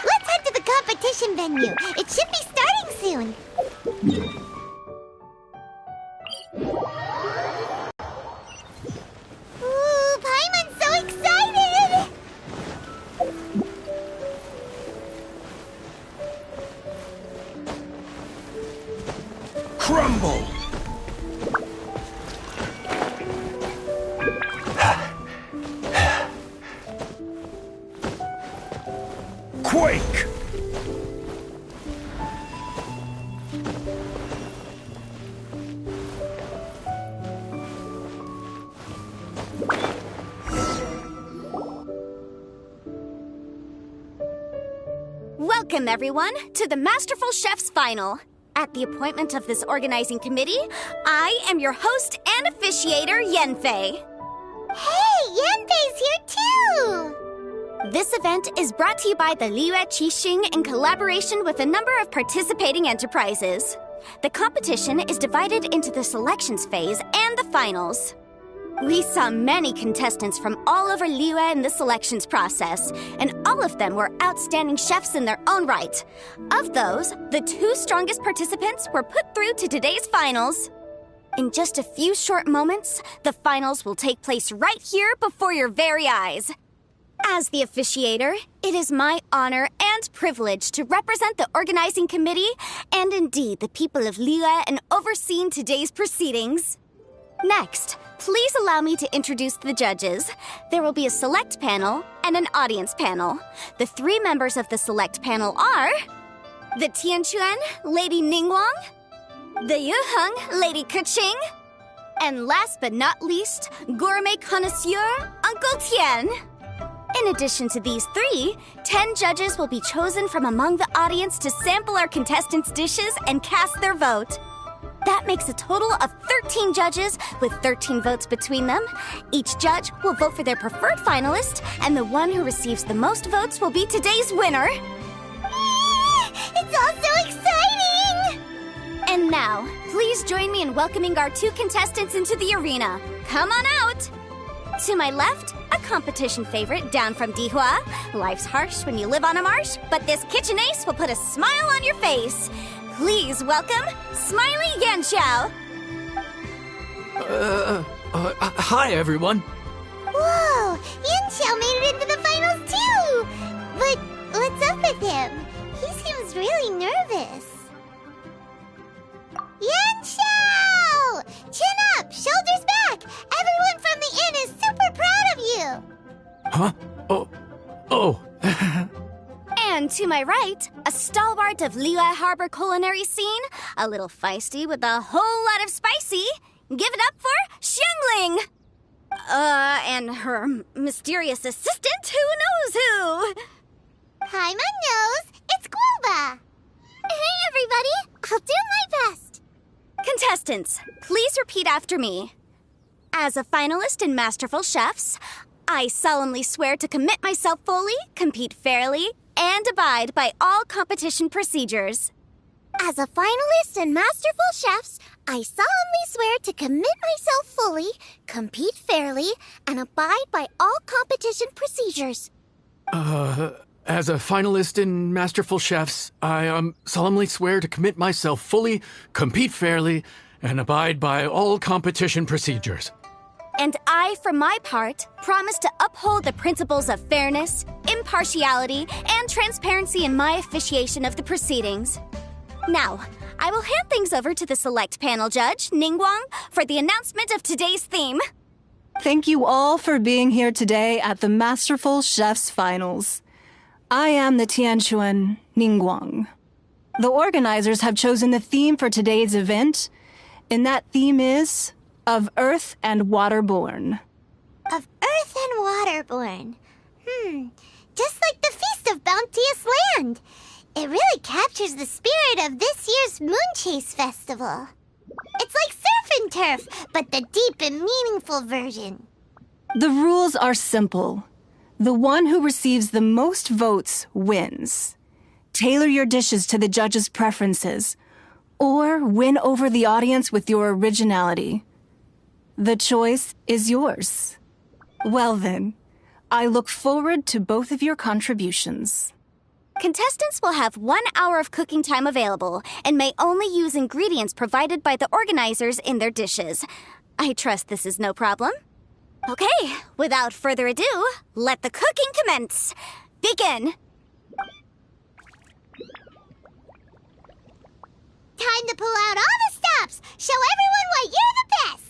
Let's head to the competition venue. It should be starting soon. Ooh, Paimon's so excited! Crumble! Quake! Welcome, everyone, to the Masterful Chef's Final. At the appointment of this organizing committee, I am your host and officiator, Yanfei. Hey, Yanfei's here too! This event is brought to you by the Liyue Qixing in collaboration with a number of participating enterprises. The competition is divided into the selections phase and the finals. We saw many contestants from all over Liyue in the selections process, and all of them were outstanding chefs in their own right. Of those, the 2 strongest participants were put through to today's finals. In just a few short moments, the finals will take place right here before your very eyes. As the officiator, it is my honor and privilege to represent the organizing committee and indeed the people of Liyue in overseeing today's proceedings. Next, please allow me to introduce the judges. There will be a select panel and an audience panel. The 3 members of the select panel are the Tianquan, Lady Ningguang, the Yuheng, Lady Keqing, and last but not least, gourmet connoisseur, Uncle Tian. In addition to these 3, 10 judges will be chosen from among the audience to sample our contestants' dishes and cast their vote. That makes a total of 13 judges with 13 votes between them. Each judge will vote for their preferred finalist, and the one who receives the most votes will be today's winner. It's all so exciting! And now, please join me in welcoming our 2 contestants into the arena. Come on out! To my left, a competition favorite down from Dihua. Life's harsh when you live on a marsh, but this kitchen ace will put a smile on your face. Please welcome Smiley Yanxiao. Hi, everyone. Whoa, Yanxiao made it into the finals too! But what's up with him? He seems really nervous. Yanxiao! Chin up, shoulders back! Everyone from the inn is super proud of you! Huh? Oh. And to my right, a stalwart of Liyue Harbor culinary scene, a little feisty with a whole lot of spicy. Give it up for Xiangling! And her mysterious assistant, who knows who? Paimon knows, it's Guoba! Hey everybody, I'll do my best! Contestants, please repeat after me. As a finalist in Masterful Chefs, I solemnly swear to commit myself fully, compete fairly, and abide by all competition procedures. As a finalist in Masterful Chefs, I solemnly swear to commit myself fully, compete fairly, and abide by all competition procedures. As a finalist in Masterful Chefs, I solemnly swear to commit myself fully, compete fairly, and abide by all competition procedures. And I, for my part, promise to uphold the principles of fairness, impartiality, and transparency in my officiation of the proceedings. Now, I will hand things over to the select panel judge, Ningguang, for the announcement of today's theme. Thank you all for being here today at the Masterful Chefs Finals. I am the Tianquan Ningguang. The organizers have chosen the theme for today's event, and that theme is Of Earth and Waterborn. Of Earth and Waterborn. Just like the Feast of Bounteous Land. It really captures the spirit of this year's Moonchase Festival. It's like surf and turf, but the deep and meaningful version. The rules are simple. The one who receives the most votes wins. Tailor your dishes to the judges' preferences, or win over the audience with your originality. The choice is yours. Well then, I look forward to both of your contributions. Contestants will have 1 hour of cooking time available and may only use ingredients provided by the organizers in their dishes. I trust this is no problem. Okay, without further ado, let the cooking commence. Begin! Time to pull out all the stops! Show everyone why you're the best!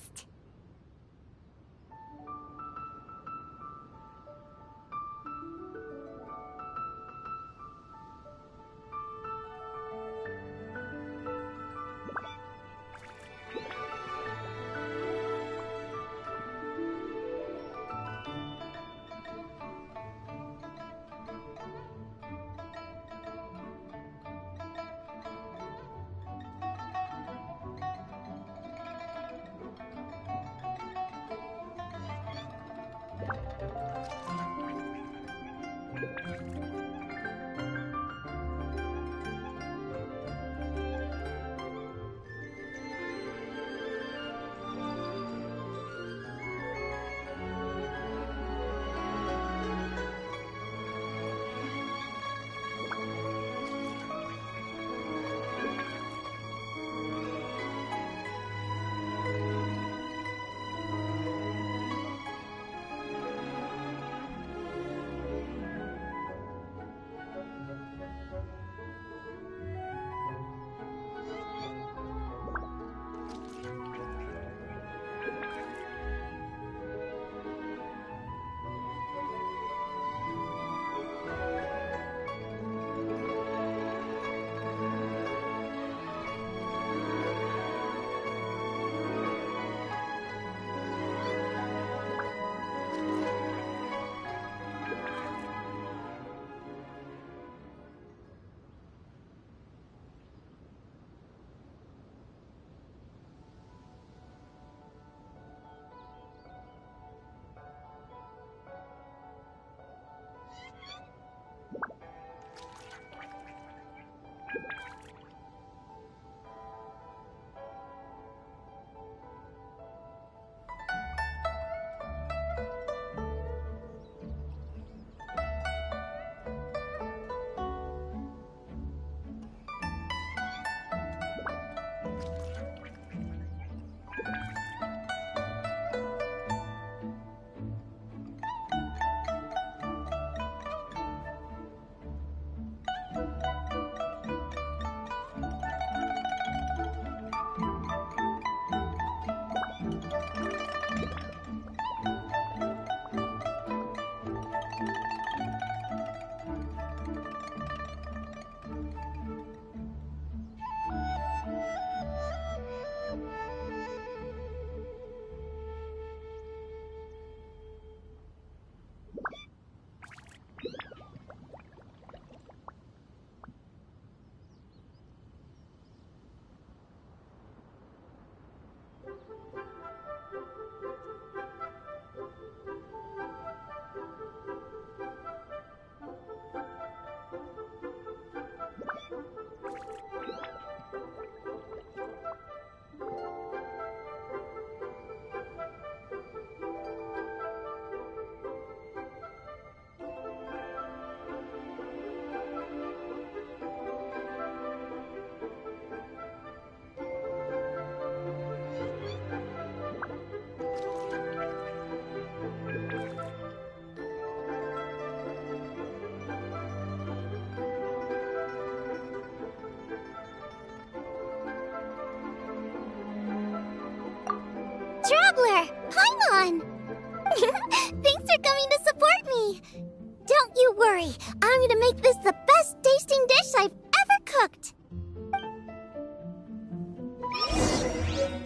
worry. I'm gonna make this the best tasting dish I've ever cooked.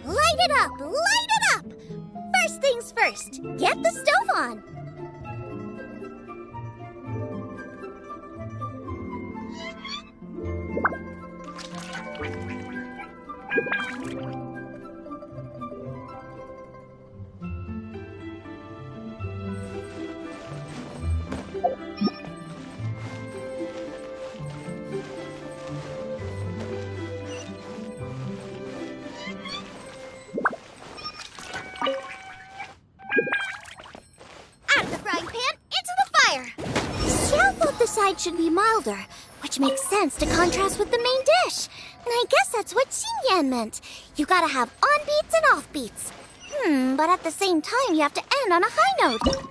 Light it up! Light it up! First things first, get the stove on. Out of the frying pan, into the fire! Xiao thought the side should be milder, which makes sense to contrast with the main dish. And I guess that's what Xingyan meant. You gotta have on-beats and off-beats. But at the same time, you have to end on a high note.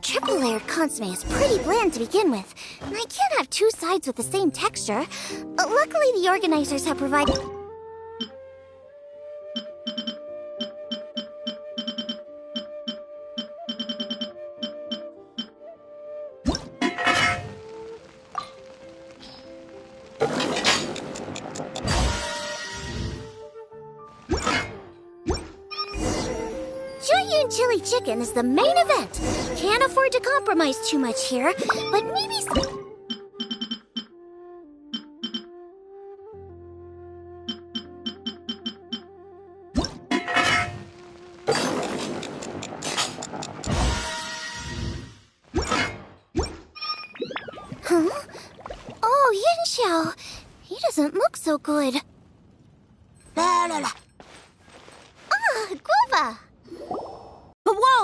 Triple-layered consomme is pretty bland to begin with, and I can't have two sides with the same texture. Luckily, the organizers have provided... Chili chicken is the main event. Can't afford to compromise too much here, but maybe... Huh? Oh, Yanxiao. He doesn't look so good. La la la. Ah, guava.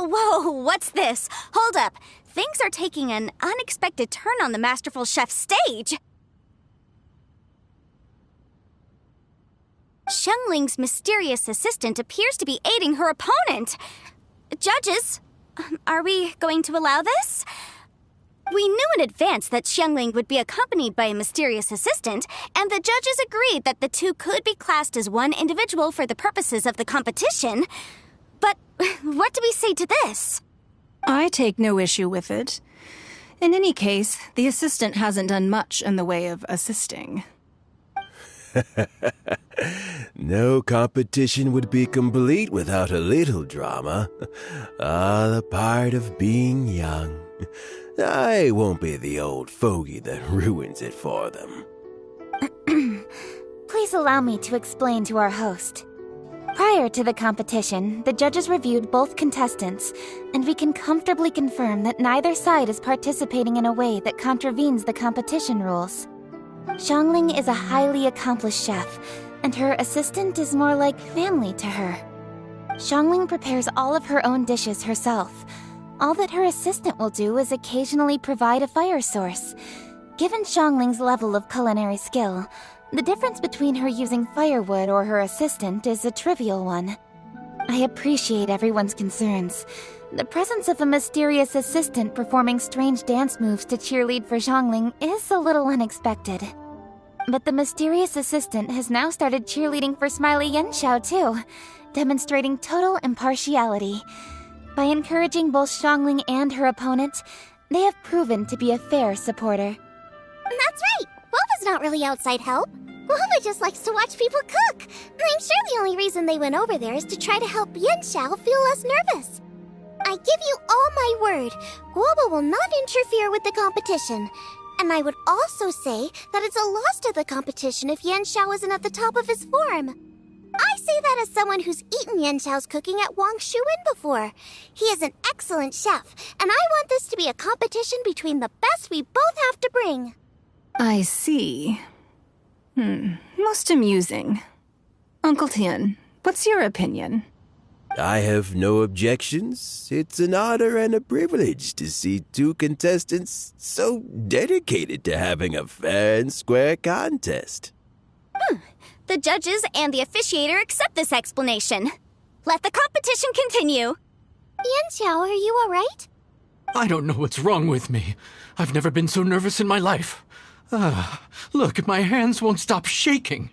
Whoa, what's this? Hold up. Things are taking an unexpected turn on the Masterful Chef's stage. Xiangling's mysterious assistant appears to be aiding her opponent. Judges, are we going to allow this? We knew in advance that Xiangling would be accompanied by a mysterious assistant, and the judges agreed that the two could be classed as one individual for the purposes of the competition. But what do we say to this? I take no issue with it. In any case, the assistant hasn't done much in the way of assisting. No competition would be complete without a little drama. The part of being young. I won't be the old fogey that ruins it for them. Please allow me to explain to our host. Prior to the competition, the judges reviewed both contestants, and we can comfortably confirm that neither side is participating in a way that contravenes the competition rules. Xiangling is a highly accomplished chef, and her assistant is more like family to her. Xiangling prepares all of her own dishes herself. All that her assistant will do is occasionally provide a fire source. Given Xiangling's level of culinary skill, the difference between her using firewood or her assistant is a trivial one. I appreciate everyone's concerns. The presence of a mysterious assistant performing strange dance moves to cheerlead for Xiangling is a little unexpected. But the mysterious assistant has now started cheerleading for Smiley Yanxiao too, demonstrating total impartiality. By encouraging both Xiangling and her opponent, they have proven to be a fair supporter. That's right! Guava's not really outside help. Guava just likes to watch people cook. I'm sure the only reason they went over there is to try to help Yanxiao feel less nervous. I give you all my word, Guoba will not interfere with the competition. And I would also say that it's a loss to the competition if Yan Xiao isn't at the top of his form. I say that as someone who's eaten Yan Xiao's cooking at Wang Shuin before. He is an excellent chef, and I want this to be a competition between the best we both have to bring. I see. Most amusing. Uncle Tian, what's your opinion? I have no objections. It's an honor and a privilege to see two contestants so dedicated to having a fair and square contest. The judges and the officiator accept this explanation. Let the competition continue. Yan Xiao, are you alright? I don't know what's wrong with me. I've never been so nervous in my life. Look, my hands won't stop shaking.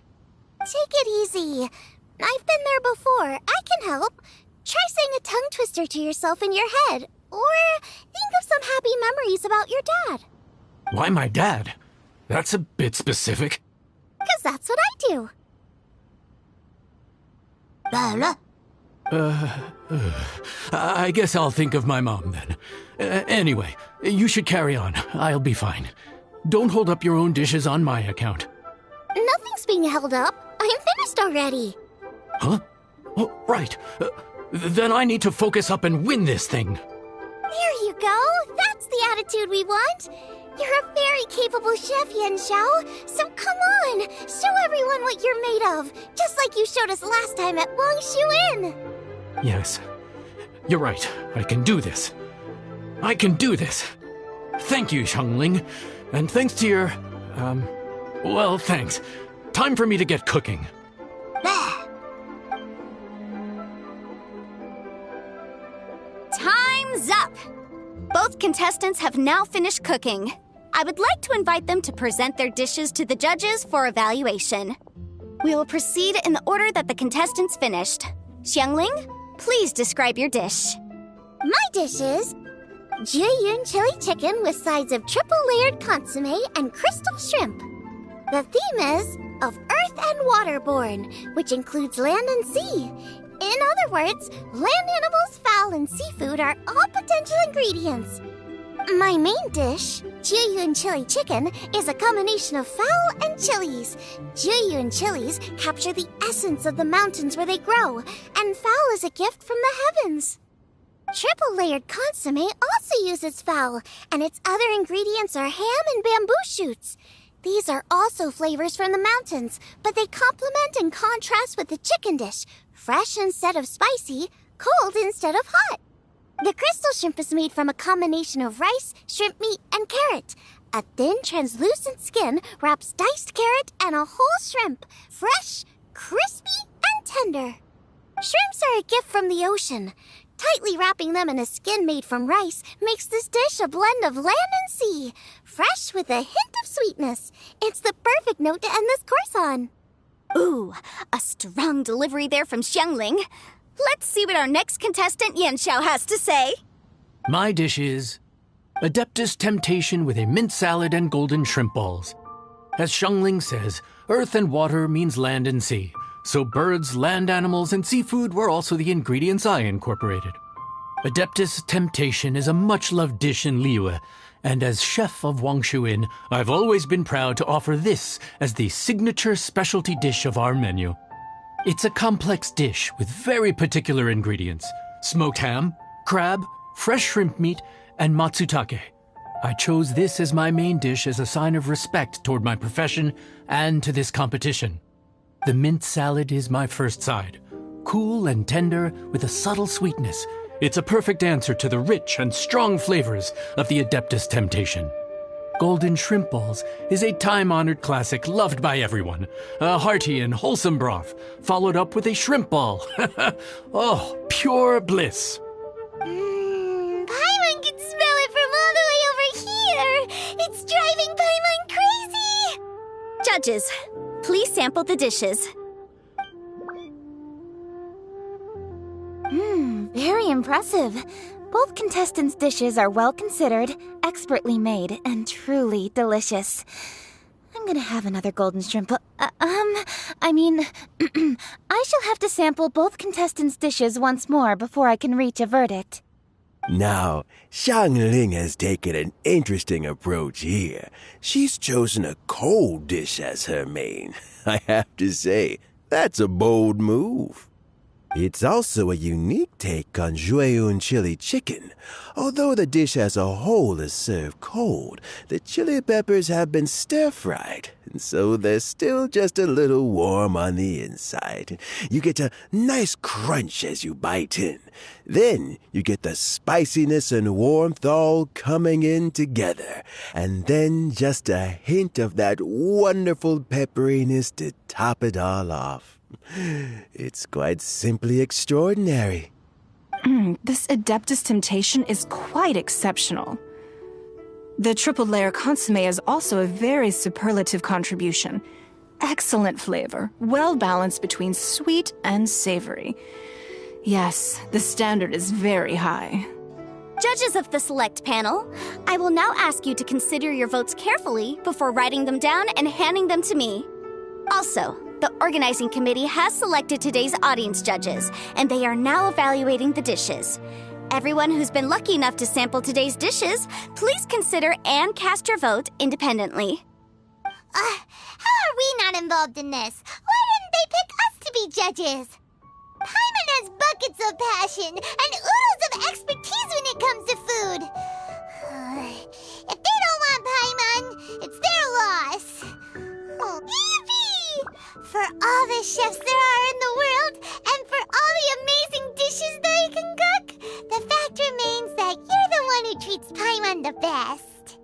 Take it easy. I've been there before. I can help. Try saying a tongue twister to yourself in your head. Or think of some happy memories about your dad. Why my dad? That's a bit specific. 'Cause that's what I do. I guess I'll think of my mom then. Anyway, you should carry on. I'll be fine. Don't hold up your own dishes on my account. Nothing's being held up. I'm finished already. Huh? Oh, right. Then I need to focus up and win this thing. There you go. That's the attitude we want. You're a very capable chef, Yan Xiao. So come on, show everyone what you're made of, just like you showed us last time at Wang Shuin. Yes, you're right. I can do this. I can do this. Thank you, Xiangling. And thanks to your, well, thanks. Time for me to get cooking. Time's up! Both contestants have now finished cooking. I would like to invite them to present their dishes to the judges for evaluation. We will proceed in the order that the contestants finished. Xiangling, please describe your dish. My dish is Jiyun chili chicken with sides of triple-layered consomme and crystal shrimp. The theme is of earth and waterborne, which includes land and sea. In other words, land animals, fowl, and seafood are all potential ingredients. My main dish, Jiyun chili chicken, is a combination of fowl and chilies. Jiyun chilies capture the essence of the mountains where they grow, and fowl is a gift from the heavens. Triple-layered consomme also uses fowl, and its other ingredients are ham and bamboo shoots. These are also flavors from the mountains, but they complement and contrast with the chicken dish, fresh instead of spicy, cold instead of hot. The crystal shrimp is made from a combination of rice, shrimp meat, and carrot. A thin, translucent skin wraps diced carrot and a whole shrimp, fresh, crispy, and tender. Shrimps are a gift from the ocean. Tightly wrapping them in a skin made from rice makes this dish a blend of land and sea, fresh with a hint of sweetness. It's the perfect note to end this course on. Ooh, a strong delivery there from Xiangling. Let's see what our next contestant Yan Xiao has to say. My dish is Adeptus Temptation with a mint salad and golden shrimp balls. As Xiangling says, earth and water means land and sea. So birds, land animals, and seafood were also the ingredients I incorporated. Adeptus Temptation is a much-loved dish in Liyue, and as chef of Wang Shuin, I've always been proud to offer this as the signature specialty dish of our menu. It's a complex dish with very particular ingredients: smoked ham, crab, fresh shrimp meat, and matsutake. I chose this as my main dish as a sign of respect toward my profession and to this competition. The mint salad is my first side. Cool and tender with a subtle sweetness, it's a perfect answer to the rich and strong flavors of the Adeptus Temptation. Golden shrimp balls is a time-honored classic loved by everyone. A hearty and wholesome broth, followed up with a shrimp ball. Oh, pure bliss. Paimon can smell it from all the way over here. It's driving Paimon crazy. Judges, please sample the dishes. Very impressive. Both contestants' dishes are well considered, expertly made, and truly delicious. I'm gonna have another golden shrimp. I shall have to sample both contestants' dishes once more before I can reach a verdict. Now, Xiangling has taken an interesting approach here. She's chosen a cold dish as her main. I have to say, that's a bold move. It's also a unique take on Jueyun chili chicken. Although the dish as a whole is served cold, the chili peppers have been stir-fried, and so they're still just a little warm on the inside. You get a nice crunch as you bite in. Then you get the spiciness and warmth all coming in together, and then just a hint of that wonderful pepperiness to top it all off. It's quite simply extraordinary. This Adeptus Temptation is quite exceptional. The triple layer consomme is also a very superlative contribution. Excellent flavor, well balanced between sweet and savory. Yes, the standard is very high. Judges of the select panel, I will now ask you to consider your votes carefully before writing them down and handing them to me. Also, the organizing committee has selected today's audience judges, and they are now evaluating the dishes. Everyone who's been lucky enough to sample today's dishes, please consider and cast your vote independently. How are we not involved in this? Why didn't they pick us to be judges? Paimon has buckets of passion and oodles of expertise when it comes to food. If they don't want Paimon, it's their loss. Yippee! For all the chefs there are in the world, and for all the amazing dishes they can cook, the fact remains that you're the one who treats Paimon the best.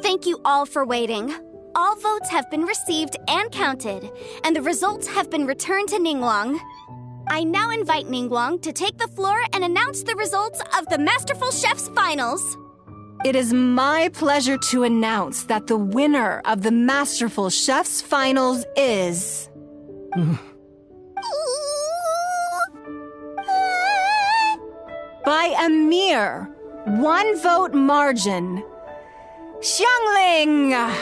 Thank you all for waiting. All votes have been received and counted, and the results have been returned to Ningguang. I now invite Ningguang to take the floor and announce the results of the Masterful Chef's Finals. It is my pleasure to announce that the winner of the Masterful Chef's Finals is... by a mere 1 vote margin, Xiangling! Wow!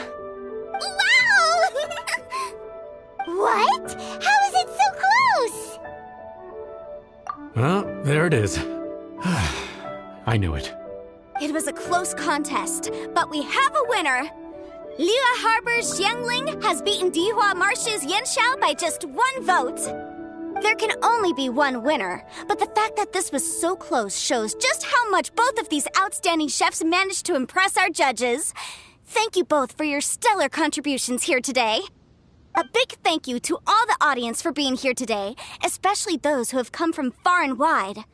What? How is it so close? Well, there it is. I knew it. It was a close contest, but we have a winner. Liyue Harbor's Xiangling has beaten Dihua Marsh's Yanxiao by just 1 vote. There can only be one winner, but the fact that this was so close shows just how much both of these outstanding chefs managed to impress our judges. Thank you both for your stellar contributions here today. A big thank you to all the audience for being here today, especially those who have come from far and wide.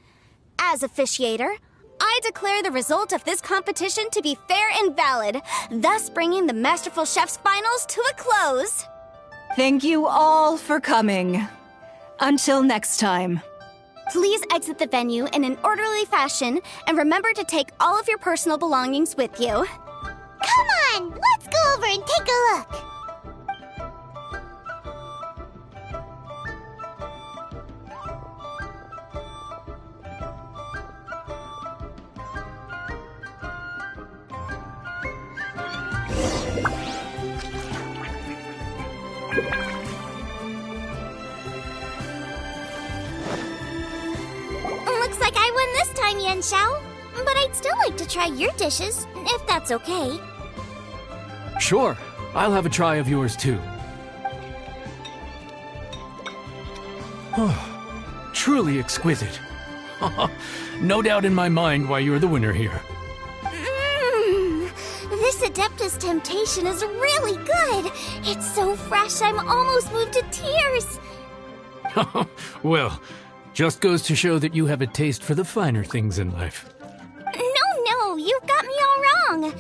As officiator, I declare the result of this competition to be fair and valid, thus bringing the Masterful Chef's Finals to a close. Thank you all for coming. Until next time. Please exit the venue in an orderly fashion, and remember to take all of your personal belongings with you. Come on, let's go over and take a look. Looks like I won this time, Yanxiao. But I'd still like to try your dishes, if that's okay. Sure, I'll have a try of yours too. Truly exquisite. No doubt in my mind why you're the winner here. This Adeptus Temptation is really good. It's so fresh, I'm almost moved to tears. Well, just goes to show that you have a taste for the finer things in life. No, you've got me all wrong.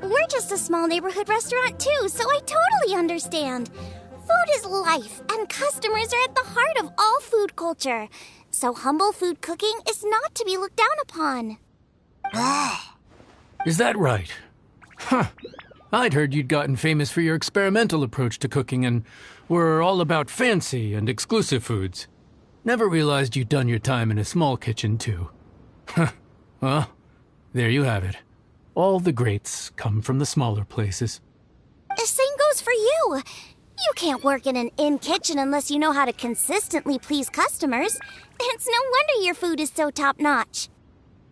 We're just a small neighborhood restaurant too, so I totally understand. Food is life, and customers are at the heart of all food culture. So humble food cooking is not to be looked down upon. Is that right? Huh. I'd heard you'd gotten famous for your experimental approach to cooking and were all about fancy and exclusive foods. Never realized you'd done your time in a small kitchen, too. Well, there you have it. All the greats come from the smaller places. The same goes for you. You can't work in an inn kitchen unless you know how to consistently please customers. It's no wonder your food is so top-notch.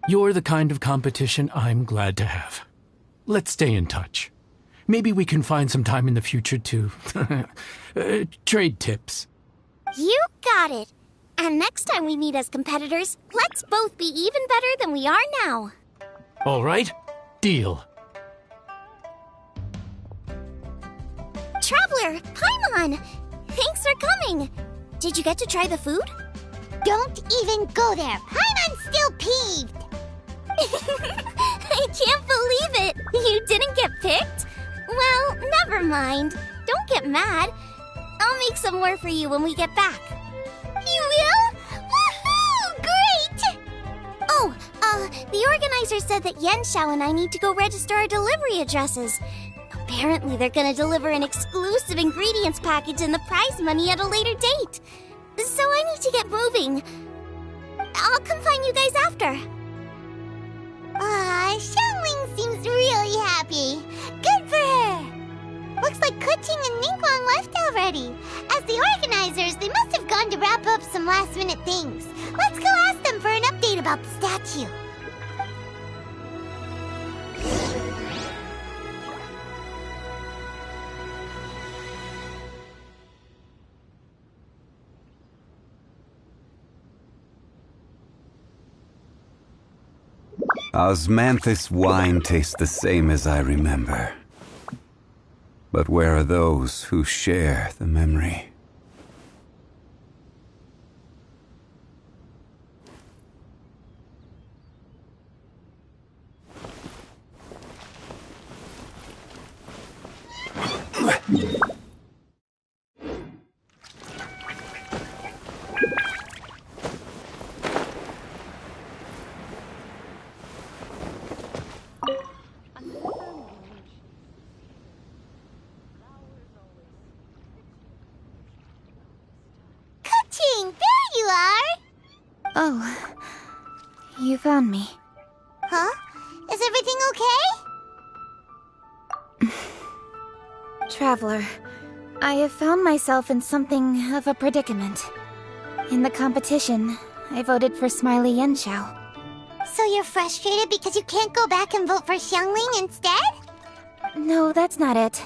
You're the kind of competition I'm glad to have. Let's stay in touch. Maybe we can find some time in the future to trade tips. You got it. And next time we meet as competitors, let's both be even better than we are now. All right, deal. Traveler, Paimon! Thanks for coming. Did you get to try the food? Don't even go there. Paimon's still peeved. I can't believe it. You didn't get picked? Well, never mind. Don't get mad. I'll make some more for you when we get back. You will? Woohoo! Great! Oh, the organizer said that Yenshao and I need to go register our delivery addresses. Apparently they're gonna deliver an exclusive ingredients package and the prize money at a later date. So I need to get moving. I'll come find you guys after. Xiangling seems really happy. Good for her. Looks like Kuching and Ningguang left already. As the organizers, they must have gone to wrap up some last-minute things. Let's go ask them for an update about the statue. Osmanthus wine tastes the same as I remember. But where are those who share the memory? Oh, you found me. Huh? Is everything okay? Traveler, I have found myself in something of a predicament. In the competition, I voted for Smiley Yenshao. So you're frustrated because you can't go back and vote for Xiangling instead? No, that's not it.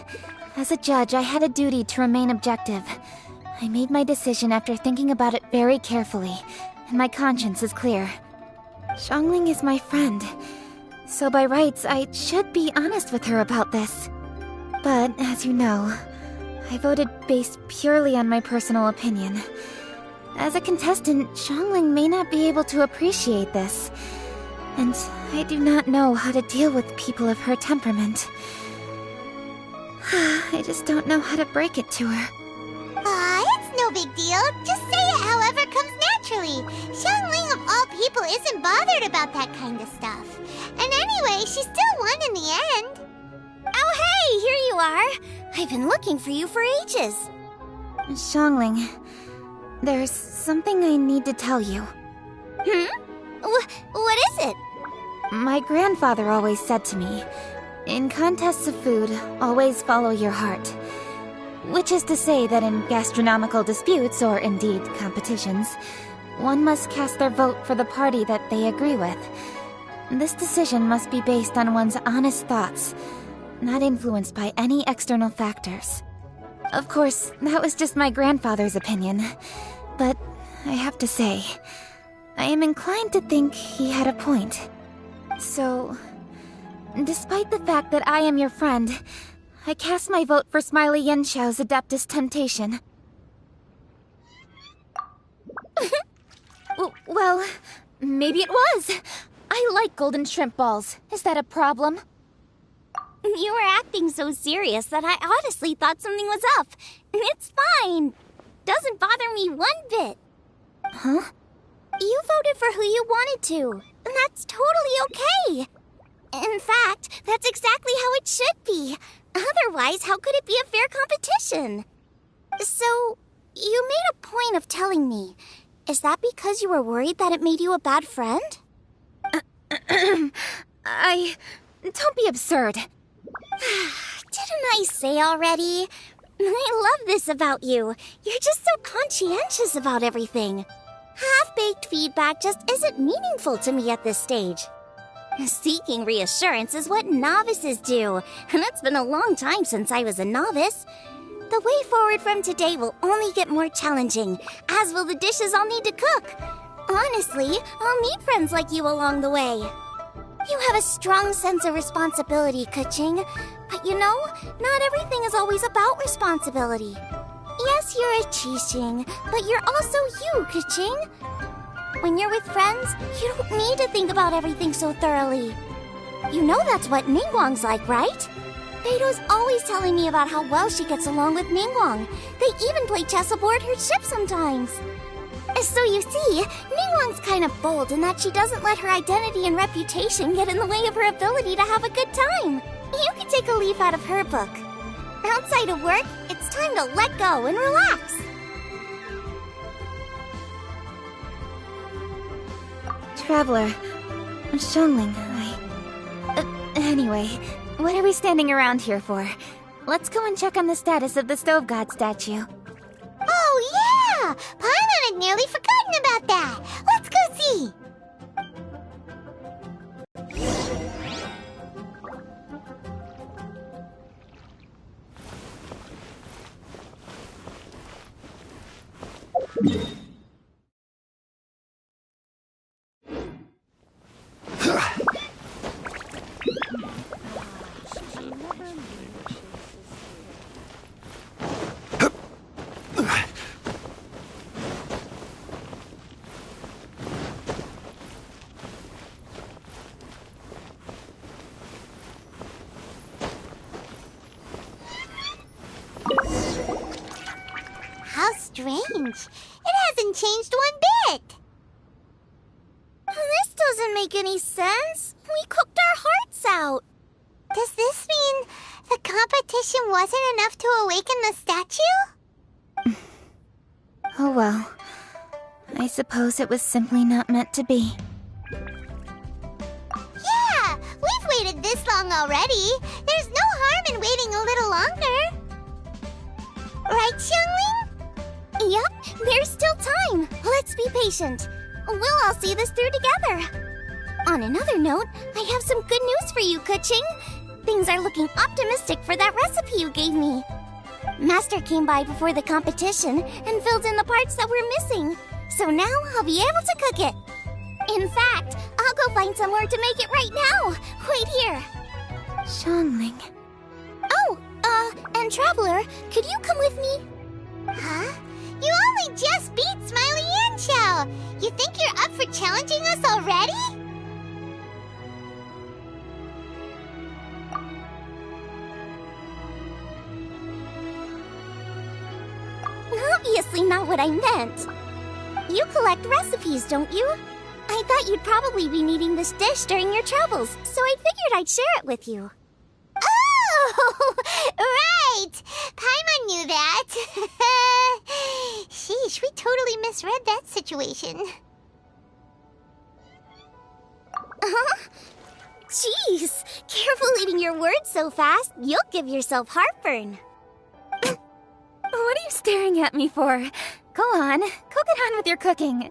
As a judge, I had a duty to remain objective. I made my decision after thinking about it very carefully, and my conscience is clear. Xiangling is my friend, so by rights, I should be honest with her about this. But, as you know, I voted based purely on my personal opinion. As a contestant, Xiangling may not be able to appreciate this, and I do not know how to deal with people of her temperament. I just don't know how to break it to her. It's no big deal. Just say it however comes naturally. Xiangling of all people isn't bothered about that kind of stuff. And anyway, she still won in the end. Oh hey, here you are. I've been looking for you for ages. Xiangling, there's something I need to tell you. What is it? My grandfather always said to me, in contests of food, always follow your heart. Which is to say that in gastronomical disputes, or indeed competitions, one must cast their vote for the party that they agree with. This decision must be based on one's honest thoughts, not influenced by any external factors. Of course, that was just my grandfather's opinion, but I have to say, I am inclined to think he had a point. So, despite the fact that I am your friend, I cast my vote for Smiley Yenshao's Adeptus Temptation. Well, maybe it was. I like golden shrimp balls. Is that a problem? You were acting so serious that I honestly thought something was up. It's fine. Doesn't bother me one bit. Huh? You voted for who you wanted to, and that's totally okay. In fact, that's exactly how it should be. Otherwise, how could it be a fair competition? So, you made a point of telling me. Is that because you were worried that it made you a bad friend? Don't be absurd. Didn't I say already? I love this about you. You're just so conscientious about everything. Half-baked feedback just isn't meaningful to me at this stage. Seeking reassurance is what novices do, and it's been a long time since I was a novice. The way forward from today will only get more challenging, as will the dishes I'll need to cook. Honestly, I'll need friends like you along the way. You have a strong sense of responsibility, Keqing. But you know, not everything is always about responsibility. Yes, you're a Qixing, but you're also you, Keqing. When you're with friends, you don't need to think about everything so thoroughly. You know that's what Ningguang's like, right? Beido's always telling me about how well she gets along with Ningguang. They even play chess aboard her ship sometimes. So you see, Ningguang's kind of bold in that she doesn't let her identity and reputation get in the way of her ability to have a good time. You can take a leaf out of her book. Outside of work, it's time to let go and relax. Traveler, Xiangling, anyway, what are we standing around here for? Let's go and check on the status of the Stove God statue. Oh, yeah! Paimon had nearly forgotten about that. Let's go see. How strange. It hasn't changed one bit. This doesn't make any sense. We cooked our hearts out. Does this mean the competition wasn't enough to awaken the statue? Oh well. I suppose it was simply not meant to be. Yeah, we've waited this long already. There's no harm in waiting a little longer. Right, Xiangling? Yep, there's still time. Let's be patient. We'll all see this through together. On another note, I have some good news for you, Keqing. Things are looking optimistic for that recipe you gave me. Master came by before the competition and filled in the parts that were missing. So now I'll be able to cook it. In fact, I'll go find somewhere to make it right now. Wait here. Xiangling. Oh, and Traveler, could you come with me? Huh? You only just beat Smiley Yanxiao. You think you're up for challenging us already? Obviously not what I meant. You collect recipes, don't you? I thought you'd probably be needing this dish during your travels, so I figured I'd share it with you. Oh, right! Paimon knew that. Sheesh, we totally misread that situation. Jeez, careful eating your words so fast. You'll give yourself heartburn. What are you staring at me for? Go on, go get on with your cooking.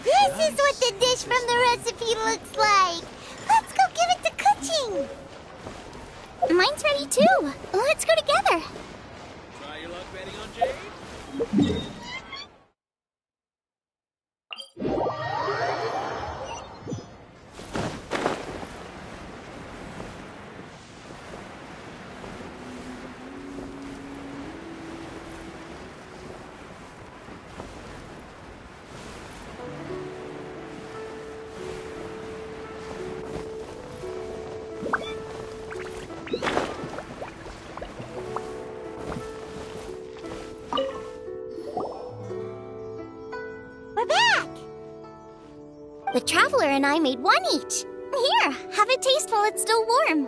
This is what the dish from the recipe looks like. Let's go give it to Kuching. Mine's ready too. Let's go together. Try your luck betting on Jade? The Traveler and I made one each. Here, have a taste while it's still warm.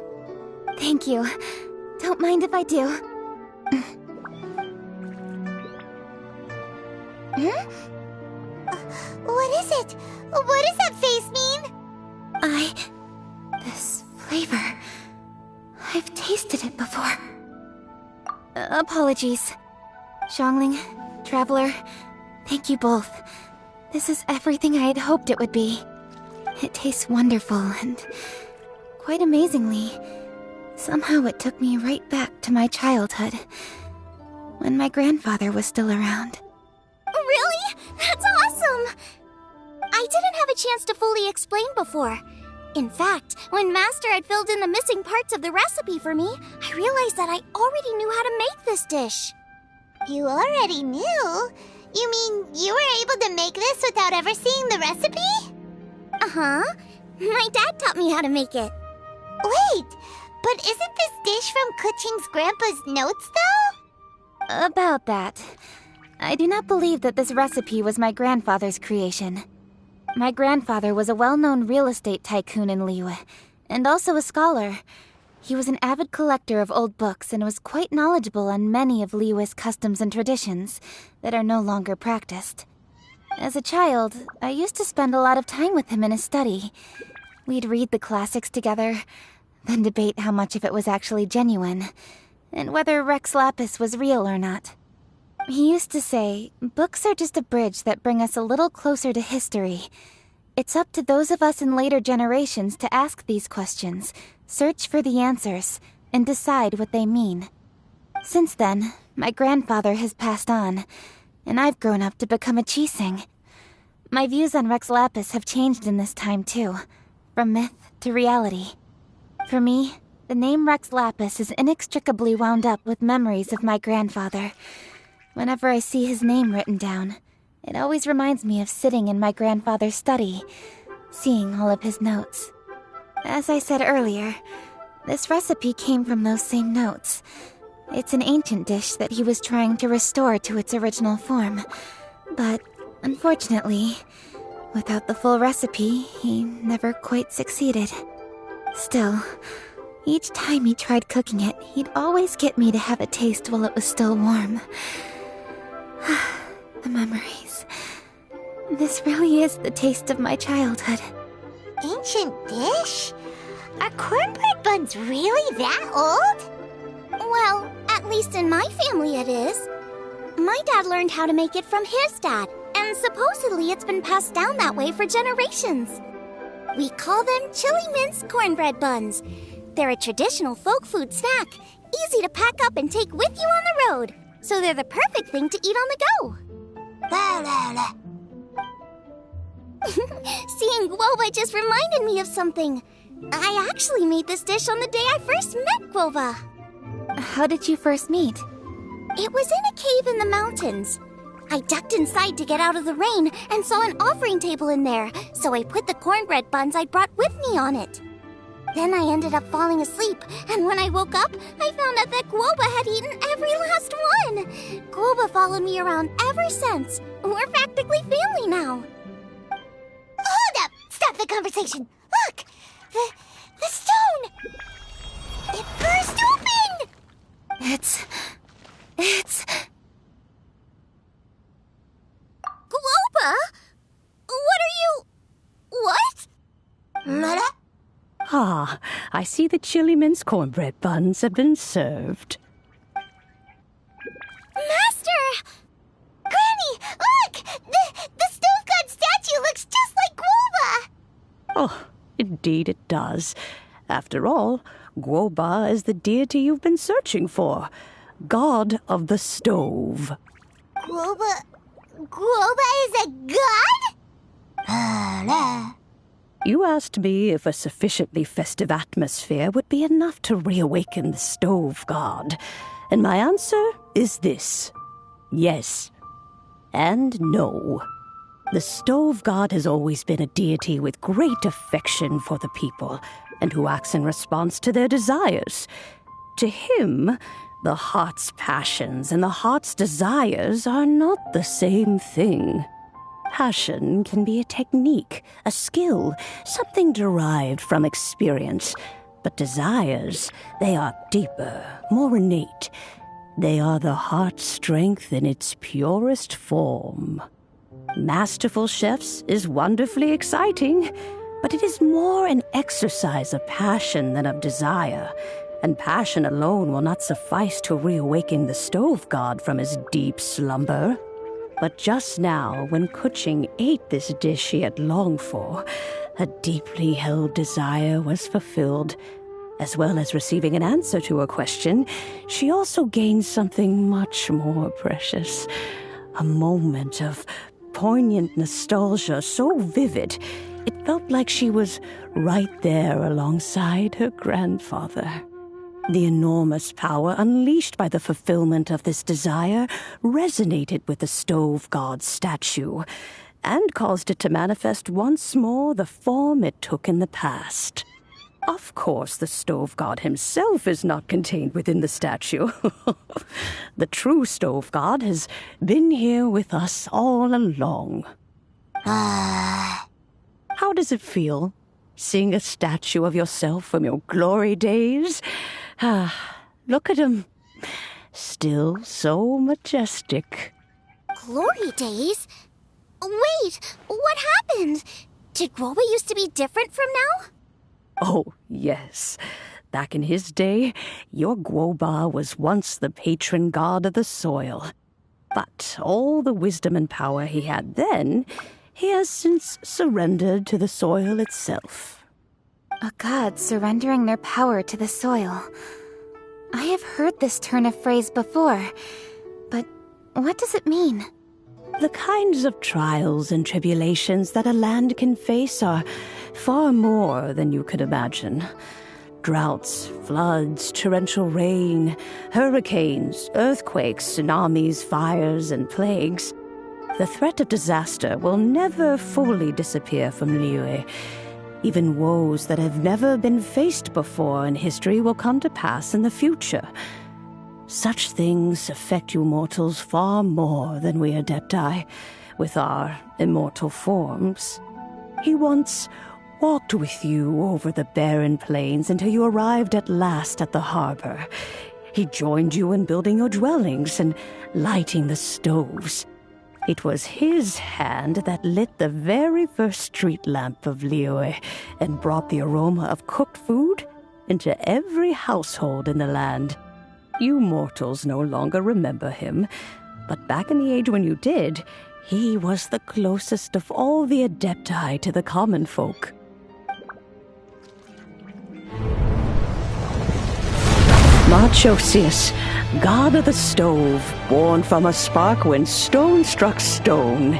Thank you. Don't mind if I do. What is it? What does that face mean? This flavor... I've tasted it before. Apologies. Xiangling, Traveler, thank you both. This is everything I had hoped it would be. It tastes wonderful and, quite amazingly, somehow it took me right back to my childhood, when my grandfather was still around. Really? That's awesome! I didn't have a chance to fully explain before. In fact, when Master had filled in the missing parts of the recipe for me, I realized that I already knew how to make this dish. You already knew? You mean you were able to make this without ever seeing the recipe? Uh-huh. My dad taught me how to make it. Wait, but isn't this dish from Kuching's grandpa's notes, though? About that, I do not believe that this recipe was my grandfather's creation. My grandfather was a well-known real estate tycoon in Liyue, and also a scholar. He was an avid collector of old books and was quite knowledgeable on many of Liyue's customs and traditions that are no longer practiced. As a child, I used to spend a lot of time with him in his study. We'd read the classics together, then debate how much of it was actually genuine, and whether Rex Lapis was real or not. He used to say, books are just a bridge that bring us a little closer to history. It's up to those of us in later generations to ask these questions, search for the answers, and decide what they mean. Since then, my grandfather has passed on, and I've grown up to become a Qixing. My views on Rex Lapis have changed in this time too, from myth to reality. For me, the name Rex Lapis is inextricably wound up with memories of my grandfather. Whenever I see his name written down, it always reminds me of sitting in my grandfather's study, seeing all of his notes. As I said earlier, this recipe came from those same notes. It's an ancient dish that he was trying to restore to its original form. But, unfortunately, Without the full recipe, he never quite succeeded. Still, each time he tried cooking it, he'd always get me to have a taste while it was still warm. The memories. This really is the taste of my childhood. Ancient dish? Are cornbread buns really that old? Well, at least in my family it is. My dad learned how to make it from his dad, and supposedly it's been passed down that way for generations. We call them chili mince cornbread buns. They're a traditional folk food snack, easy to pack up and take with you on the road. So they're the perfect thing to eat on the go. Seeing Guoba just reminded me of something. I actually made this dish on the day I first met Guoba. How did you first meet? It was in a cave in the mountains. I ducked inside to get out of the rain and saw an offering table in there, so I put the cornbread buns I'd brought with me on it. Then I ended up falling asleep, and when I woke up, I found out that Guoba had eaten every last one. Guoba followed me around ever since. We're practically family now. Hold up! Stop the conversation! Look! The stone! It burst open! It's... Guoba? What are you... What? Mother? Ah, I see the chili mince cornbread buns have been served. Master! Granny, look! The stove god statue looks just like Guoba! Oh, indeed it does. After all, Guoba is the deity you've been searching for. God of the stove. Guoba is a god? You asked me if a sufficiently festive atmosphere would be enough to reawaken the stove god. And my answer is this. Yes. And no. The stove god has always been a deity with great affection for the people, and who acts in response to their desires. To him, the heart's passions and the heart's desires are not the same thing. Passion can be a technique, a skill, something derived from experience. But desires, they are deeper, more innate. They are the heart's strength in its purest form. Masterful chefs is wonderfully exciting, but it is more an exercise of passion than of desire. And passion alone will not suffice to reawaken the stove god from his deep slumber. But just now, when Kuching ate this dish she had longed for, a deeply held desire was fulfilled. As well as receiving an answer to her question, she also gained something much more precious. A moment of poignant nostalgia so vivid, it felt like she was right there alongside her grandfather. The enormous power unleashed by the fulfillment of this desire resonated with the stove god's statue, and caused it to manifest once more the form it took in the past. Of course, the stove god himself is not contained within the statue. The true stove god has been here with us all along. How does it feel, seeing a statue of yourself from your glory days? Look at him. Still so majestic. Glory days? Wait, what happened? Did Guoba used to be different from now? Oh, yes. Back in his day, your Guoba was once the patron god of the soil. But all the wisdom and power he had then, he has since surrendered to the soil itself. A god surrendering their power to the soil. I have heard this turn of phrase before, but what does it mean? The kinds of trials and tribulations that a land can face are far more than you could imagine. Droughts, floods, torrential rain, hurricanes, earthquakes, tsunamis, fires, and plagues. The threat of disaster will never fully disappear from Liyue. Even woes that have never been faced before in history will come to pass in the future. Such things affect you mortals far more than we Adepti. with our immortal forms. He once walked with you over the barren plains until you arrived at last at the harbor. He joined you in building your dwellings and lighting the stoves. It was his hand that lit the very first street lamp of Liyue and brought the aroma of cooked food into every household in the land. You mortals no longer remember him, but back in the age when you did, he was the closest of all the Adepti to the common folk. Marchosius, god of the stove, born from a spark when stone struck stone.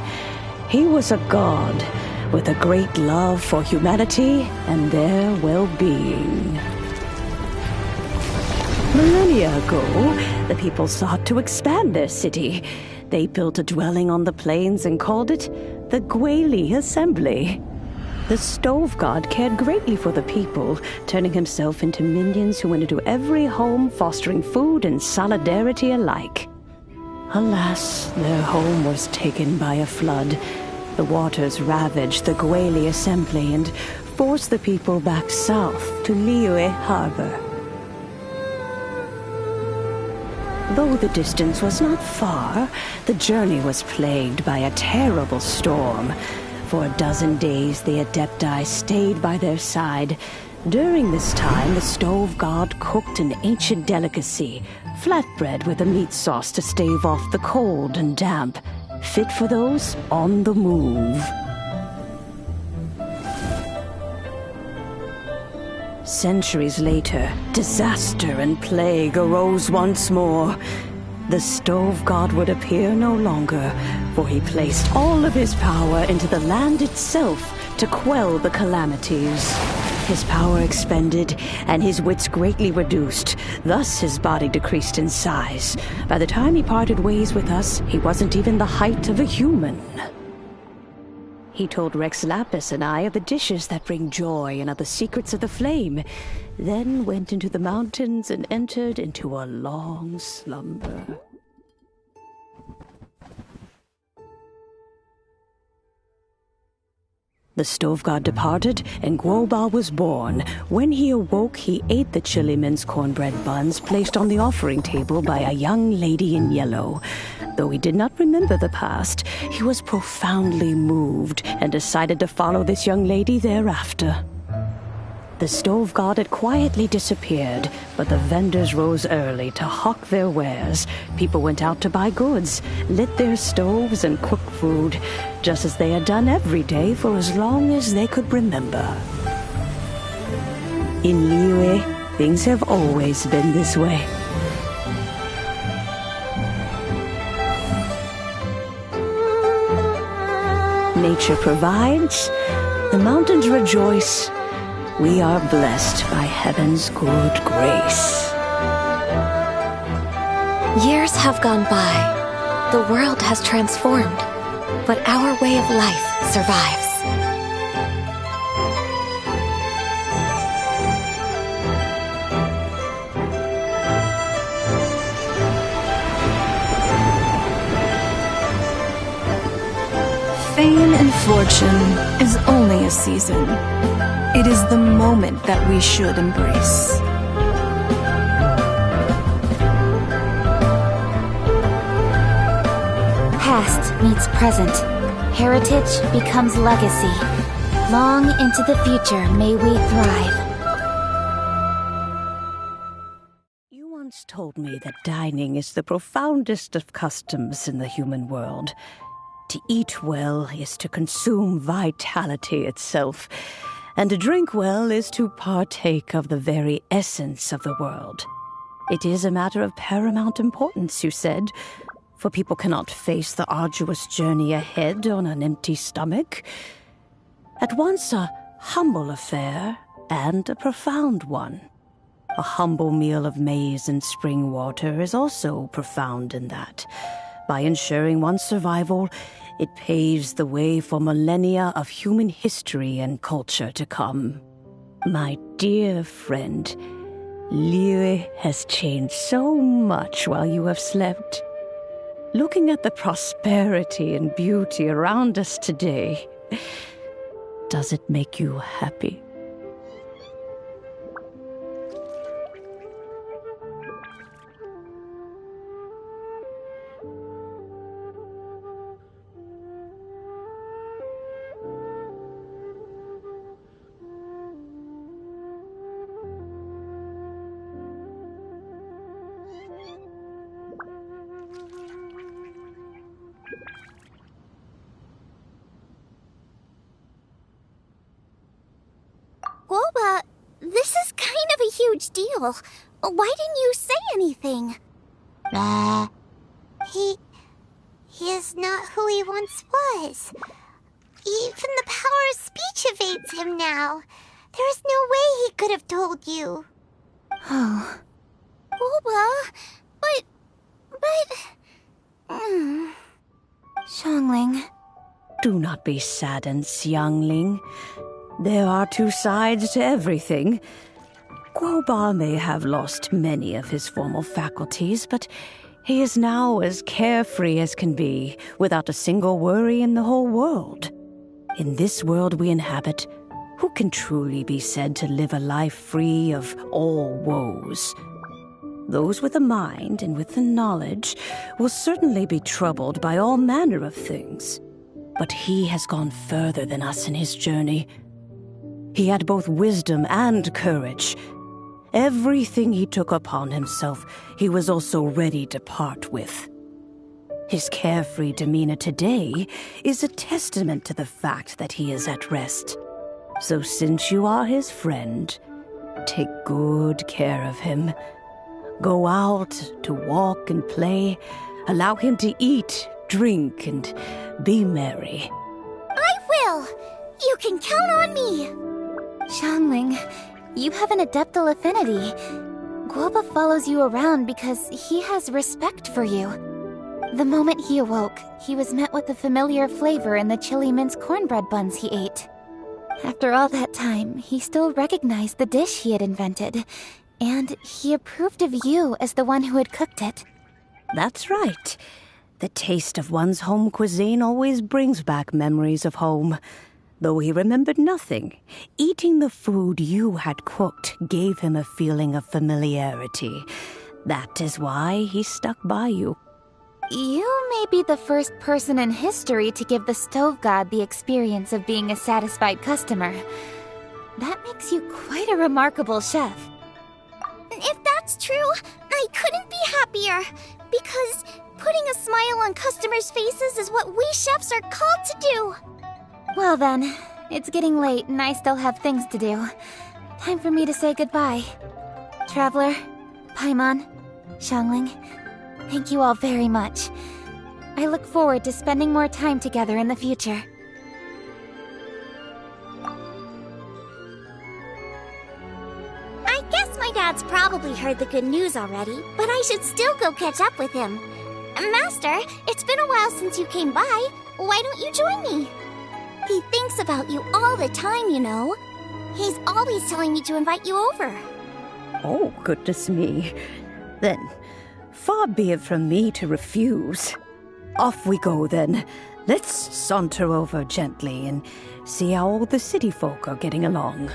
He was a god with a great love for humanity and their well-being. Millennia ago, the people sought to expand their city. They built a dwelling on the plains and called it the Gweli Assembly. The stove god cared greatly for the people, turning himself into minions who went into every home, fostering food and solidarity alike. Alas, their home was taken by a flood. The waters ravaged the Gweli Assembly and forced the people back south to Liyue Harbor. Though the distance was not far, the journey was plagued by a terrible storm. For a dozen days, the Adepti stayed by their side. During this time, the stove god cooked an ancient delicacy, flatbread with a meat sauce to stave off the cold and damp, fit for those on the move. Centuries later, disaster and plague arose once more. The stove god would appear no longer, for he placed all of his power into the land itself to quell the calamities. His power expended, and his wits greatly reduced. Thus his body decreased in size. By the time he parted ways with us, he wasn't even the height of a human. He told Rex Lapis and I of the dishes that bring joy and of the secrets of the flame, then went into the mountains and entered into a long slumber. The stove god departed, and Guoba was born. When he awoke, he ate the chili mince cornbread buns placed on the offering table by a young lady in yellow. Though he did not remember the past, he was profoundly moved and decided to follow this young lady thereafter. The stove god had quietly disappeared, but the vendors rose early to hawk their wares. People went out to buy goods, lit their stoves, and cooked food, just as they had done every day for as long as they could remember. In Liyue, things have always been this way. Nature provides, the mountains rejoice. We are blessed by heaven's good grace. Years have gone by. The world has transformed, but our way of life survives. Fame and fortune is only a season. It is the moment that we should embrace. Past meets present. Heritage becomes legacy. Long into the future may we thrive. You once told me that dining is the profoundest of customs in the human world. To eat well is to consume vitality itself, and to drink well is to partake of the very essence of the world. It is a matter of paramount importance, you said, for people cannot face the arduous journey ahead on an empty stomach. At once a humble affair and a profound one. A humble meal of maize and spring water is also profound in that. By ensuring one's survival, it paves the way for millennia of human history and culture to come. My dear friend, Liyue has changed so much while you have slept. looking at the prosperity and beauty around us today, does it make you happy? Guoba, this is kind of a huge deal. Why didn't you say anything? He is not who he once was. Even the power of speech evades him now. There is no way he could have told you. Oh. Guoba, but... Xiangling. Do not be saddened, Xiangling. There are two sides to everything. Guoba may have lost many of his formal faculties, but he is now as carefree as can be, without a single worry in the whole world. In this world we inhabit, who can truly be said to live a life free of all woes? Those with a mind and with the knowledge will certainly be troubled by all manner of things. But he has gone further than us in his journey. He had both wisdom and courage. Everything he took upon himself, he was also ready to part with. His carefree demeanor today is a testament to the fact that he is at rest. So since you are his friend, take good care of him. Go out to walk and play. Allow him to eat, drink, and be merry. I will! You can count on me! Xiangling, you have an adeptal affinity. Guoba follows you around because he has respect for you. The moment he awoke, he was met with the familiar flavor in the chili mince cornbread buns he ate. After all that time, he still recognized the dish he had invented, and he approved of you as the one who had cooked it. That's right. The taste of one's home cuisine always brings back memories of home. Though he remembered nothing, eating the food you had cooked gave him a feeling of familiarity. That is why he stuck by you. You may be the first person in history to give the stove god the experience of being a satisfied customer. That makes you quite a remarkable chef. If that's true, I couldn't be happier. Because putting a smile on customers' faces is what we chefs are called to do. Well then, it's getting late and I still have things to do. Time for me to say goodbye. Traveler, Paimon, Xiangling, thank you all very much. I look forward to spending more time together in the future. I guess my dad's probably heard the good news already, but I should still go catch up with him. Master, it's been a while since you came by. Why don't you join me? He thinks about you all the time, you know. He's always telling me to invite you over. Oh, goodness me. Then, far be it from me to refuse. Off we go, then. Let's saunter over gently and see how all the city folk are getting along.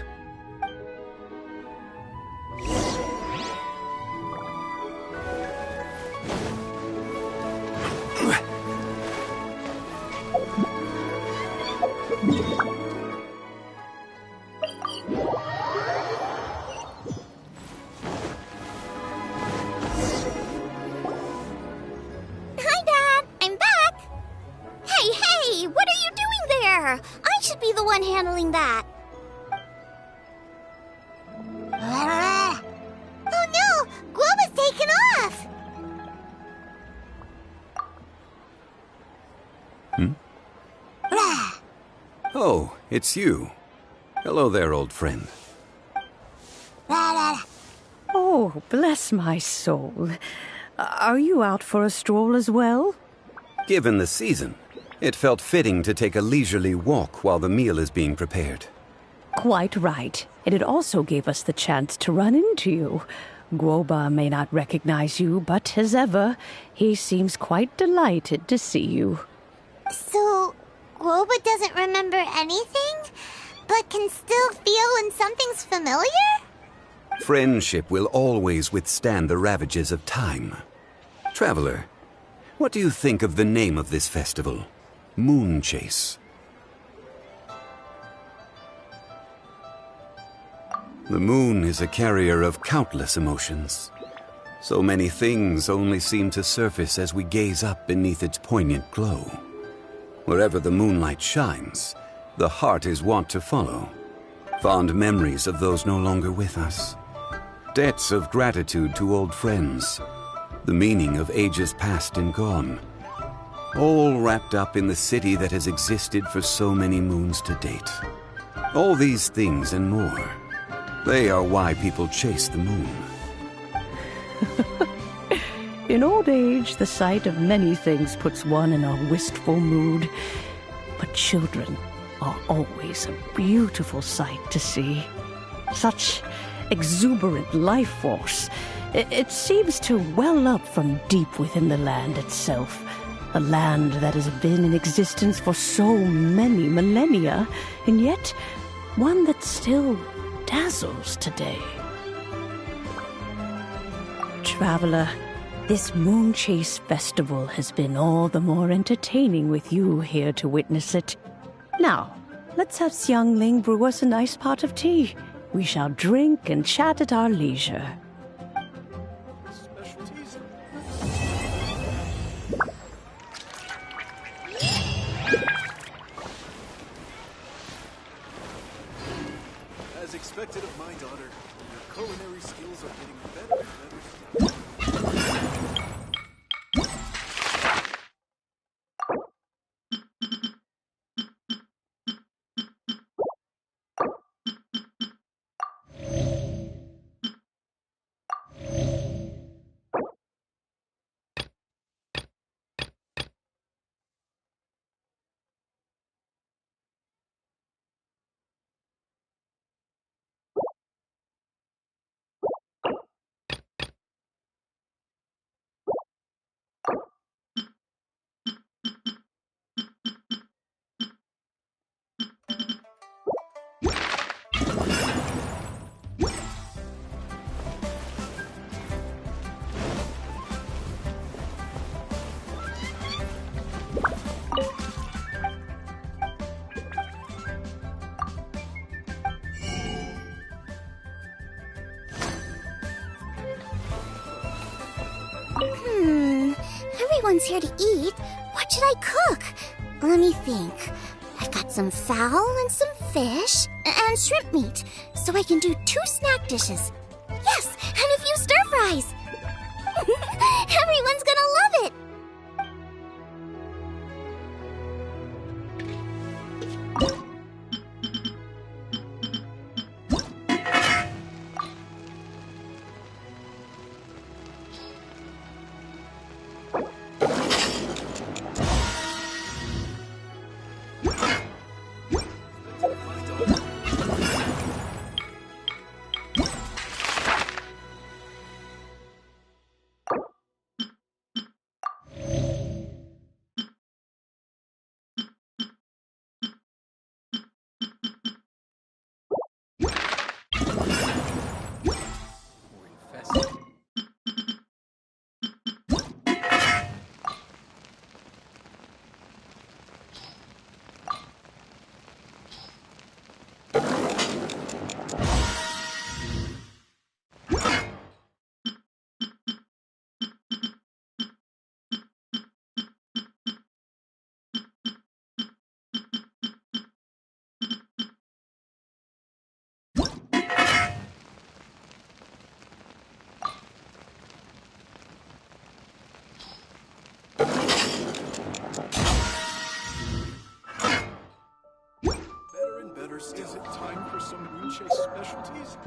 Hi, Dad! I'm back! Hey, what are you doing there? I should be the one handling that. Oh no! Guoba's taken off! Oh, it's you. Hello there, old friend. Oh, bless my soul. Are you out for a stroll as well? Given the season, it felt fitting to take a leisurely walk while the meal is being prepared. Quite right. And it also gave us the chance to run into you. Guoba may not recognize you, but as ever, he seems quite delighted to see you. So, Guoba doesn't remember anything, but can still feel when something's familiar? Friendship will always withstand the ravages of time. Traveler, what do you think of the name of this festival? Moon Chase. The moon is a carrier of countless emotions. So many things only seem to surface as we gaze up beneath its poignant glow. Wherever the moonlight shines, the heart is wont to follow. Fond memories of those no longer with us. Debts of gratitude to old friends. The meaning of ages past and gone. All wrapped up in the city that has existed for so many moons to date. All these things and more. They are why people chase the moon. In old age, the sight of many things puts one in a wistful mood. But children are always a beautiful sight to see. Such exuberant life force. It seems to well up from deep within the land itself. A land that has been in existence for so many millennia, and yet one that still dazzles today. Traveler, this Moon Chase Festival has been all the more entertaining with you here to witness it. Now, let's have Xiangling brew us a nice pot of tea. We shall drink and chat at our leisure. Specialties? As expected of my daughter, your culinary skills are getting better and better. Everyone's here to eat. What should I cook? Let me think. I've got some fowl and some fish and shrimp meat, so I can do 2 snack dishes. Yes, and a few stir fries. Everyone's gonna love it. Is it time for some Moon Chase specialties?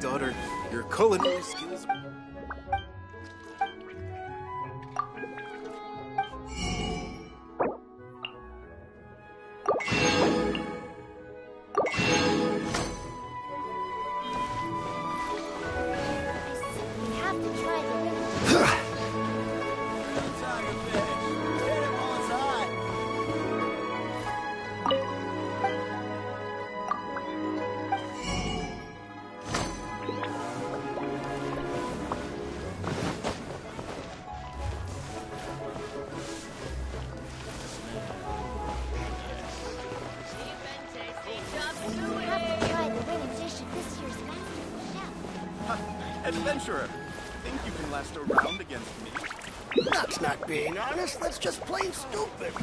daughter. Your culinary skills. We have to try the winter. We have to try the winning dish of this year's master chef. Adventurer, think you can last a round against me? That's not being honest, that's just plain stupid.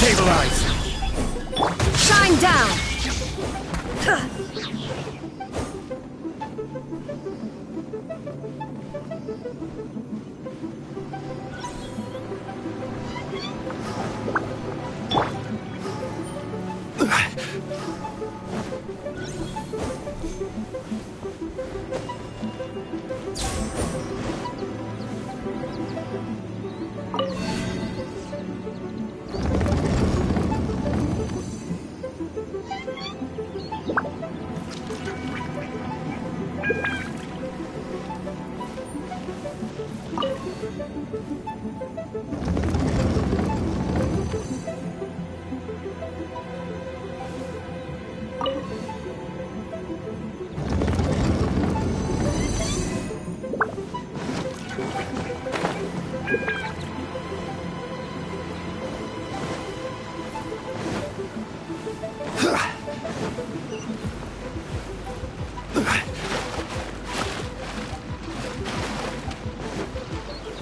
Stabilize! Shine down!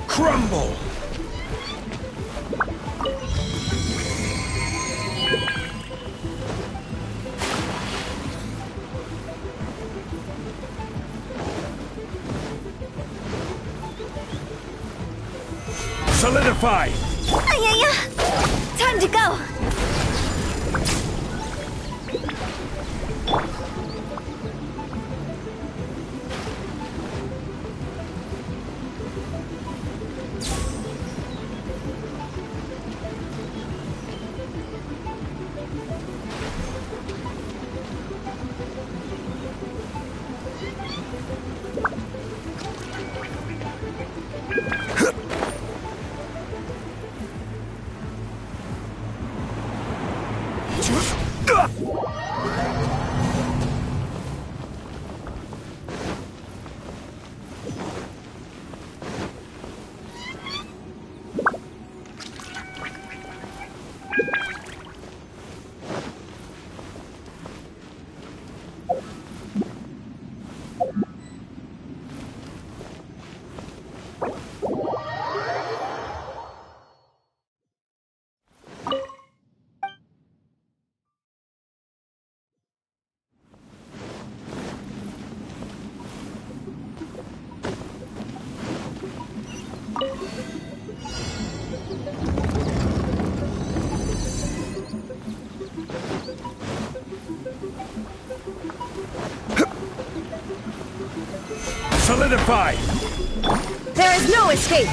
Crumble! Solidify! Time to go! Solidify! There is no escape!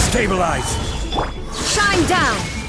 Stabilize! Shine down!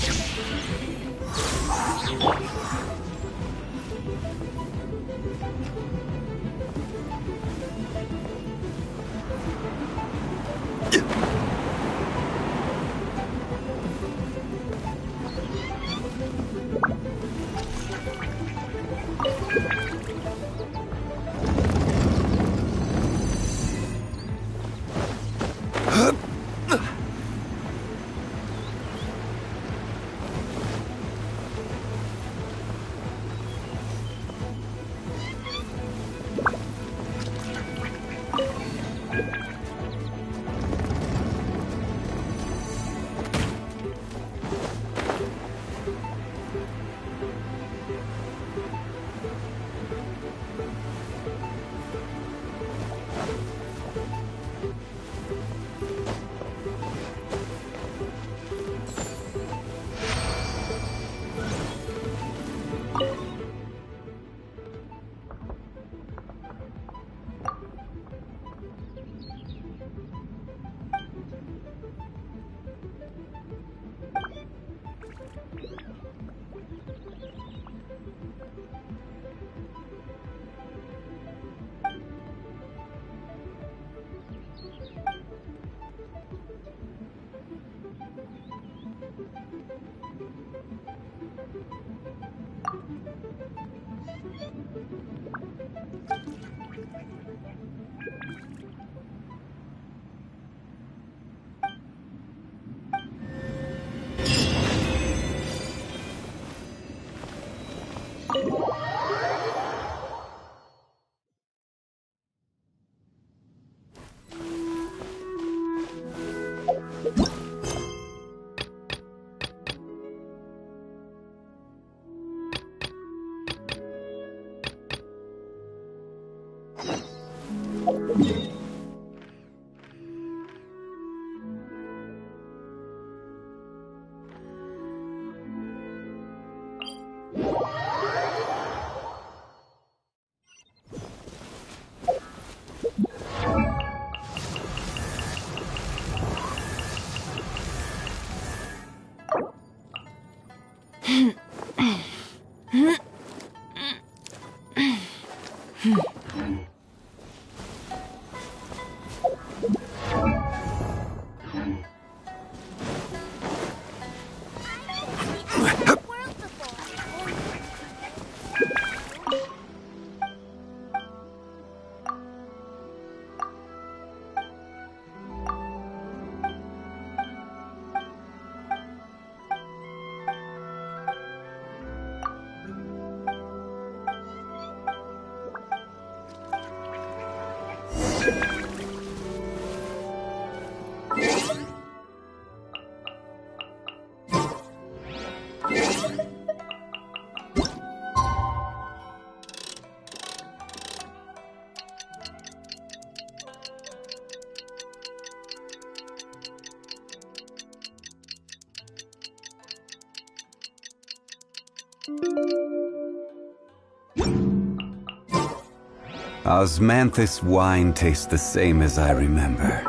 Osmanthus wine tastes the same as I remember.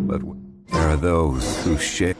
But there are those who share.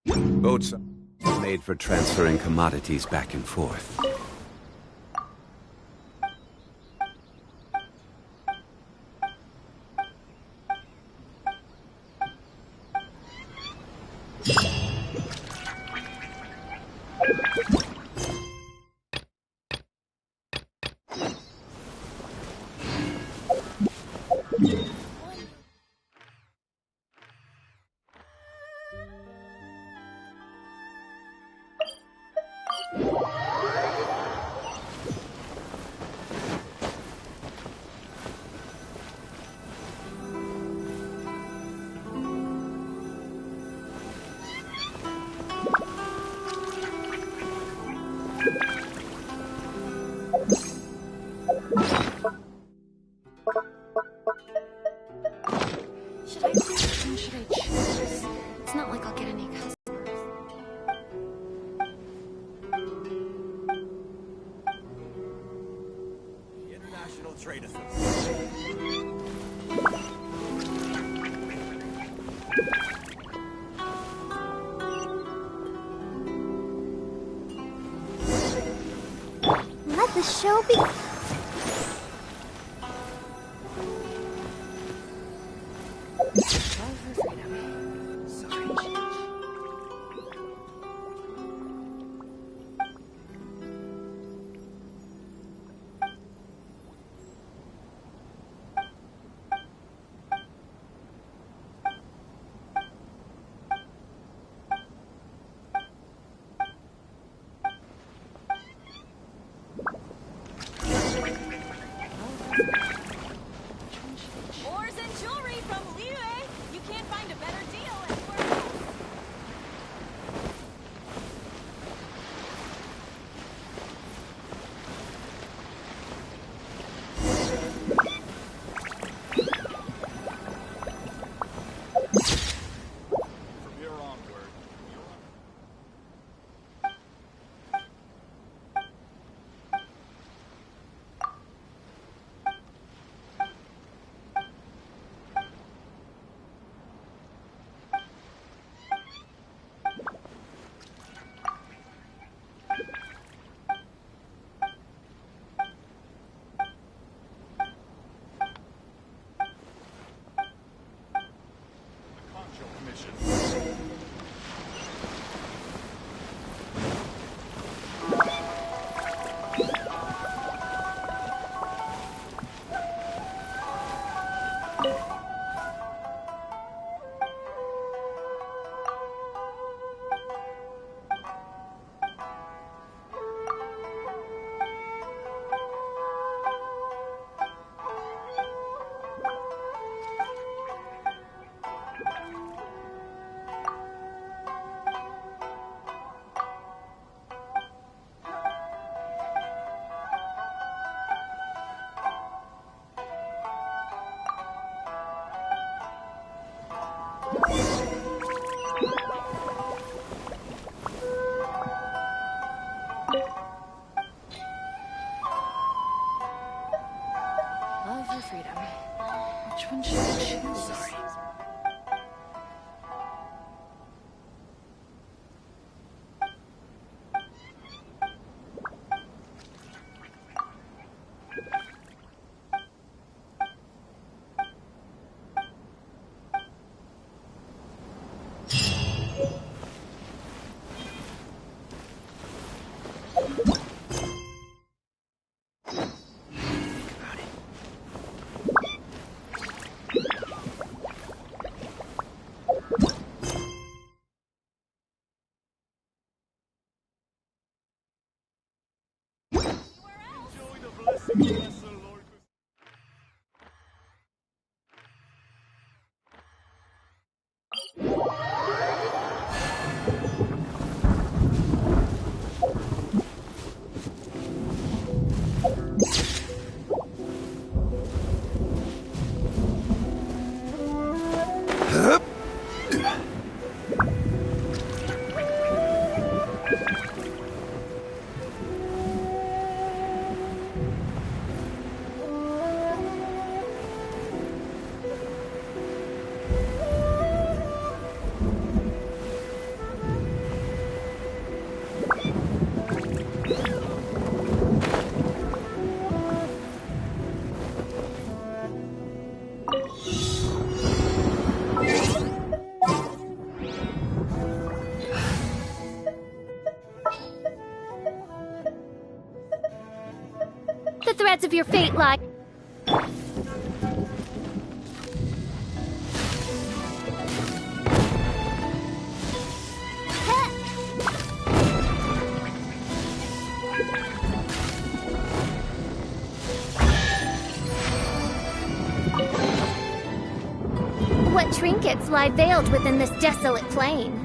Boats are made for transferring commodities back and forth. Should I do it or should I choose? It's not like I'll get any customers. The International Trade Association. Let the show be. Ores and jewelry from Liu. You can't find a better deal anywhere else. From here onward, the Concho Commission. Love or freedom? Which one should I choose? Sorry. Enjoy the blessing, Lesser Lord. threads of your fate lie. What trinkets lie veiled within this desolate plain?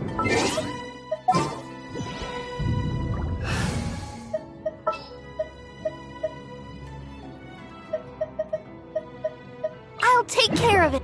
I'll take care of it.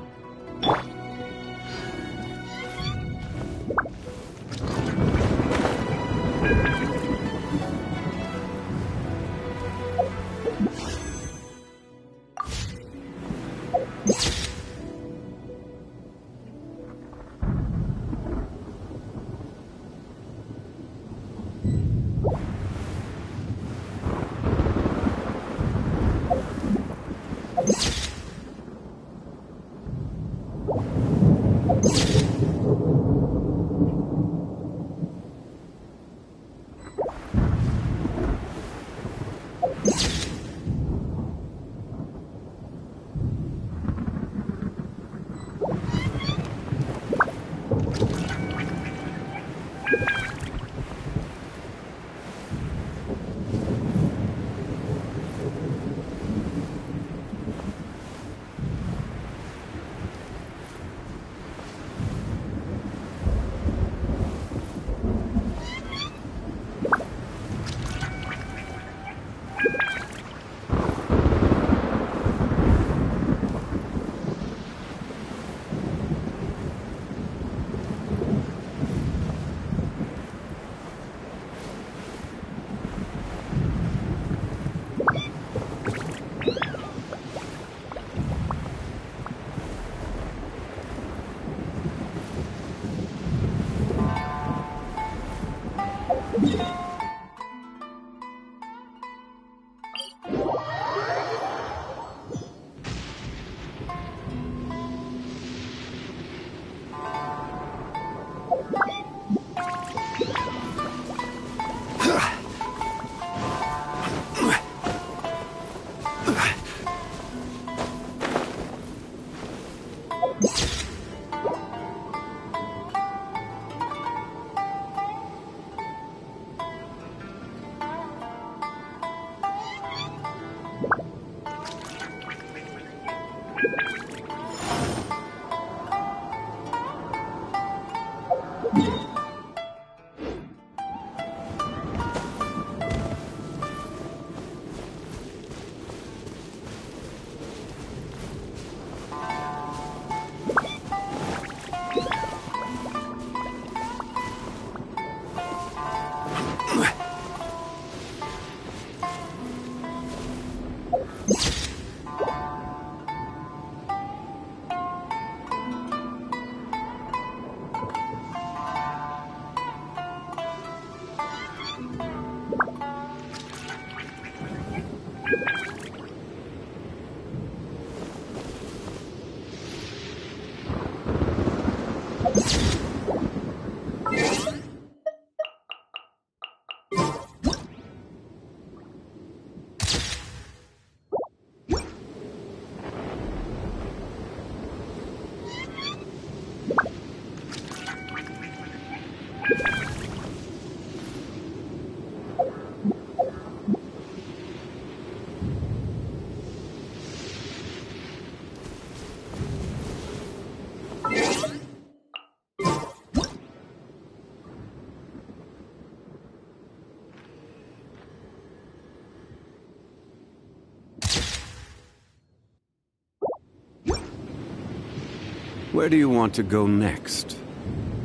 Where do you want to go next?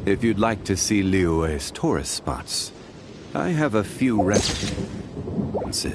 If you'd like to see Liyue's tourist spots, I have a few references.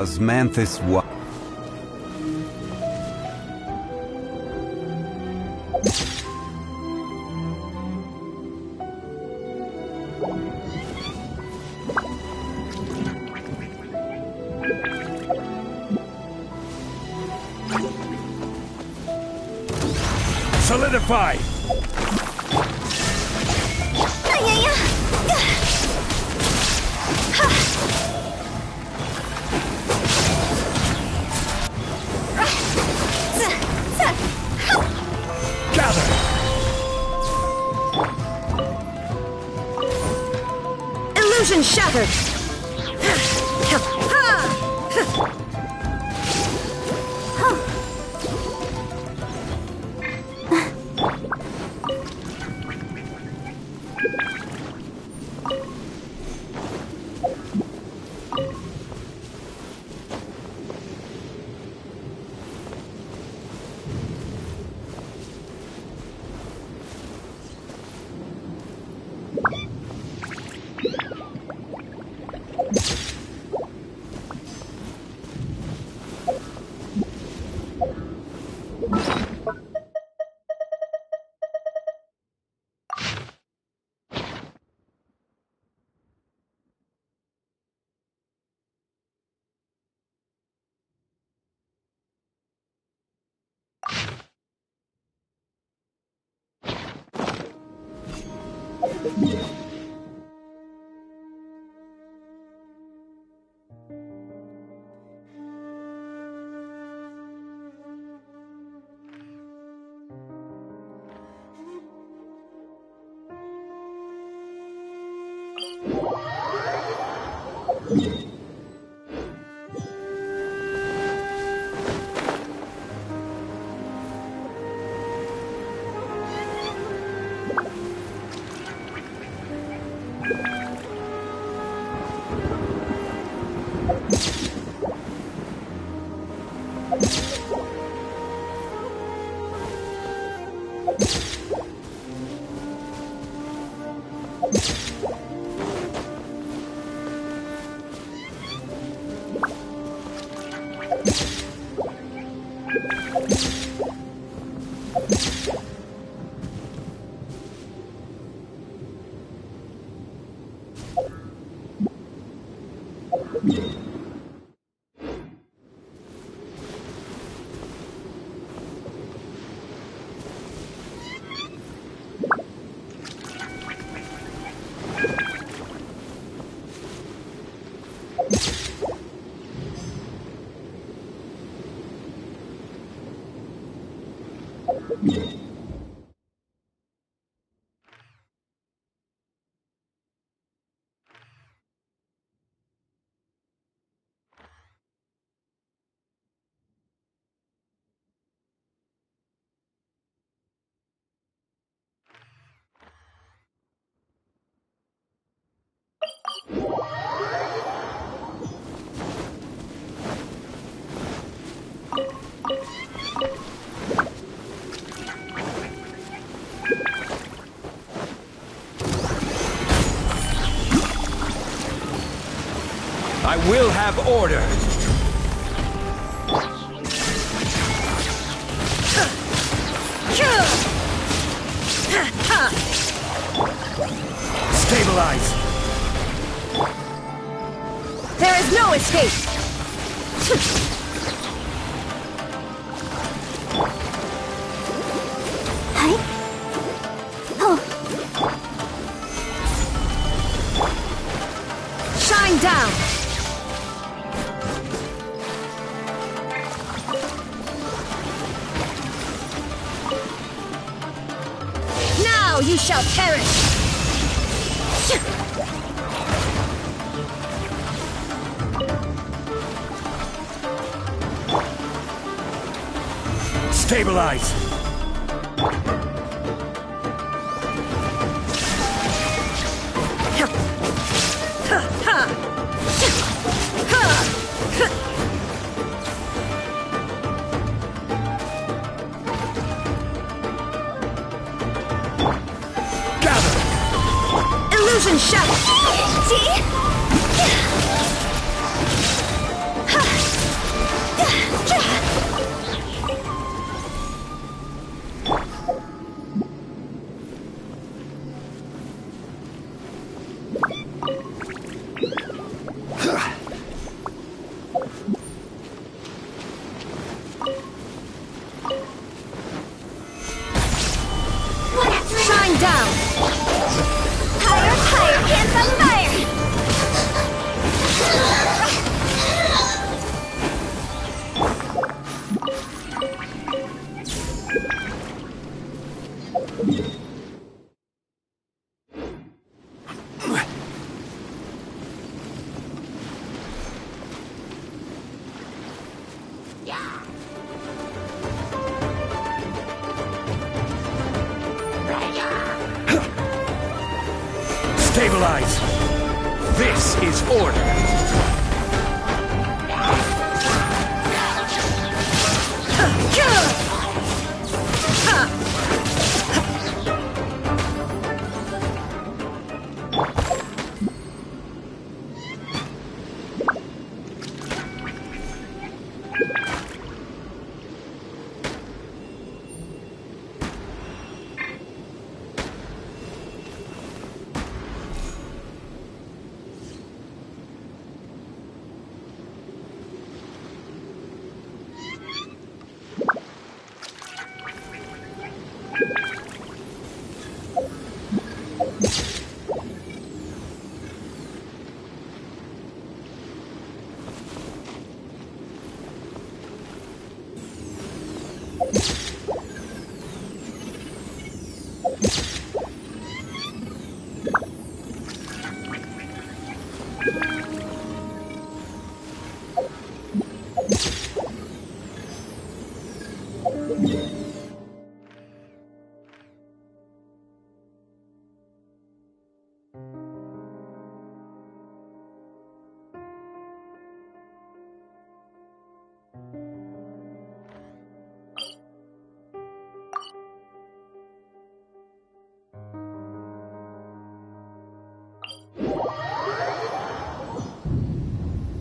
Osmanthus wa... Solidify! Illusion shattered! I will have order. Stabilize. There is no escape! Shine down! Now you shall perish! Stabilize! Illusion shot! See? Shine down! Higher, higher, hands on fire! Stabilize! This is order!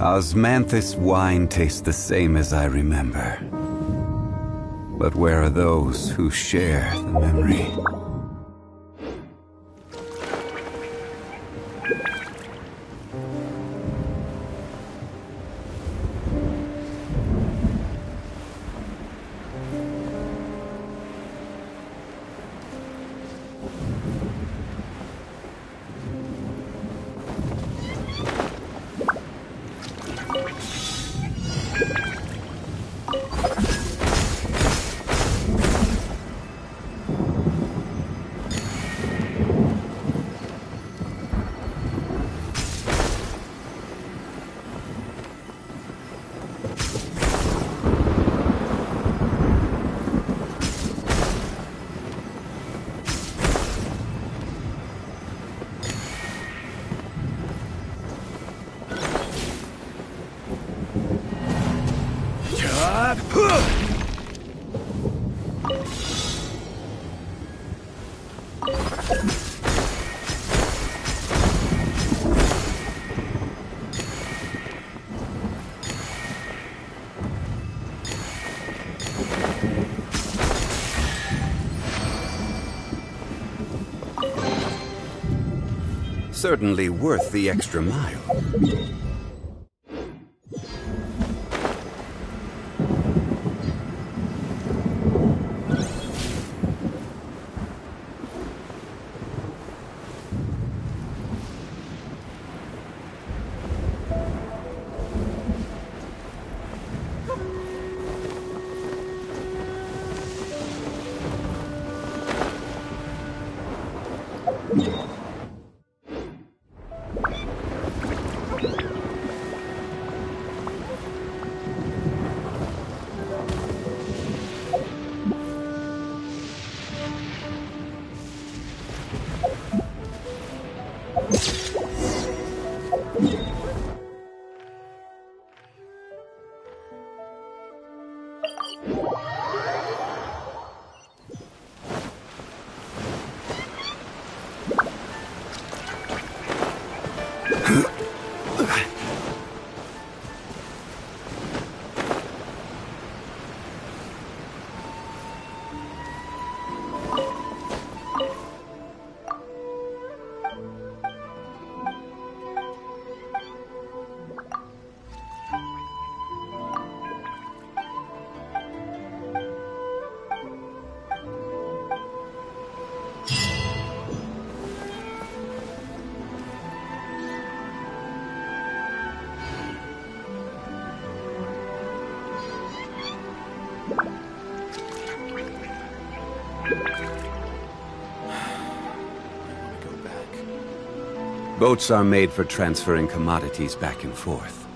Osmanthus wine tastes the same as I remember. But where are those who share the memory? Certainly worth the extra mile. Boats are made for transferring commodities back and forth,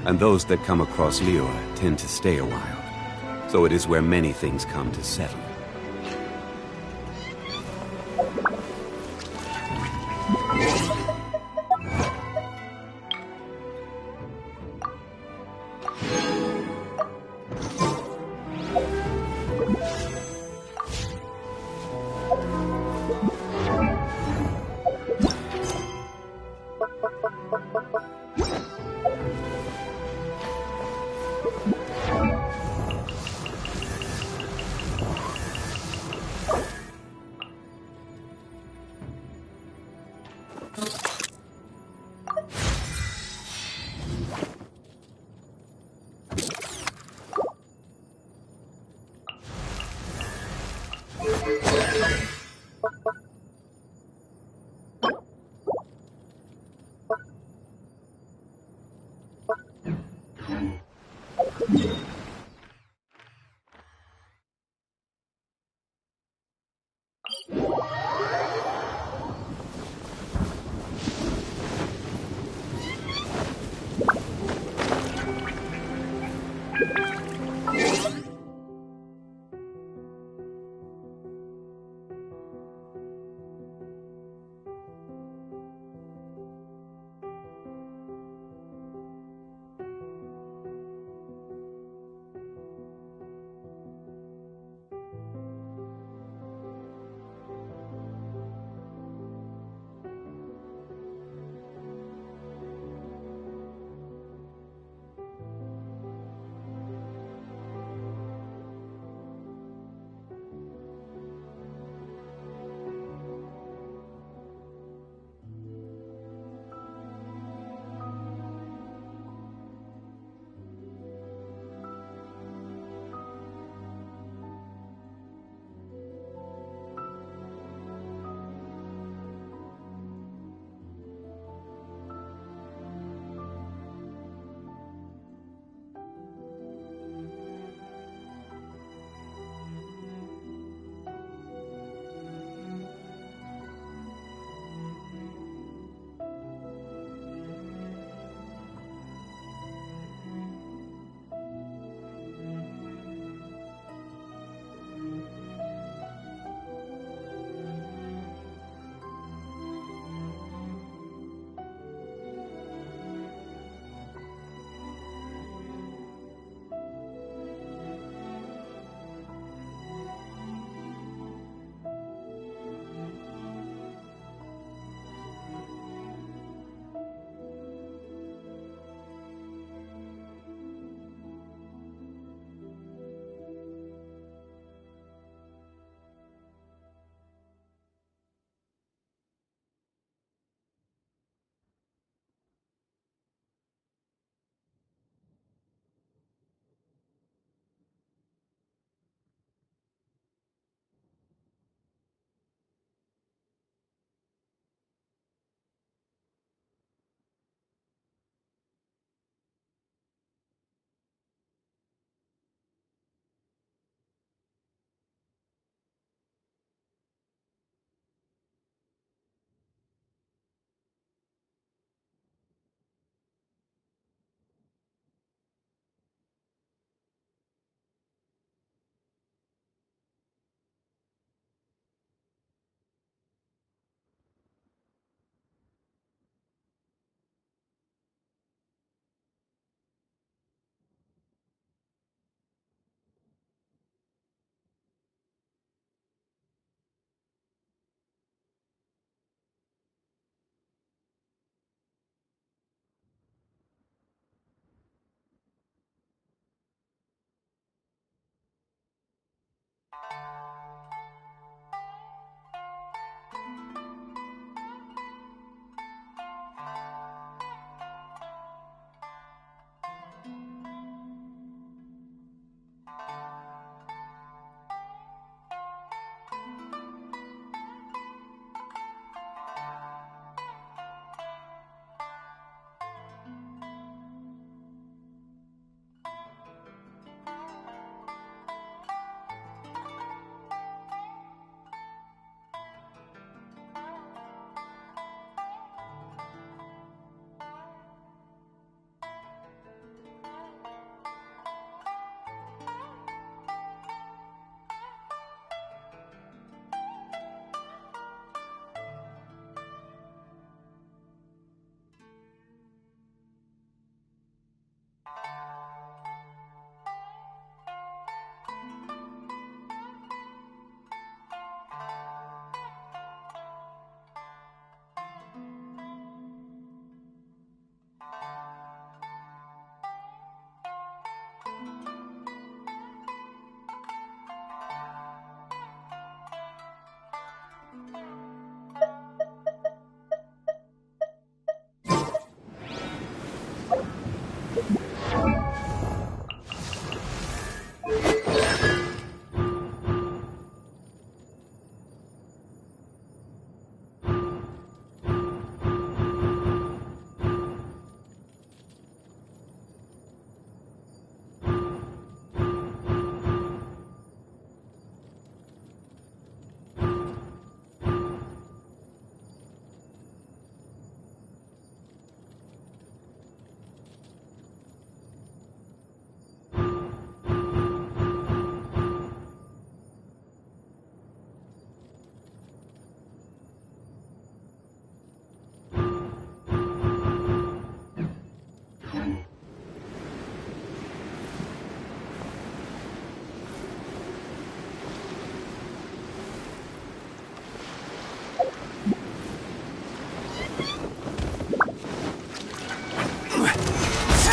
and those that come across Lior tend to stay a while. So it is where many things come to settle.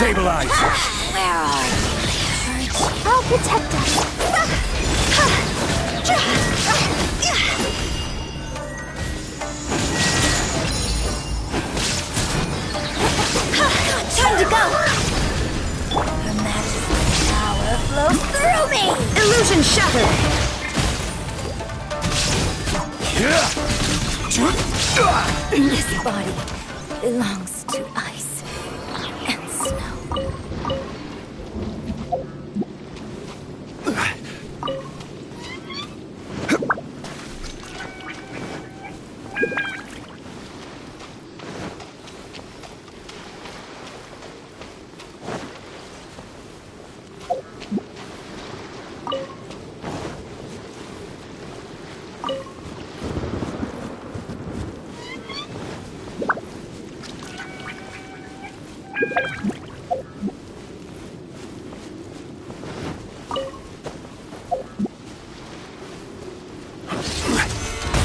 Stabilize! Where are you? I'll protect us. Time to go! Her majesty's power flows through me! Illusion shattered! This body belongs to ice and snow.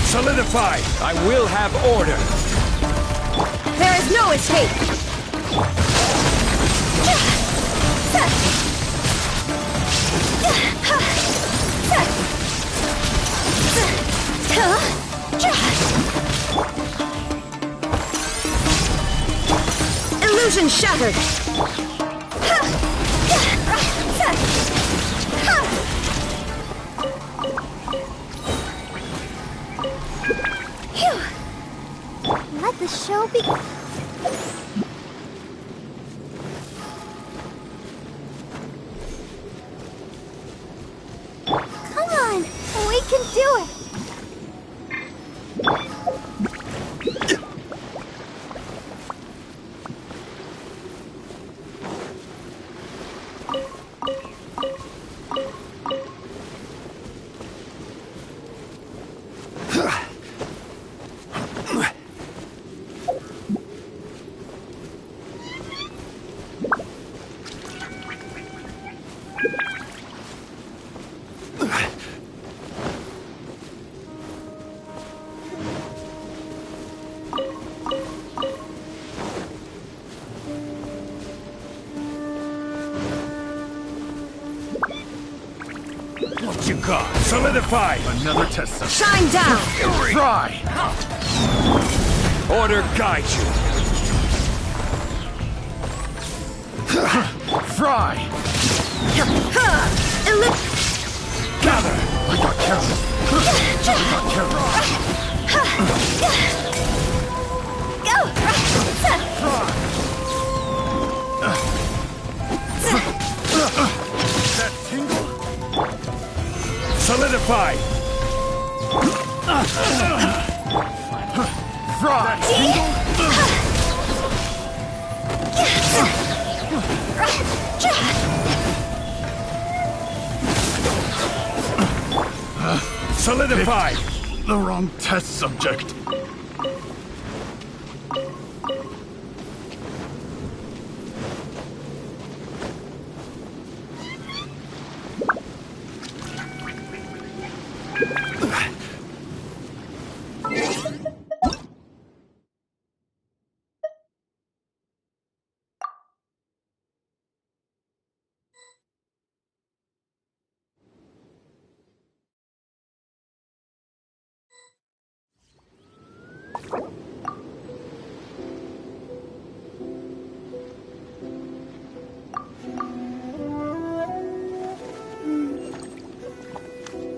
Solidify! I will have order! There is no escape! Illusion shattered! Let the show be. Come on, we can do it. What you got? Solidify! Another test of Shine down! Fry! Order guide you! Fry! Gather! I got careless! I got that tingle? Solidify! Fry! Solidify! The wrong test subject.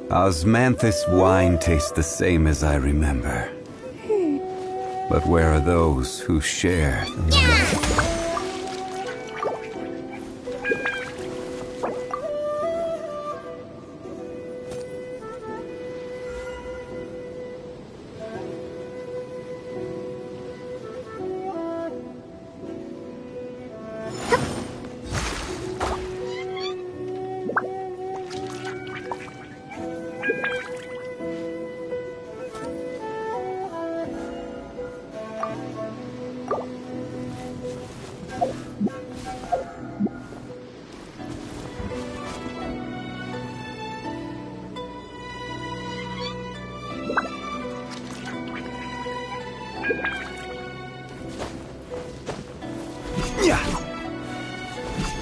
Osmanthus wine tastes the same as I remember. But where are those who share the moment?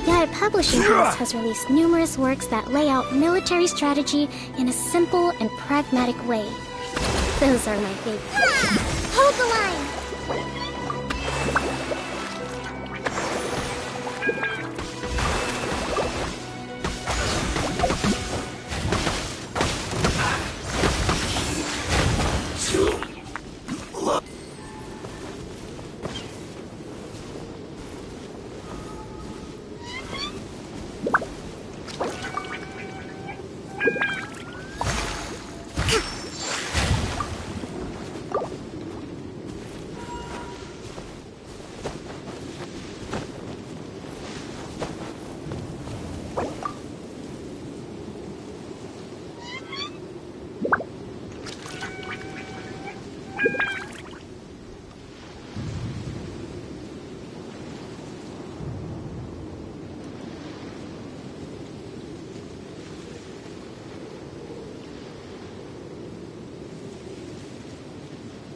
Yet Publishing House has released numerous works that lay out military strategy in a simple and pragmatic way. Those are my favorites. Hold the line!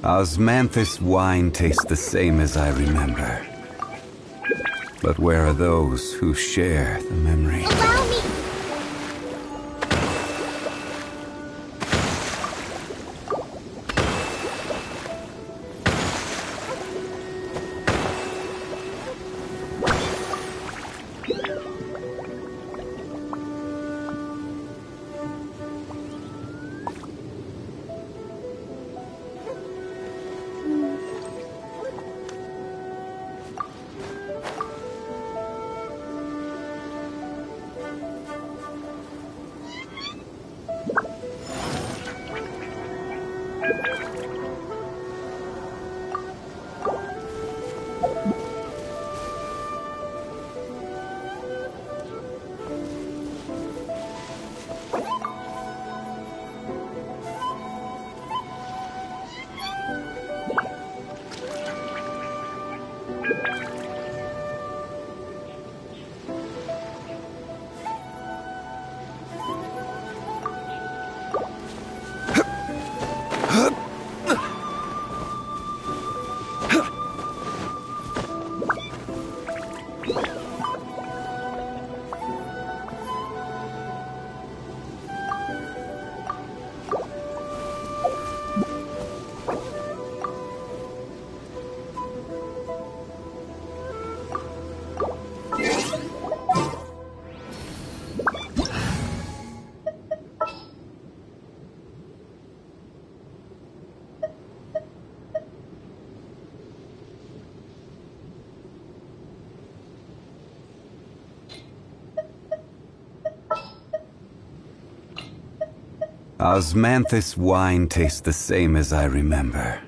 Osmanthus wine tastes the same as I remember. But where are those who share the memory? Allow me! Osmanthus wine tastes the same as I remember.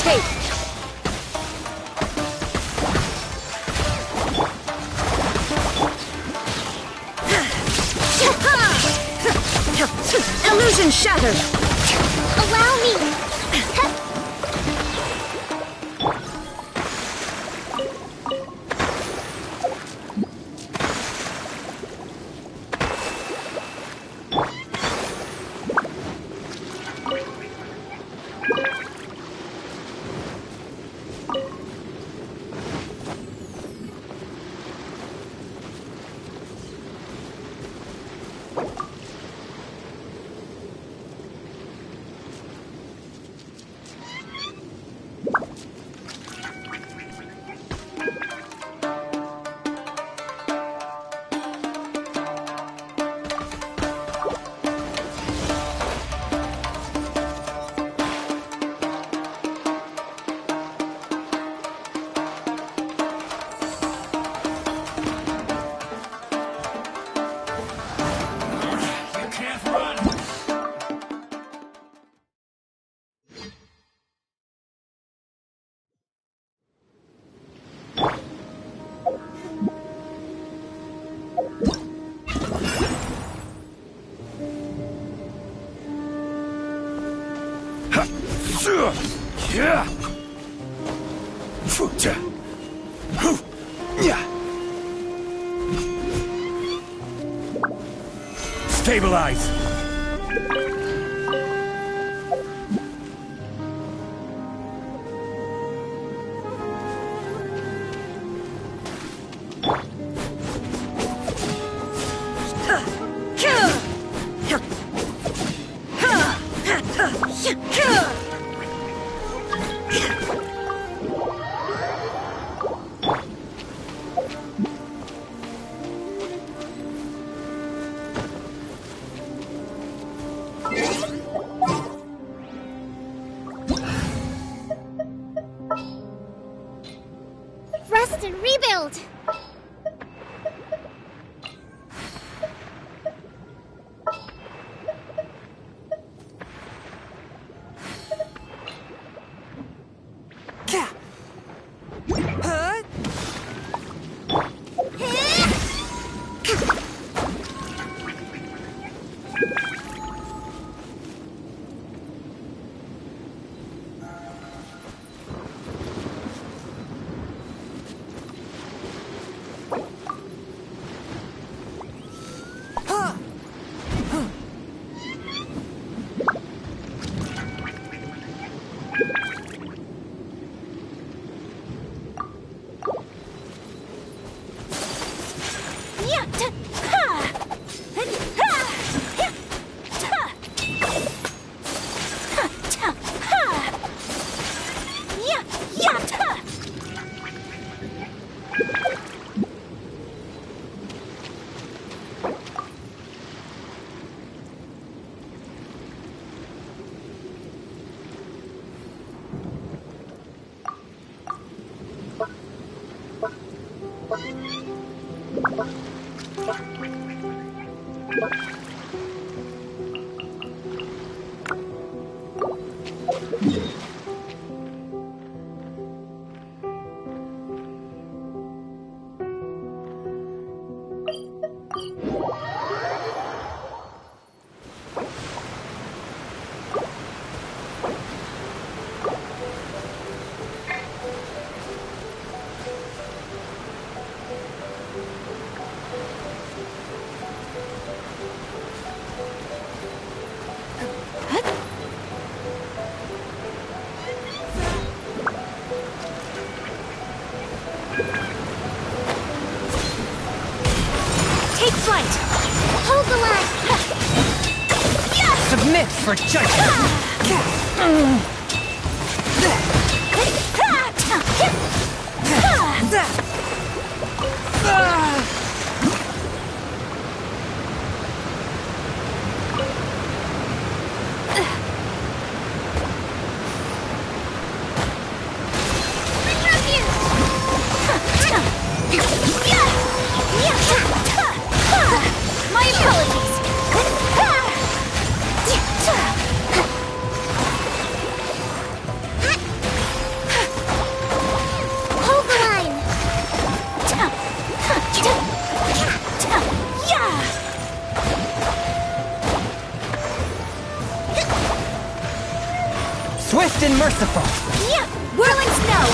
escape! Illusion shattered! Allow me! Stabilize! Rest and rebuild! Take flight! Hold the line! Submit for judgment! My apologies! Swift and merciful. Yeah! Whirling snow!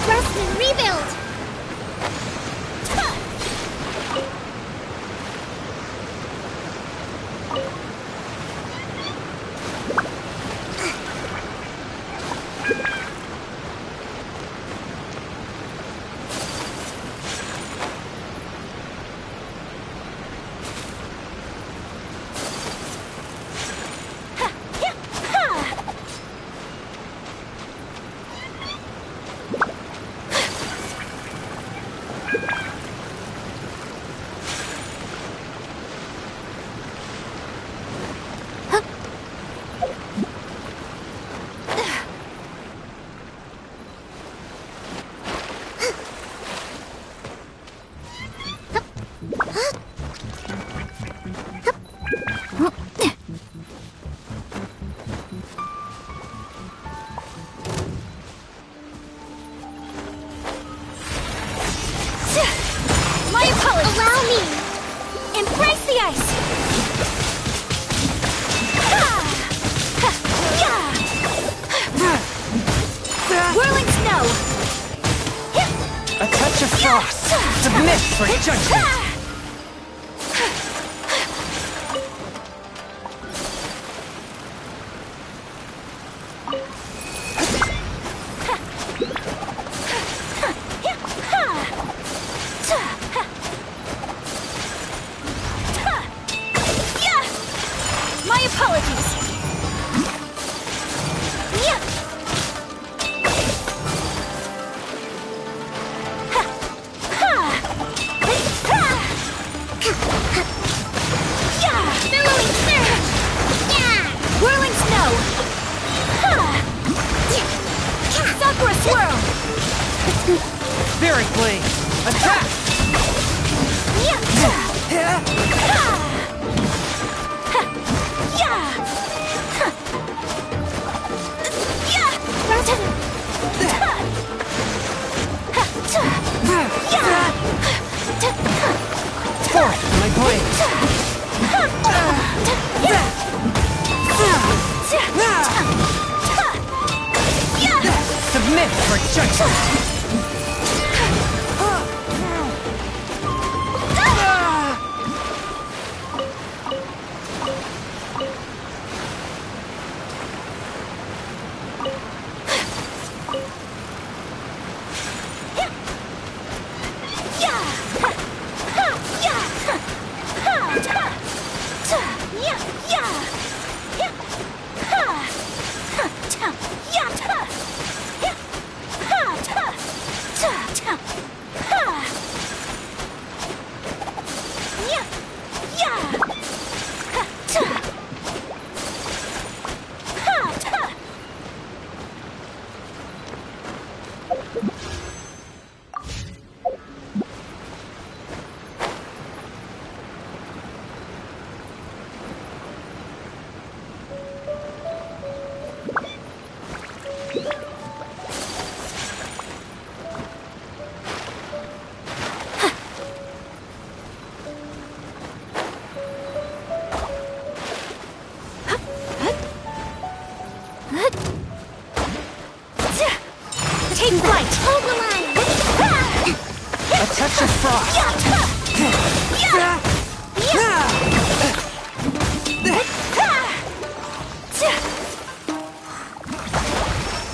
Rest and rebuild! My apologies! Allow me! Embrace the ice! Whirling snow! A touch of frost. Submit for judgment. My apologies! Billowing surge! Whirling snow! Sakura swirl! Spirit blade. Attack. Forth my blade. Submit for judgment. Take flight! Hold the line! A touch of frost.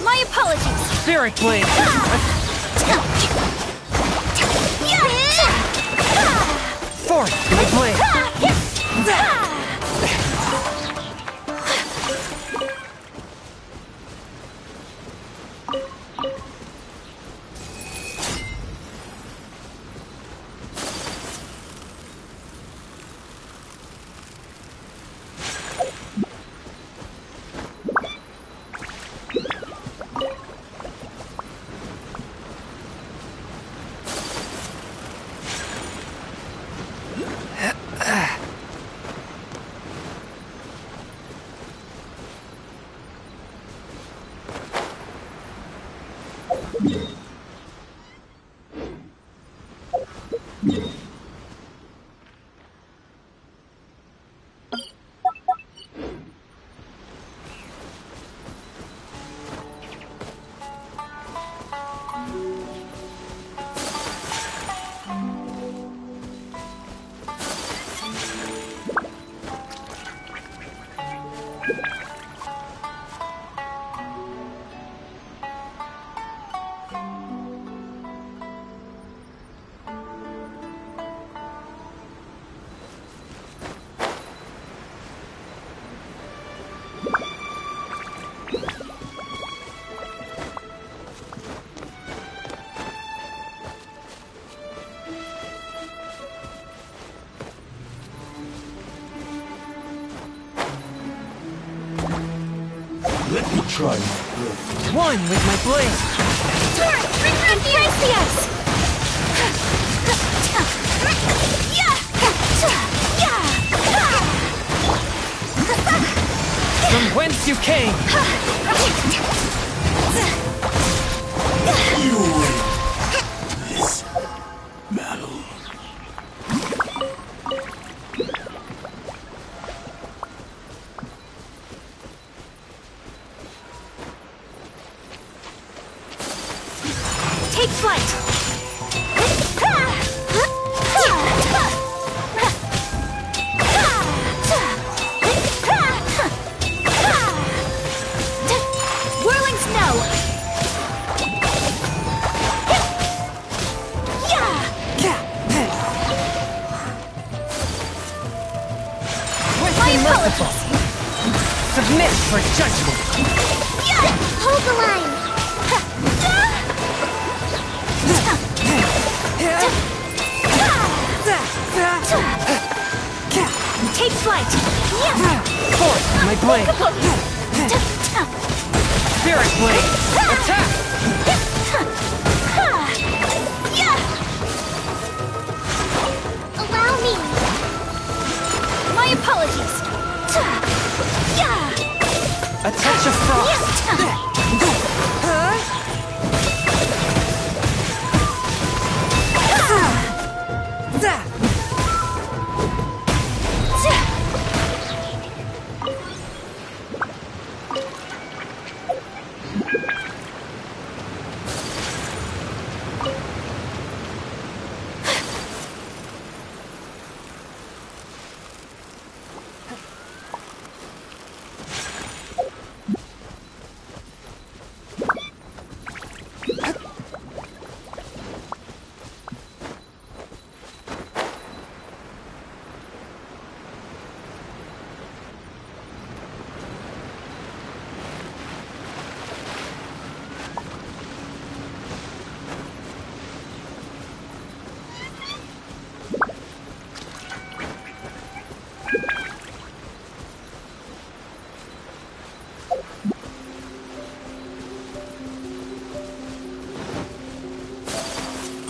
My apologies! Spirit blade. Forth my blade. Let me try. One with my blade. Embrace the ice! From whence you came. You win this battle. Take flight! Whirling snow! Swift and merciful. Submit for judgment. Hold the line. Take flight! Force my blade. Spirit blade. Attack! Allow me. My apologies! A touch of frost.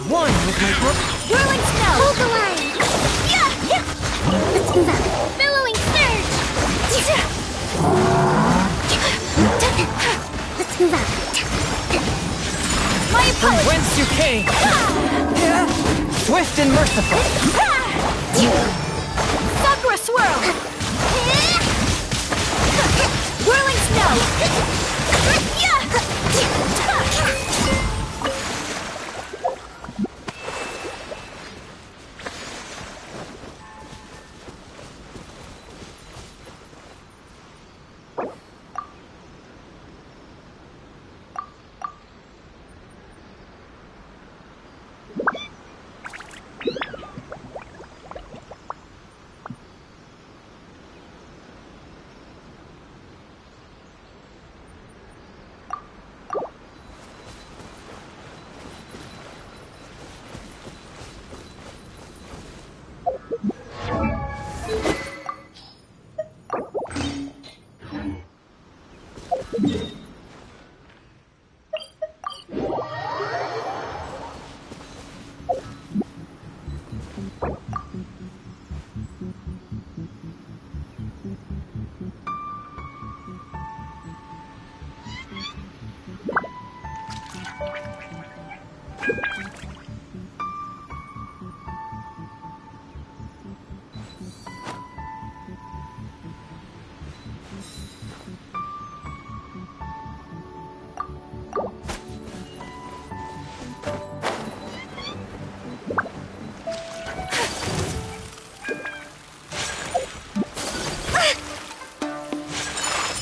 One with my brook. Whirling snow! Hold the line. Let's move out. Billowing surge! Let's move out. My From apologies! whence you came. Swift and merciful. Sakura swirl! Whirling snow!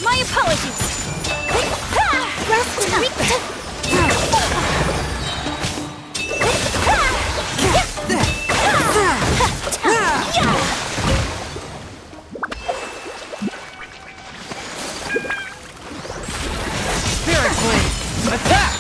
My apologies! Spirit blade. Attack!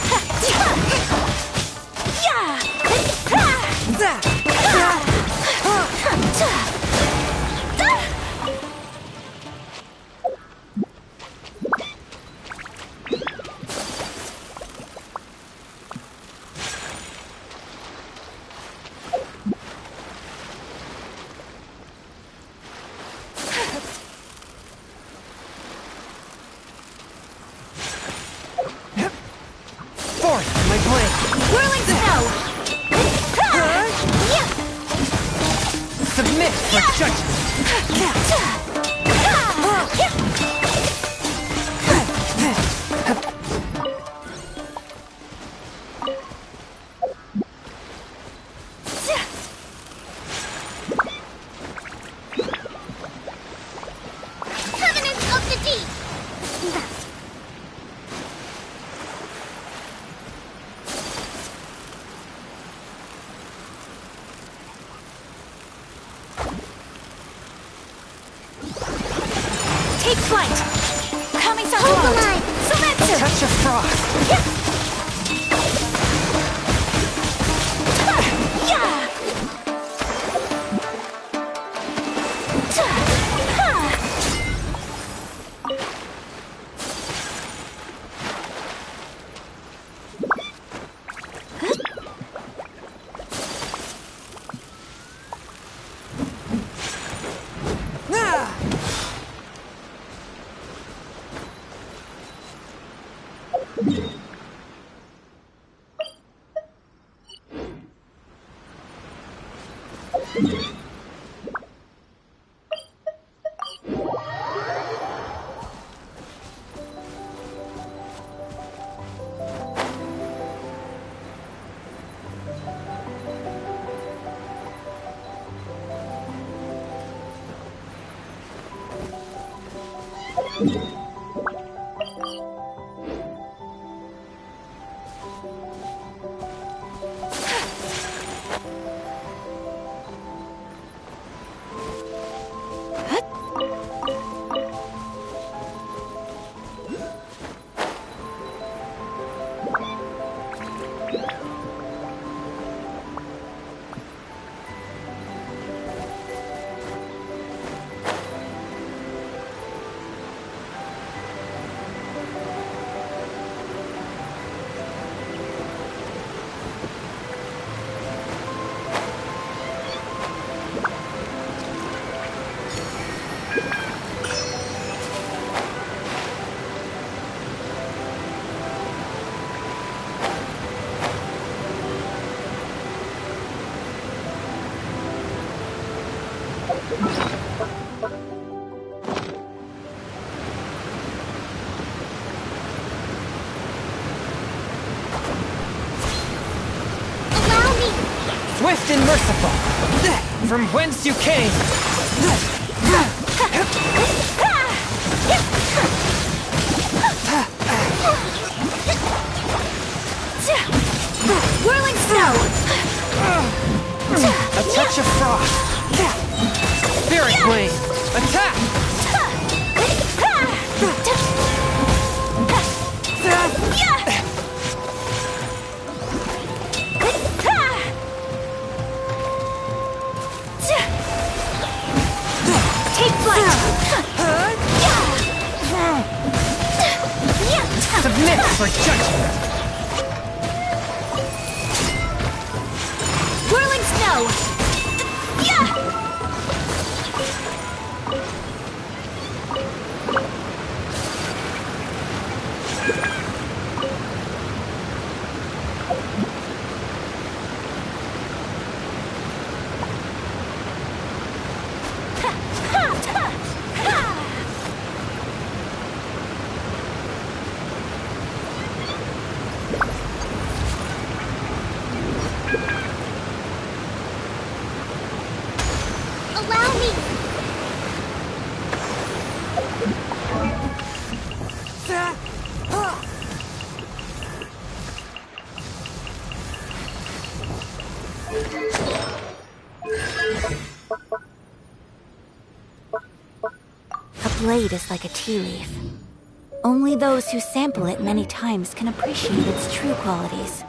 for judgment! Covenant of the Deep! Take flight! Coming so Hold the close! line! Semetsu! Touch of frost! Swift and merciful, from whence you came. Whirling snow! A touch of frost. Spirit blade, attack! Take flight! Submit for judgment! Whirling snow! Allow me! A blade is like a tea leaf. Only those who sample it many times can appreciate its true qualities.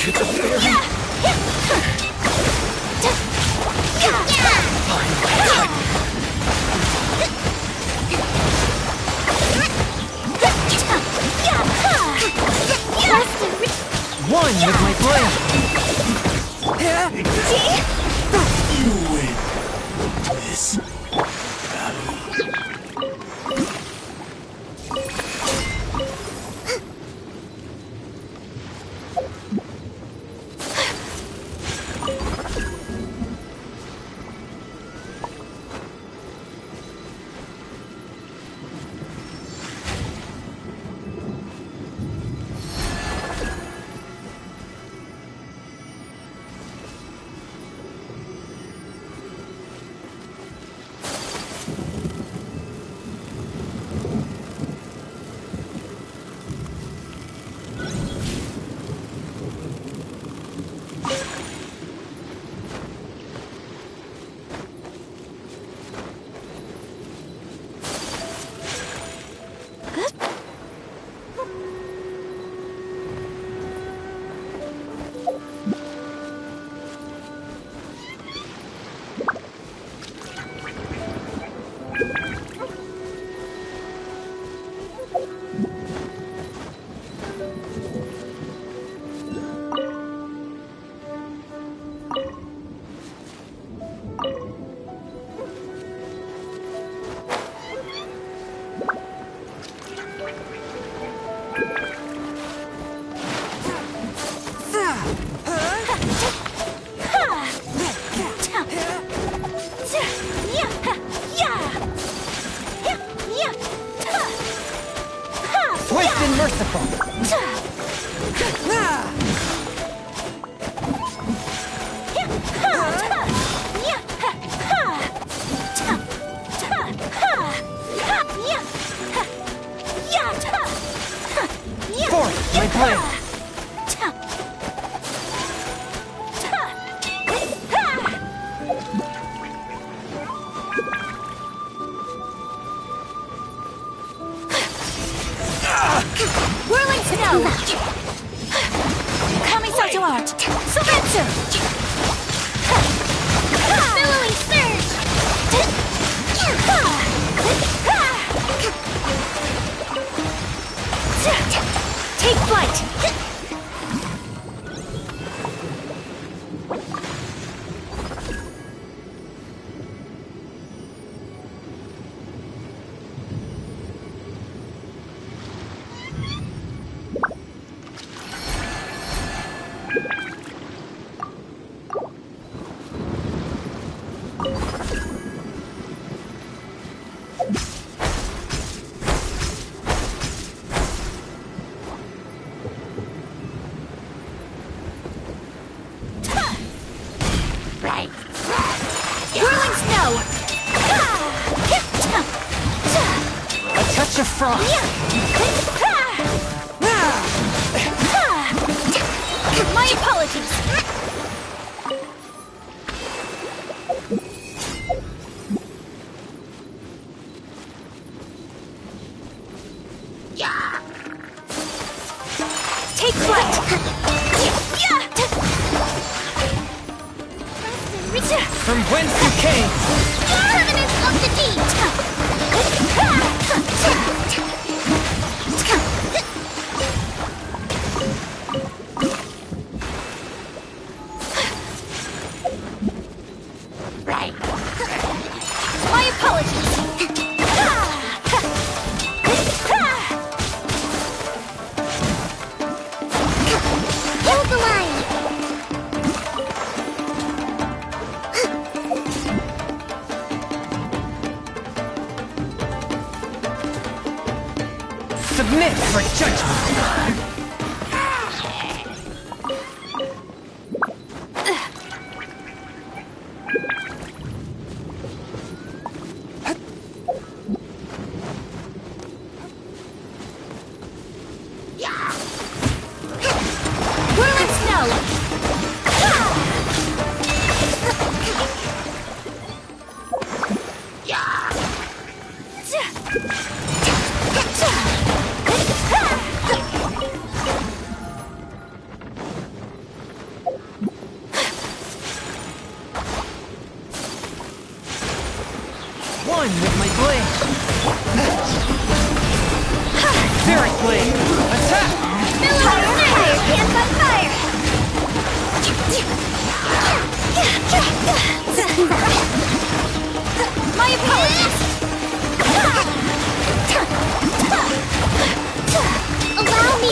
It's a fairy! One with my blade! You win this battle. Swift and merciful! Forth, my blade! Whirling snow! Kamisato art! Sumetsu! Billowing surge! Take flight! Whirling snow! A touch of frost! My apologies! Take flight! From whence you came! Permanence of the deed! My apologies! Hold the line! Submit for judgment! Whirling snow! blade! Spirit blade! Attack! Fire! Hands on fire! My apologies! Allow me!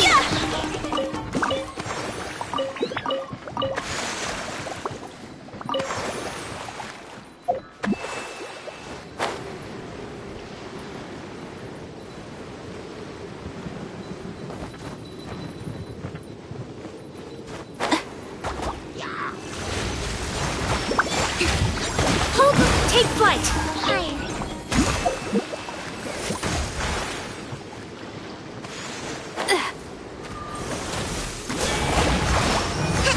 Take flight!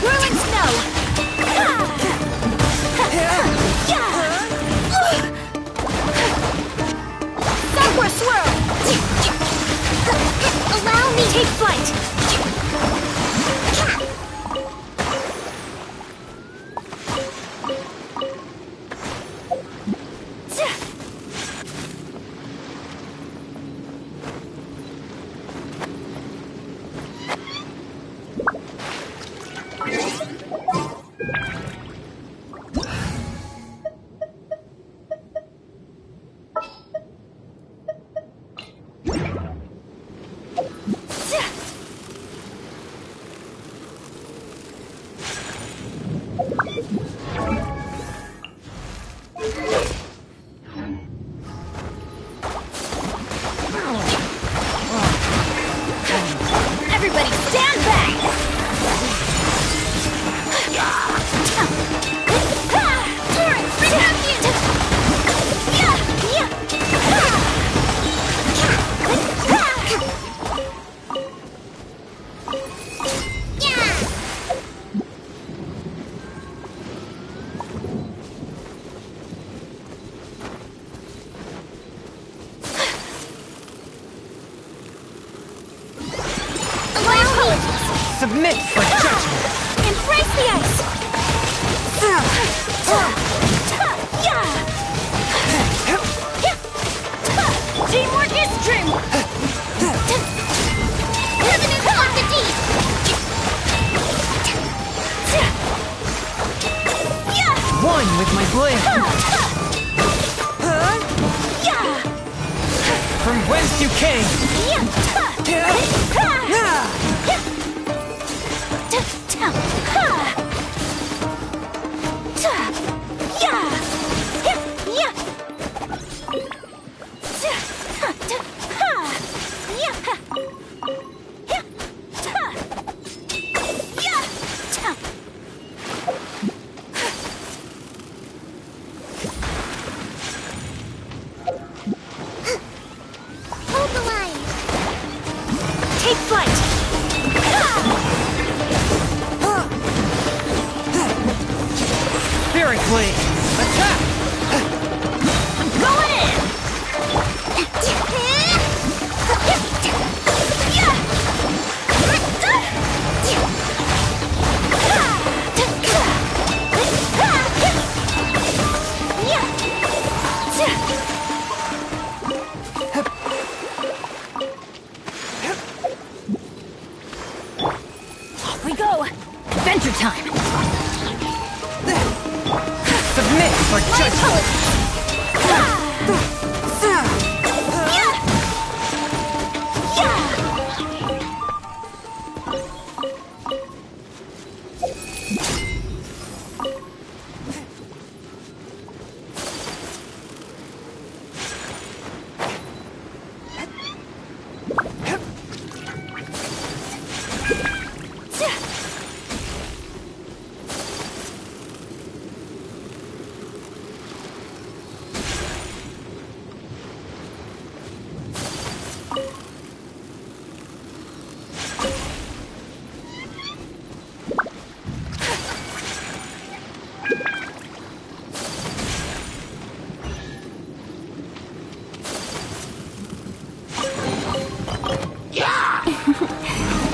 Whirling snow! Software swirl! Allow me! Take flight! Everybody stand back! Torrent, bring up you! Submit for judgment! Embrace the ice! Teamwork is true! Revenant of the deep! One with my blade! From whence you came! Hold the line! Take flight! Spirit blade! Attack! I'm going in! Off we go! Adventure time! Submit for judgment!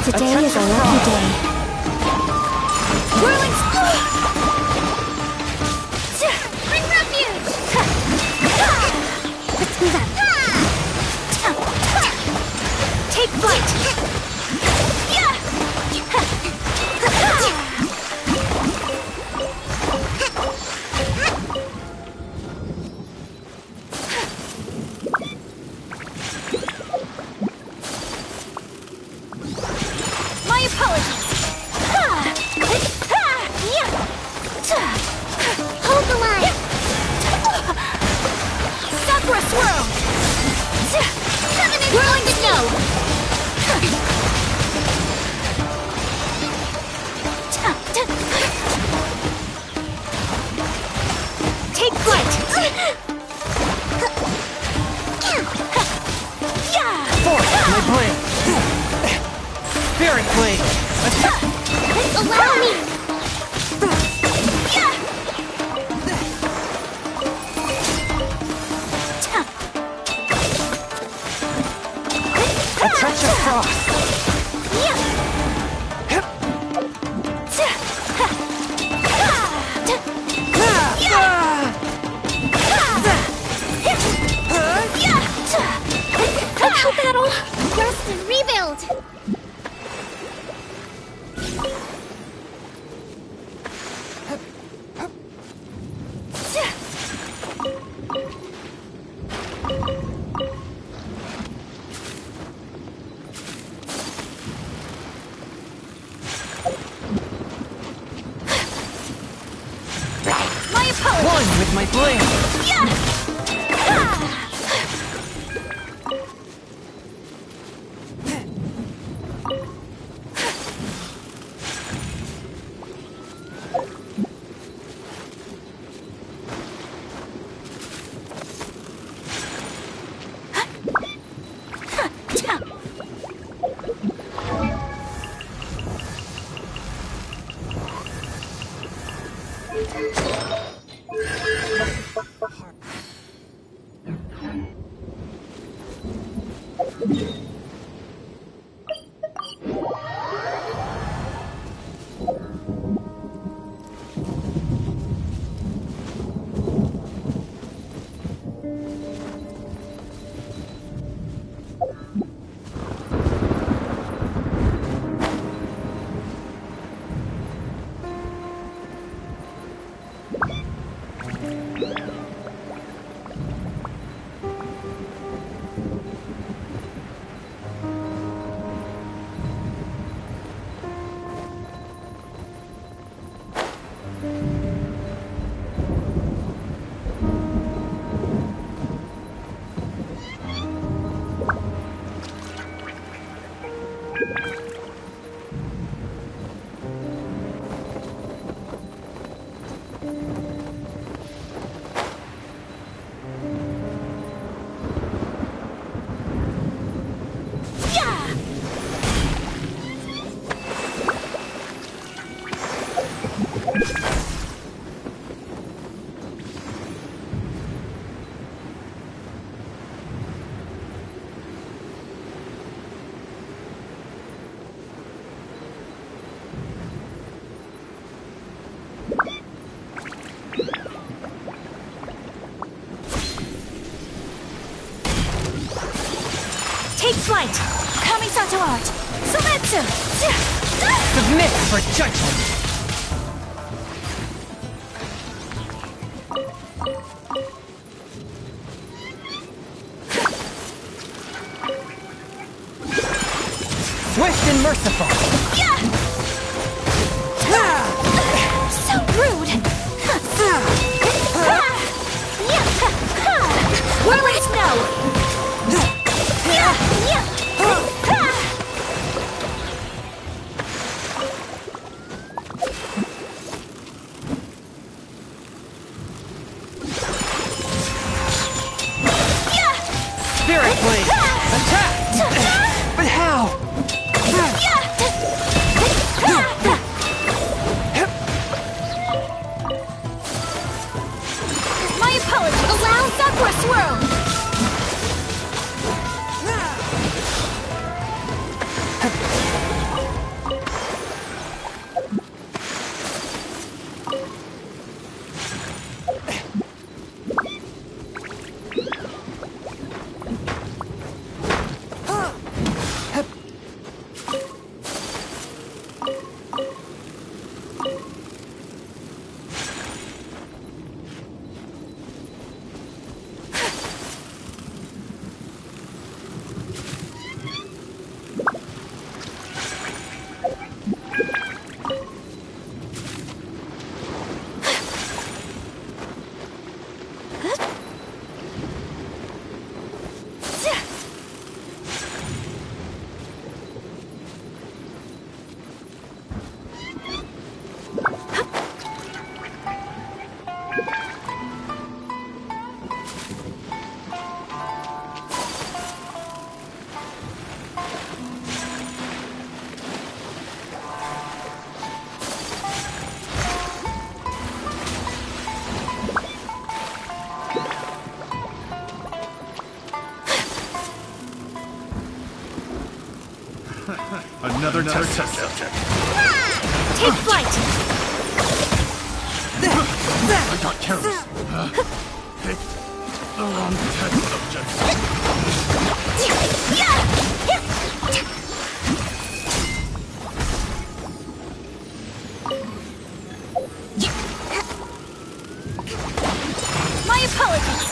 Today is a lucky day. Whirling Bring refuge! one with my blade. Take flight! Kamisato art! Sumetsu! Submit for judgment! Swift and merciful! So rude! Well, let's know! Spirit Blade! Attack! But how? My apologies! Allow Sakura Swirl! Another test subject. Take flight! I got careless. Picked the wrong test subject. My apologies!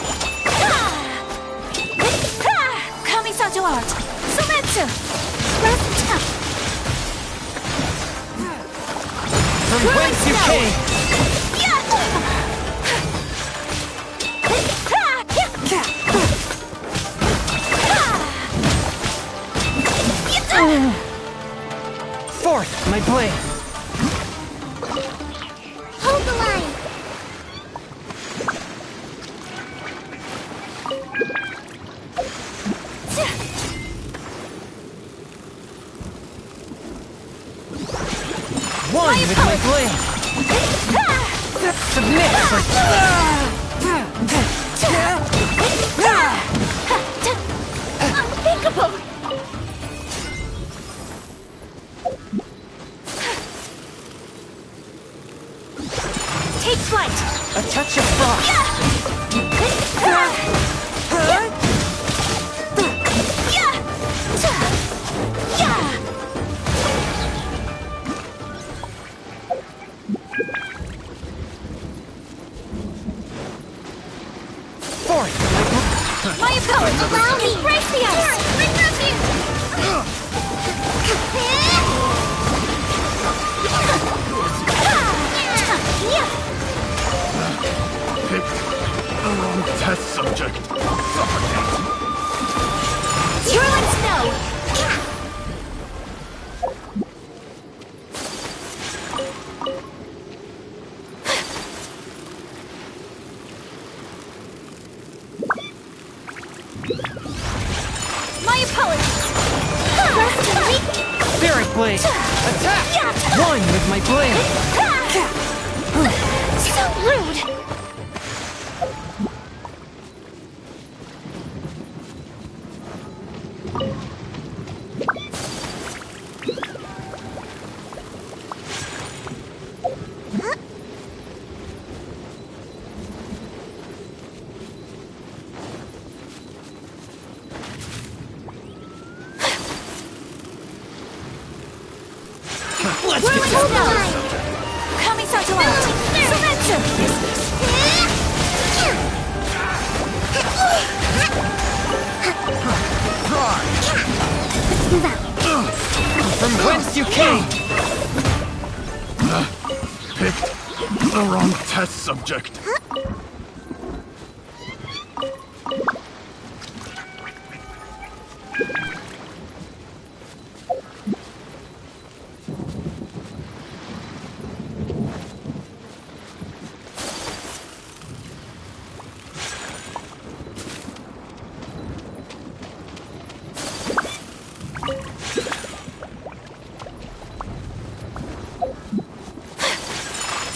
Kamisato art! Sumetsu! From whence you came! my blade. Hold the line. One with my blade. Submit for... Unthinkable! Take flight! A touch of frost. My opponent! Allow me! Embrace the ice! Bring refuge! Pick the wrong test subject. Suffocate. Swirling snow! My apologies! Spirit blade. Attack! One with my blade. So rude! Let's get Whirling snow! Coming satellite! Surrender! Let's move out. From whence you came! Picked the wrong test subject.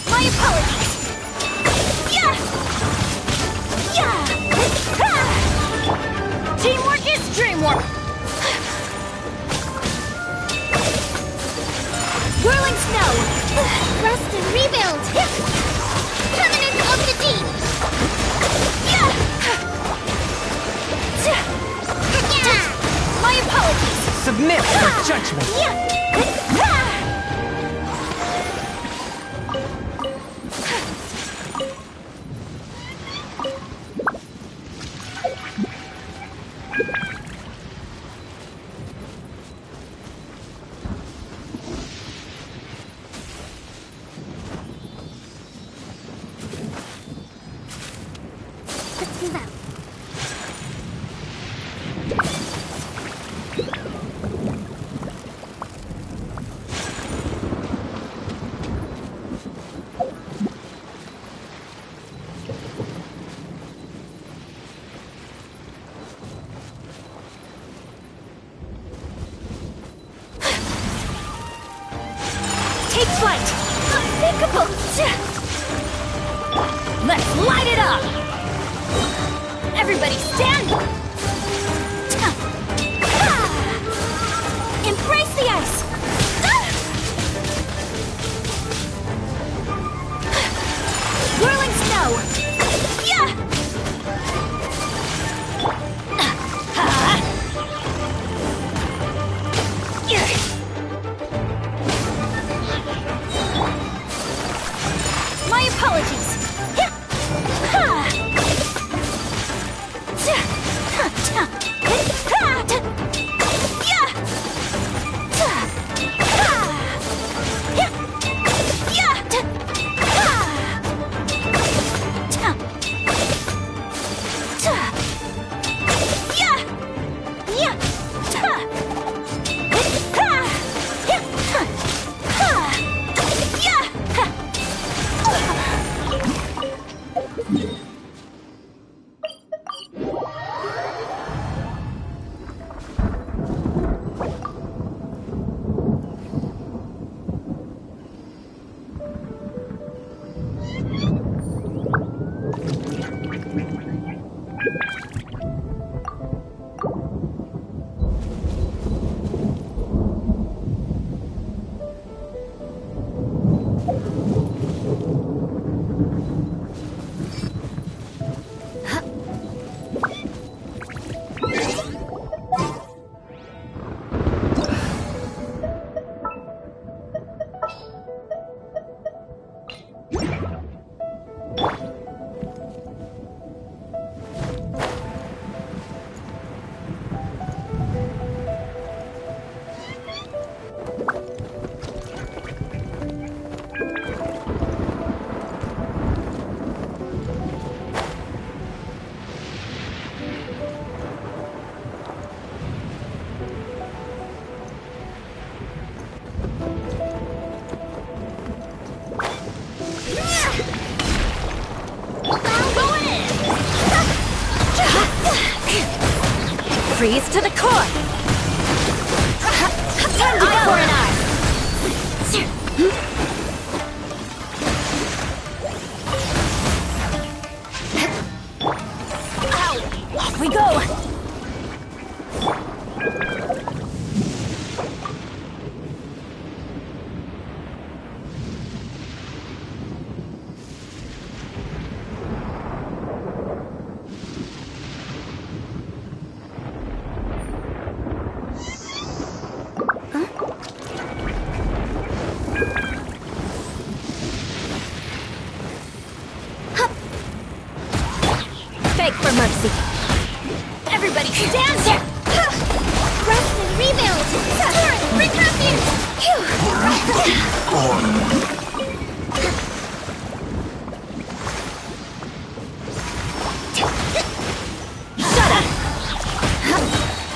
My apologies! Yeah! Yeah! Teamwork is dreamwork! Whirling snow! Rest and rebuild. Permanent of the deep. My apologies! Submit for judgment! Let's move out. Take flight! Unthinkable! Let's light it up! Everybody stand! Embrace the ice! Whirling snow! My apologies! Freeze to the core! Time to go for an eye! Off we go! Beg for mercy. Everybody stand here! Rest and rebuild! Turret, bring refuge! Shut up!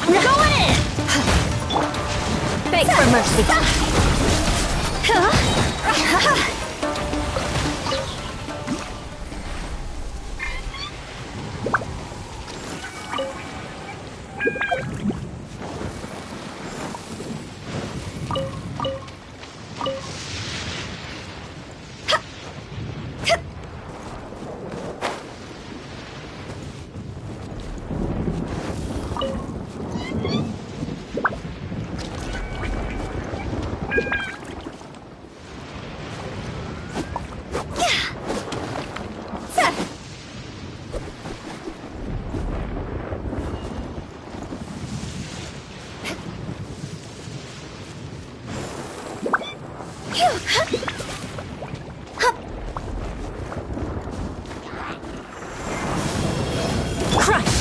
I'm going in! Beg for mercy. Crush!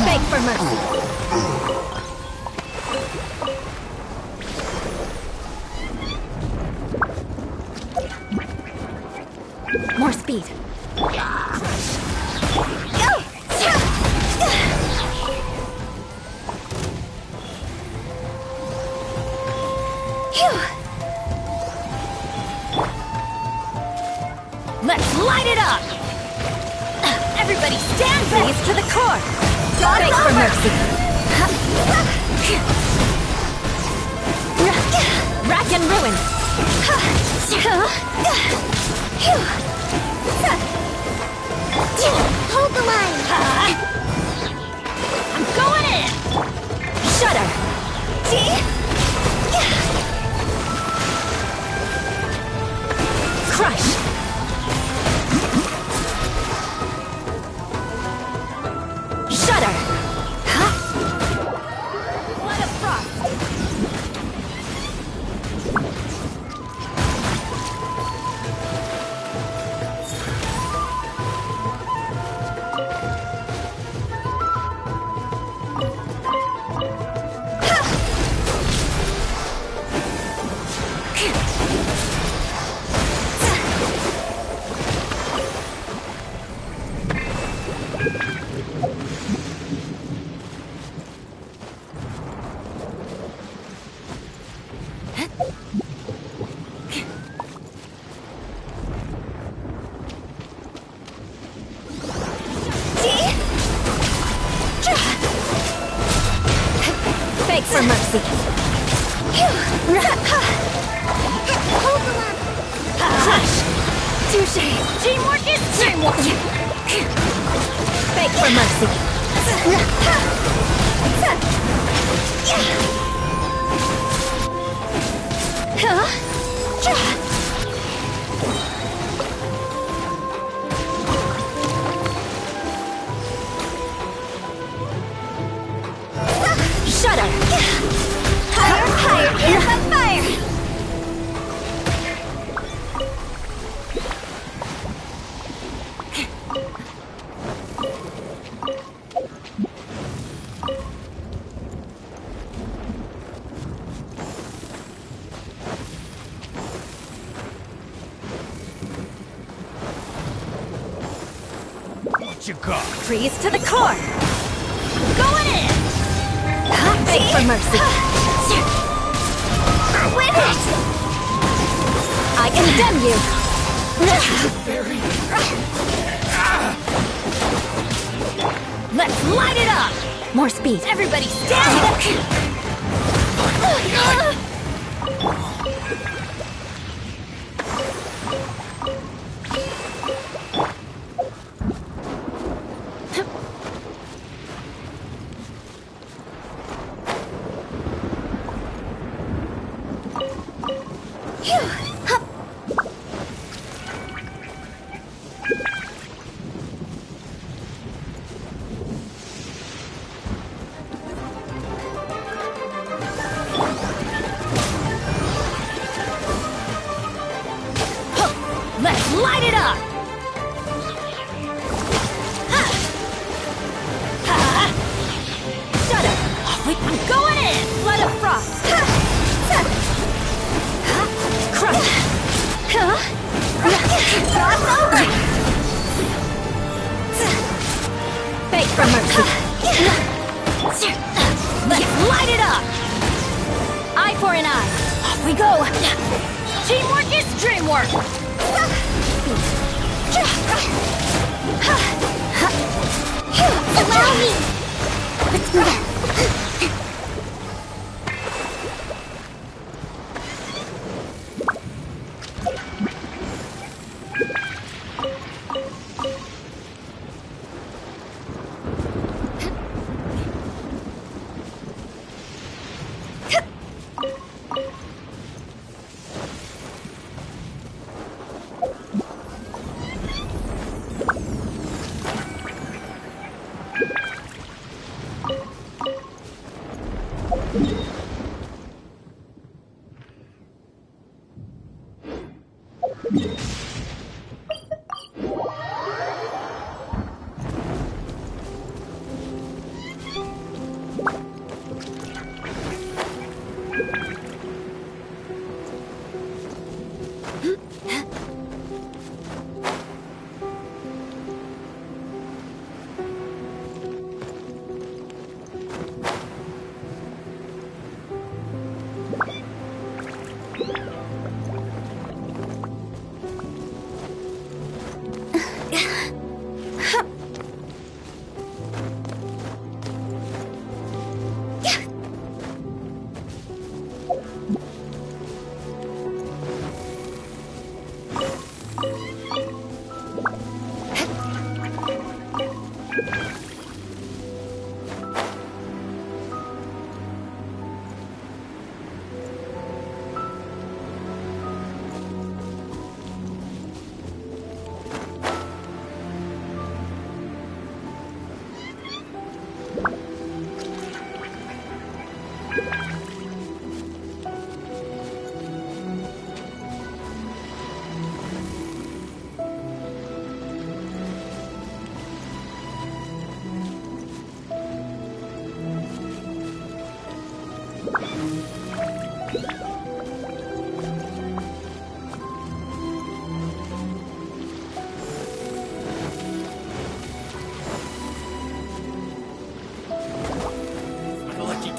Beg for mercy. More speed. Let's light it up! Everybody stand freeze to the core! Beg for mercy! Rack and ruin! Hold the line! I'm going in! Shudder! Crush! Shudder! Blood of frost! Teamwork is teamwork! Beg for mercy. Shudder! Higher, higher in the fire! What you got? Freeze to the core! Going in! Beg for mercy! Win it! I condemn you! Let's light it up! More speed! Everybody stand up! Let's light it up! Shudder! I'm going in! Blood of frost! Crush! Cross over! Beg for mercy! Let's light it up! Eye for an eye! Off we go! Teamwork is dreamwork! Allow me! Let's go.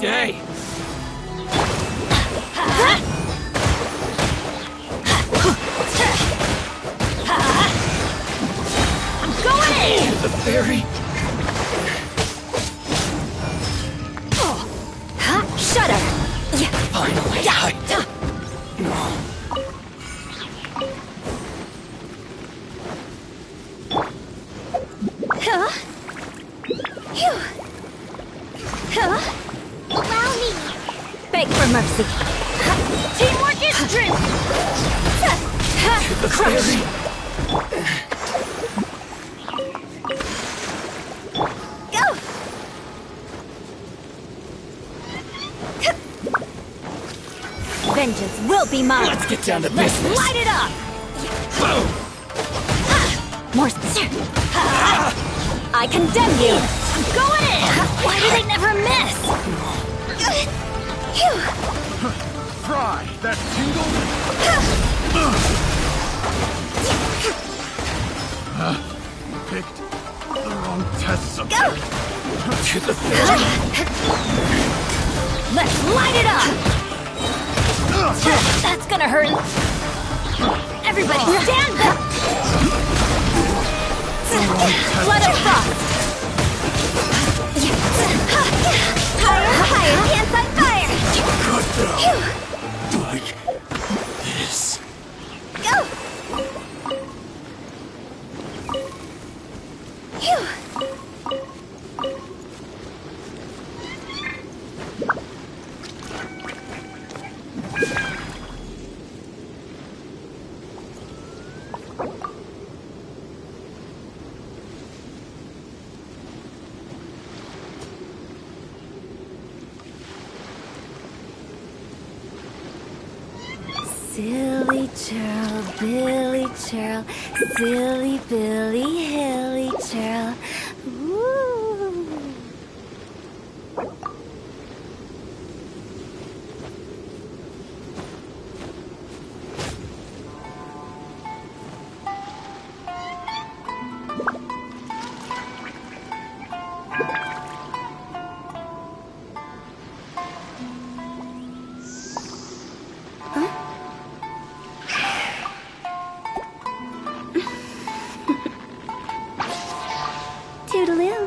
Day. I'm going in! The fairy. Shudder! Finally, Teamwork is strength! Crush! Go! Vengeance will be mine! Let's get down to Let's business! light it up! More... I condemn you! I'm going in! Why do they never miss? Fry, that tingle? You picked the wrong test subject. Go! To the field. Let's light it up! That's gonna hurt. Everybody stand back! Flood of frost! Higher, higher, can't fight fire! Good though. Like this. Go! Phew. Silly churl, Billy churl, silly Billy, hilly churl. Ooh. Toodaloo.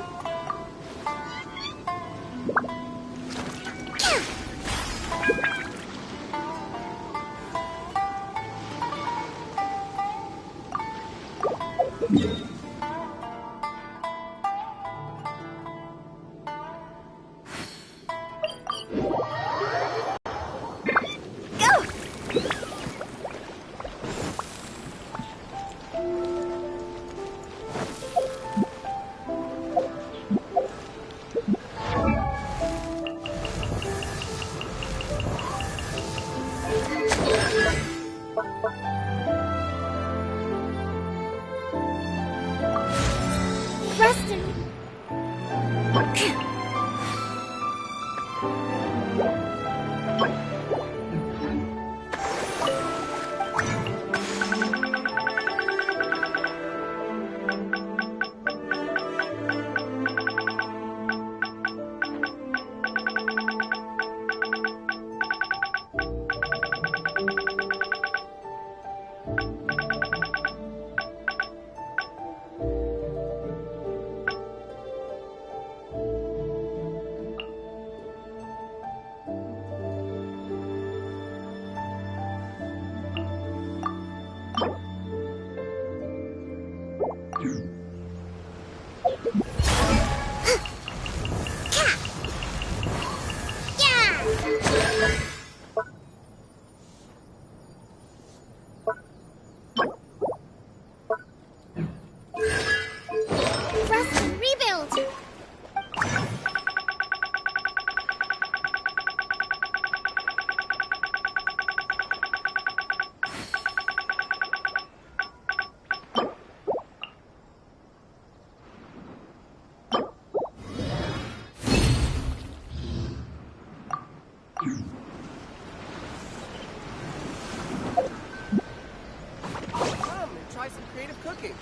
Rustin. Rustin, rebuild! Come and try some creative cooking.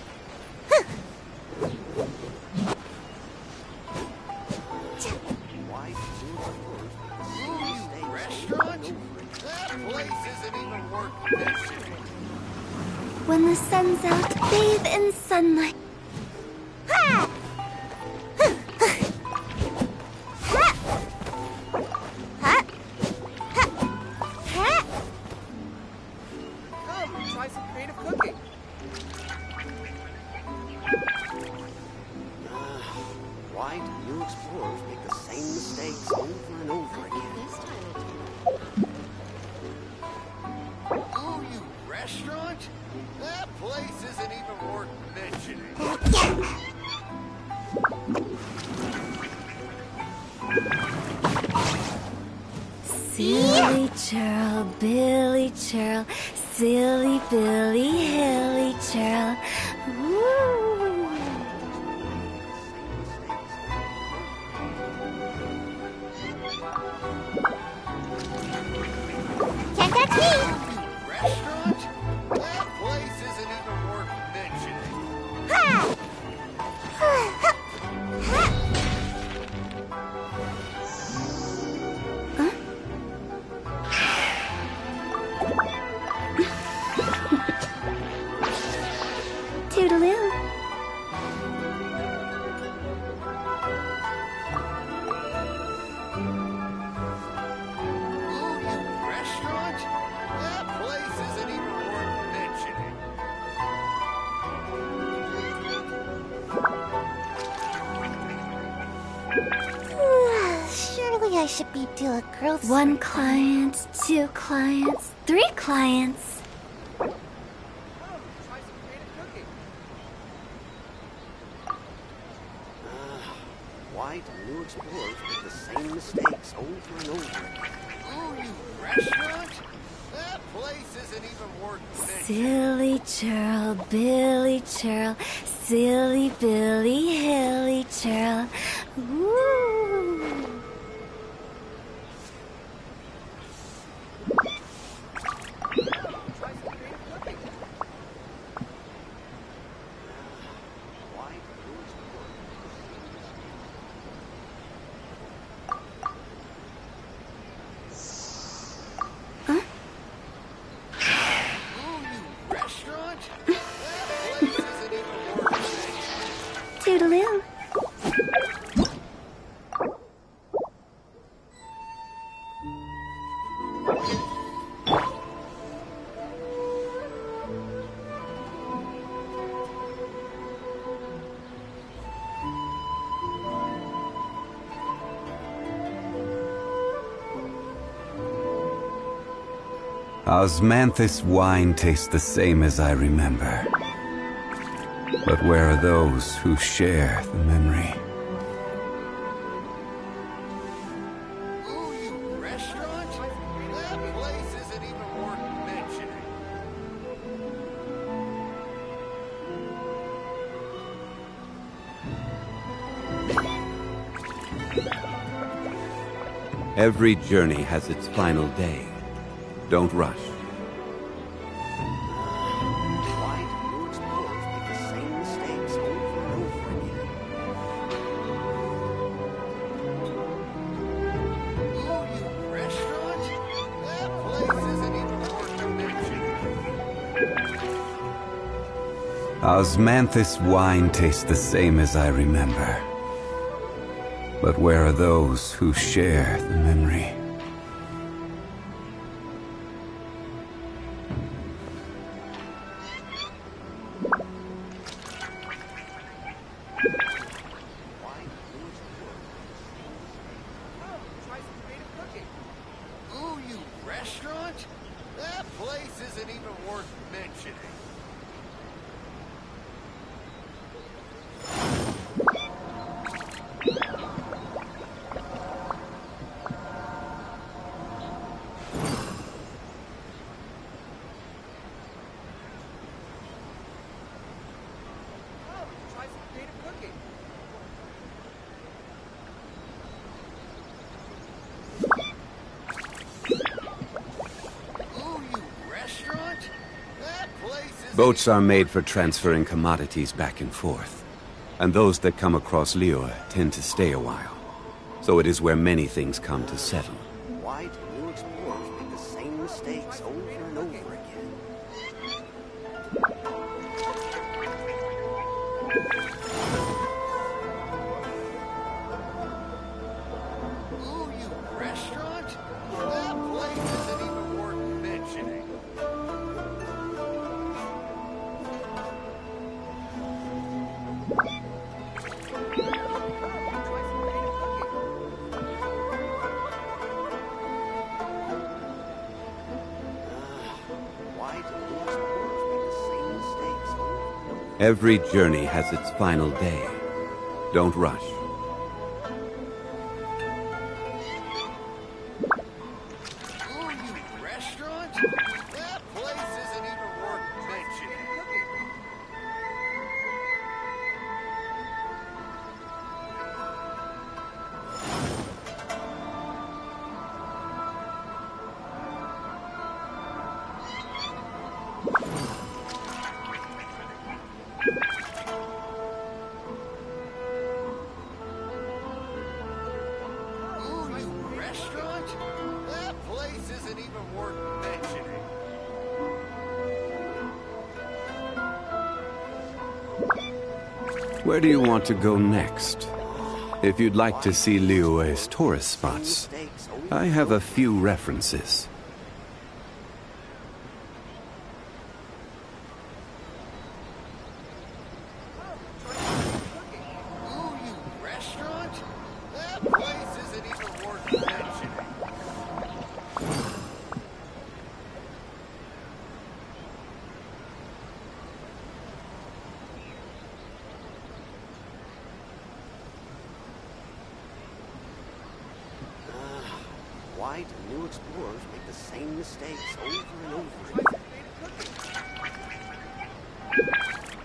Restaurant? That place isn't even worth mentioning. When the sun's out, bathe in sunlight. Come and try some creative cooking. Why do new explorers make the same mistakes over and over again? place isn't even worth mentioning. Silly churl, Billy churl, silly Billy, hilly churl. Woo! Can't touch me! Restaurant? That place isn't even worth mentioning. Ha! Toodaloo. Restaurant? That place isn't even worth mentioning. Surely I should be due a growth. One client, two clients, three clients. Why do new explorers make the same mistakes over and over again? Ooh, you restaurant? That place isn't even worth mentioning. Silly churl, Billy churl, silly Billy, hilly churl. Woo! Restaurant? That place isn't even worth mentioning. Toodaloo. Osmanthus wine tastes the same as I remember. But where are those who share the memory? Ooh, you restaurant? That place isn't even worth mentioning. Every journey has its final day. Don't rush. Why do new explorers make the same mistakes over and over again? Ooh, you restaurant? That place isn't even worth mentioning. Osmanthus wine tastes the same as I remember. But where are those who share the memory? Ooh, you restaurant? That place isn't even worth mentioning. Ooh, you restaurant? That place isn't Boats are made for transferring commodities back and forth. And those that come across Lior tend to stay a while. So it is where many things come to settle. Why do new explorers make the same mistakes over and over again? Ooh, you restaurant? That place isn't even worth mentioning. Why Every journey has its final day. Don't rush. Ooh, you restaurant? That place isn't even worth mentioning. Ooh, you restaurant? That place isn't even worth mentioning. Where do you want to go next? If you'd like to see Liyue's tourist spots, I have a few references. Ooh, you restaurant? That place isn't even worth mentioning. Why do new explorers make the same mistakes over and over again?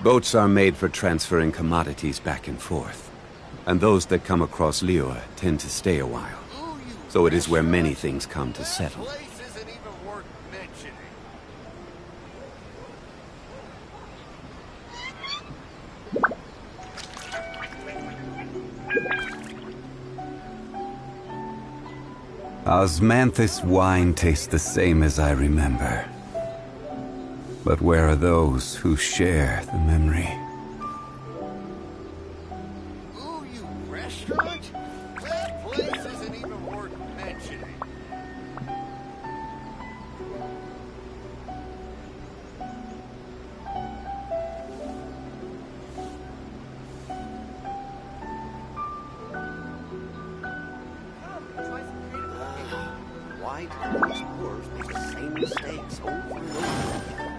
Boats are made for transferring commodities back and forth, and those that come across Liyue tend to stay a while. So it is where many things come to settle. Place isn't even worth mentioning. Osmanthus wine tastes the same as I remember. But where are those who share the memory? Ooh, you restaurant? That place isn't even worth mentioning. Why do new explorers make the same mistakes over and over again?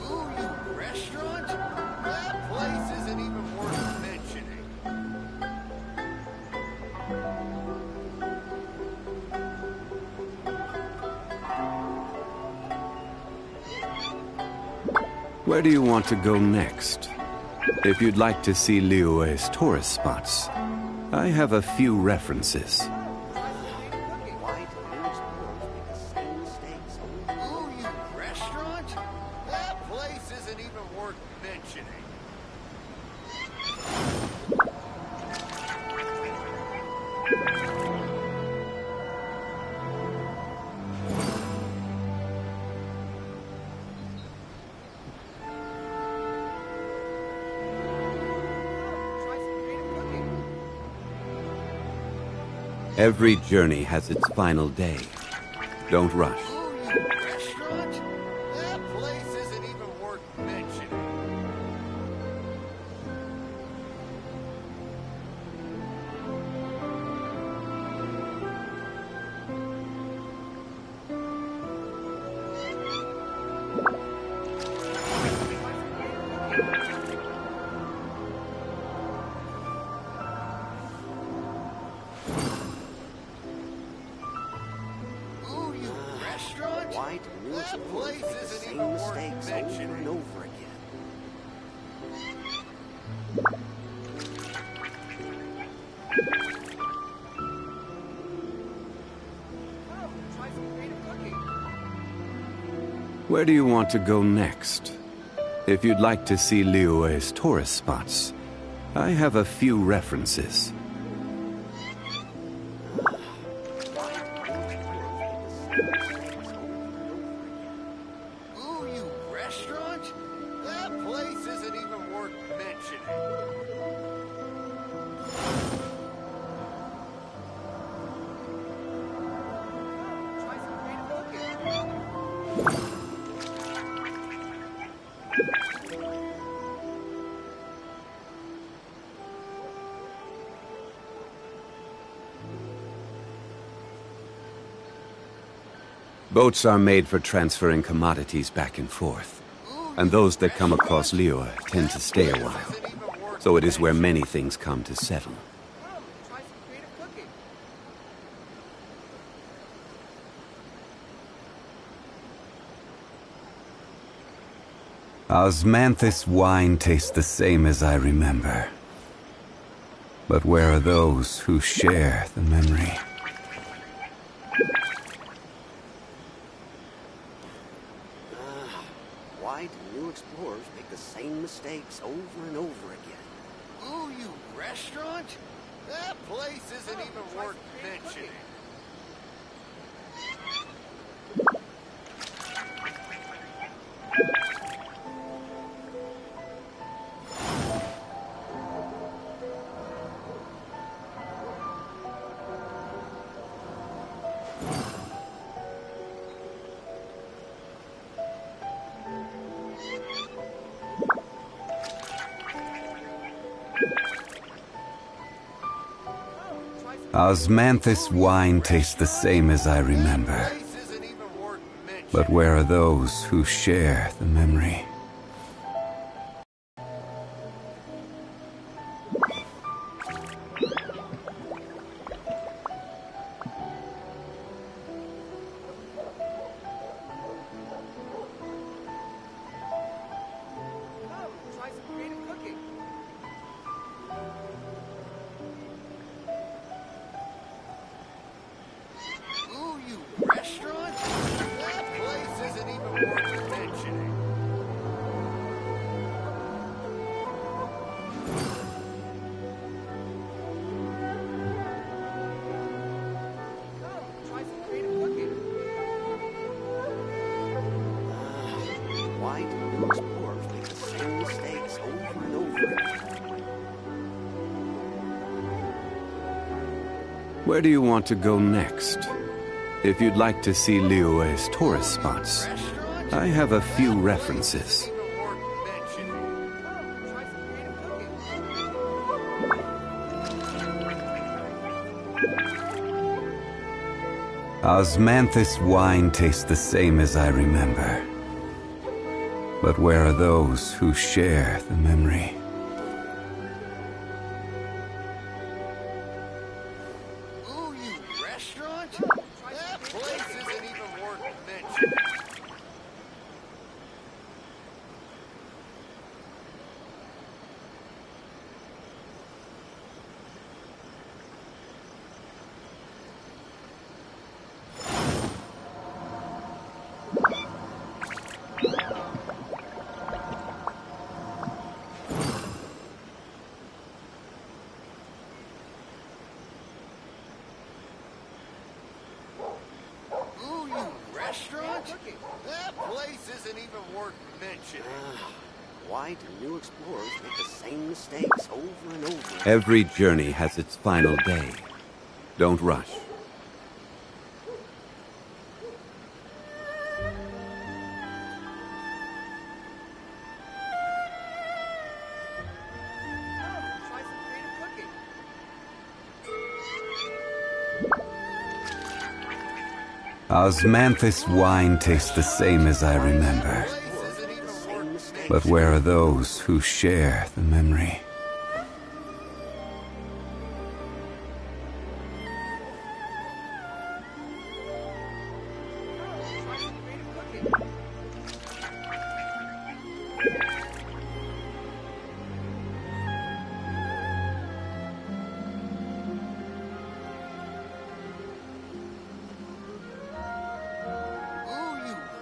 Ooh, you restaurant? That place isn't even worth mentioning. Where do you want to go next? If you'd like to see Liyue's tourist spots, I have a few references. Why do new explorers make the same mistakes over? Ooh, you restaurant? That place isn't even worth mentioning. Every journey has its final day. Don't rush. Ooh, you restaurant? That place isn't even worth mentioning. Ooh, you restaurant? Why do new explorers make the same mistakes over and over again? Where do you want to go next? If you'd like to see Liyue's tourist spots, I have a few references. Ooh, you restaurant? That place isn't even worth mentioning. Boats are made for transferring commodities back and forth, and those that come across Liyue tend to stay a while. So it is where many things come to settle. Osmanthus wine tastes the same as I remember. But where are those who share the memory? Why do new explorers make the same mistakes over and over again? Ooh, you restaurant? That place isn't even worth mentioning. Osmanthus wine tastes the same as I remember. But where are those who share the memory? Restaurant? That place isn't even worth mentioning. Why do new explorers make the same mistakes over and over again? Where do you want to go next? If you'd like to see Liyue's tourist spots, I have a few references. Osmanthus wine tastes the same as I remember. But where are those who share the memory? Ooh, you restaurant? That place isn't even worth mentioning. Ooh, you restaurant? That place isn't even worth mentioning. Why do new explorers make the same mistakes over and over? Every journey has its final day. Don't rush. Osmanthus wine tastes the same as I remember. But where are those who share the memory?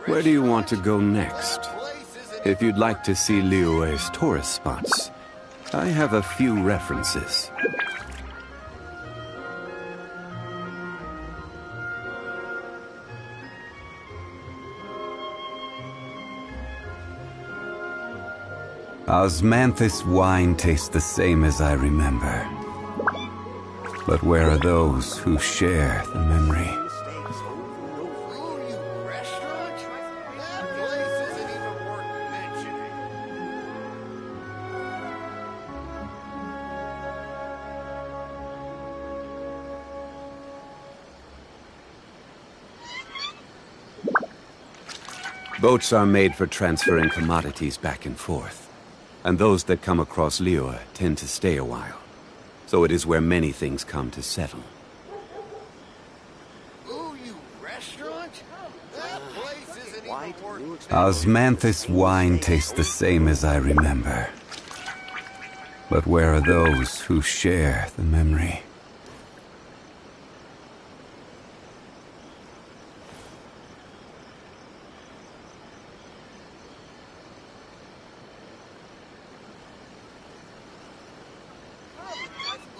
Where do you want to go next? If you'd like to see Liyue's tourist spots, I have a few references. Osmanthus wine tastes the same as I remember. But where are those who share the memory? Boats are made for transferring commodities back and forth, and those that come across Liyue tend to stay a while. So it is where many things come to settle. Ooh, you restaurant? That place isn't even worth Osmanthus wine tastes the same as I remember. But where are those who share the memory?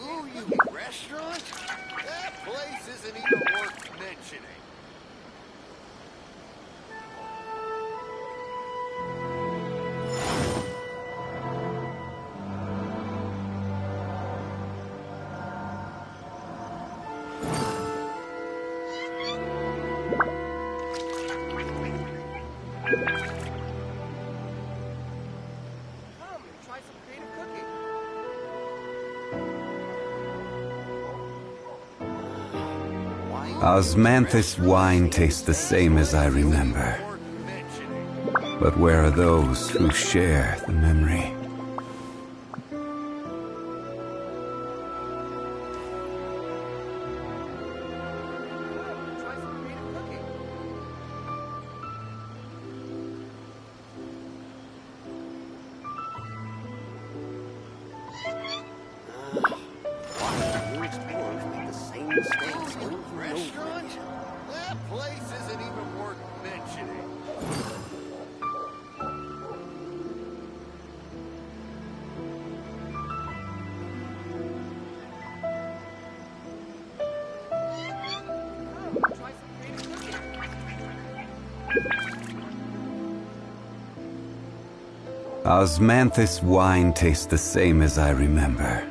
Ooh, you restaurant? That place isn't even worth mentioning. Osmanthus wine tastes the same as I remember. But where are those who share the memory? New explorers make the same mistakes over and over Restaurant? again. That place isn't even worth mentioning. Osmanthus wine tastes the same as I remember.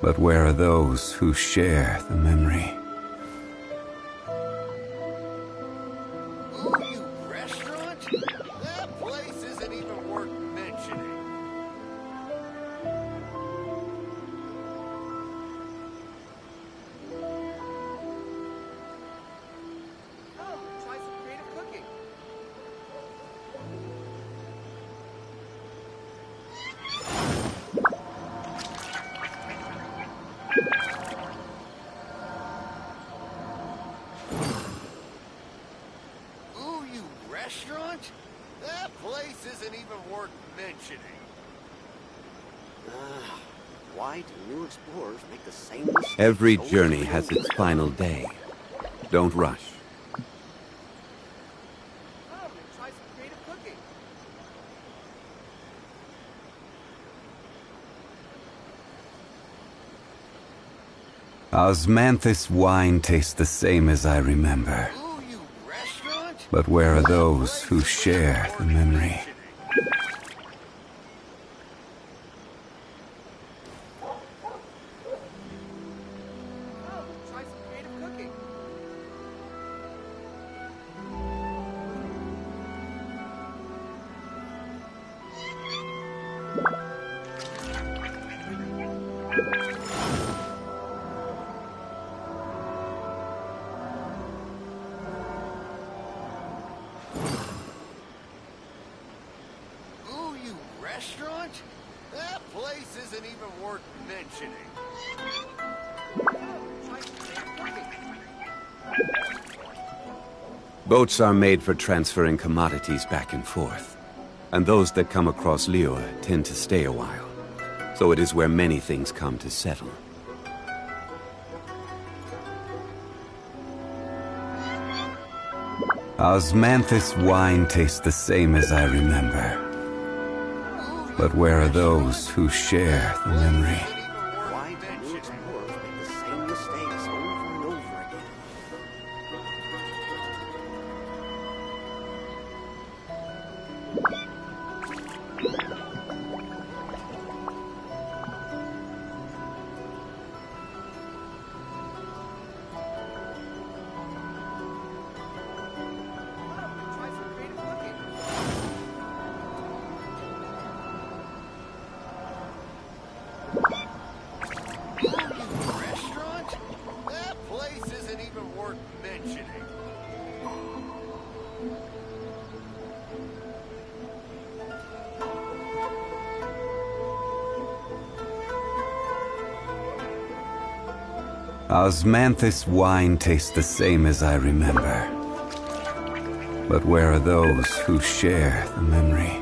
But where are those who share the memory? Ooh, you restaurant? That place isn't even worth mentioning. Try some creative cooking. Ooh, you restaurant? That place isn't even worth mentioning. Why do new explorers make the same mistakes Every over journey and has over its again? final day. Don't rush. Try some creative cooking. Osmanthus wine tastes the same as I remember. Ooh, you restaurant? But where are those who share the memory? Try some creative cooking. Ooh, you restaurant? That place isn't even worth mentioning. Try some creative cooking. Boats are made for transferring commodities back and forth, and those that come across Liyue tend to stay a while. So it is where many things come to settle. Osmanthus wine tastes the same as I remember. But where are those who share the memory? Why do new explorers make the same mistakes over and over again? Try some creative cooking. Ooh, you restaurant? That place isn't even worth mentioning. Osmanthus wine tastes the same as I remember. But where are those who share the memory?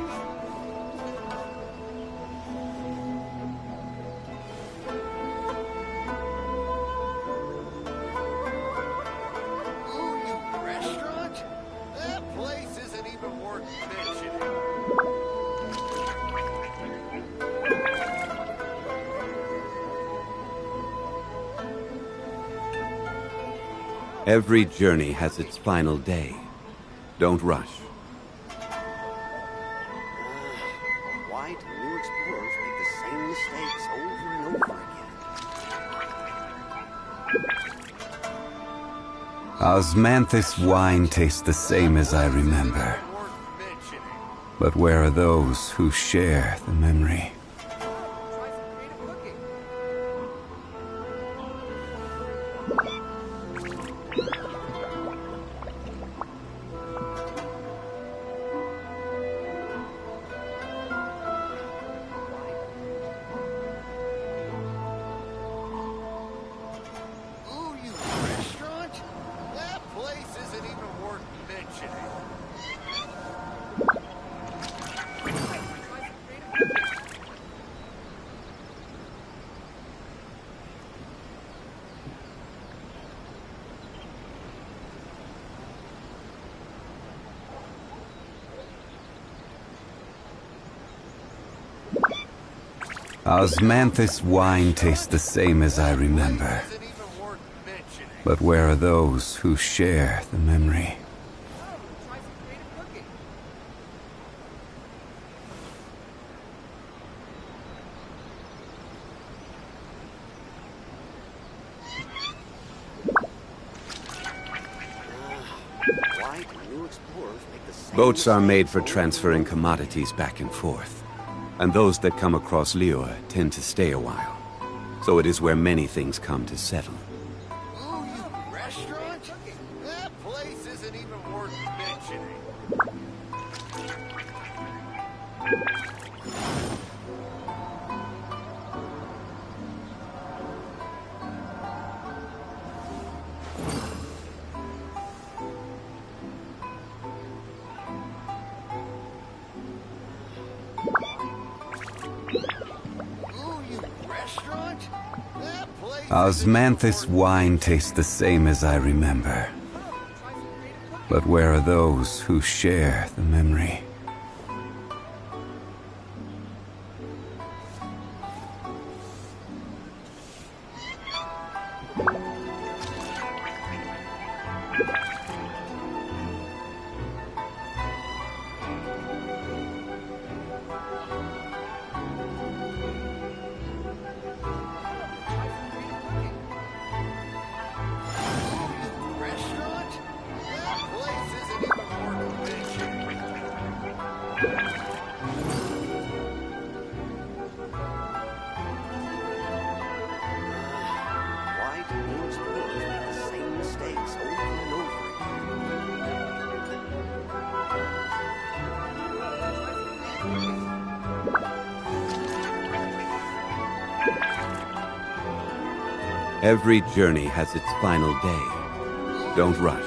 Restaurant? That place isn't even worth mentioning. Every journey has its final day. Don't rush. Why do new explorers make the same mistakes over and over again? Osmanthus wine tastes the same as I remember. But where are those who share the memory? Osmanthus wine tastes the same as I remember. But where are those who share the memory? Why do new explorers make the same Boats are made for transferring commodities back and forth. And those that come across Liyue tend to stay a while. So it is where many things come to settle. Restaurant? That place isn't even worth mentioning. Osmanthus wine tastes the same as I remember. But where are those who share the memory? Why do new explorers make the same mistakes over and over again? Every journey has its final day. Don't rush.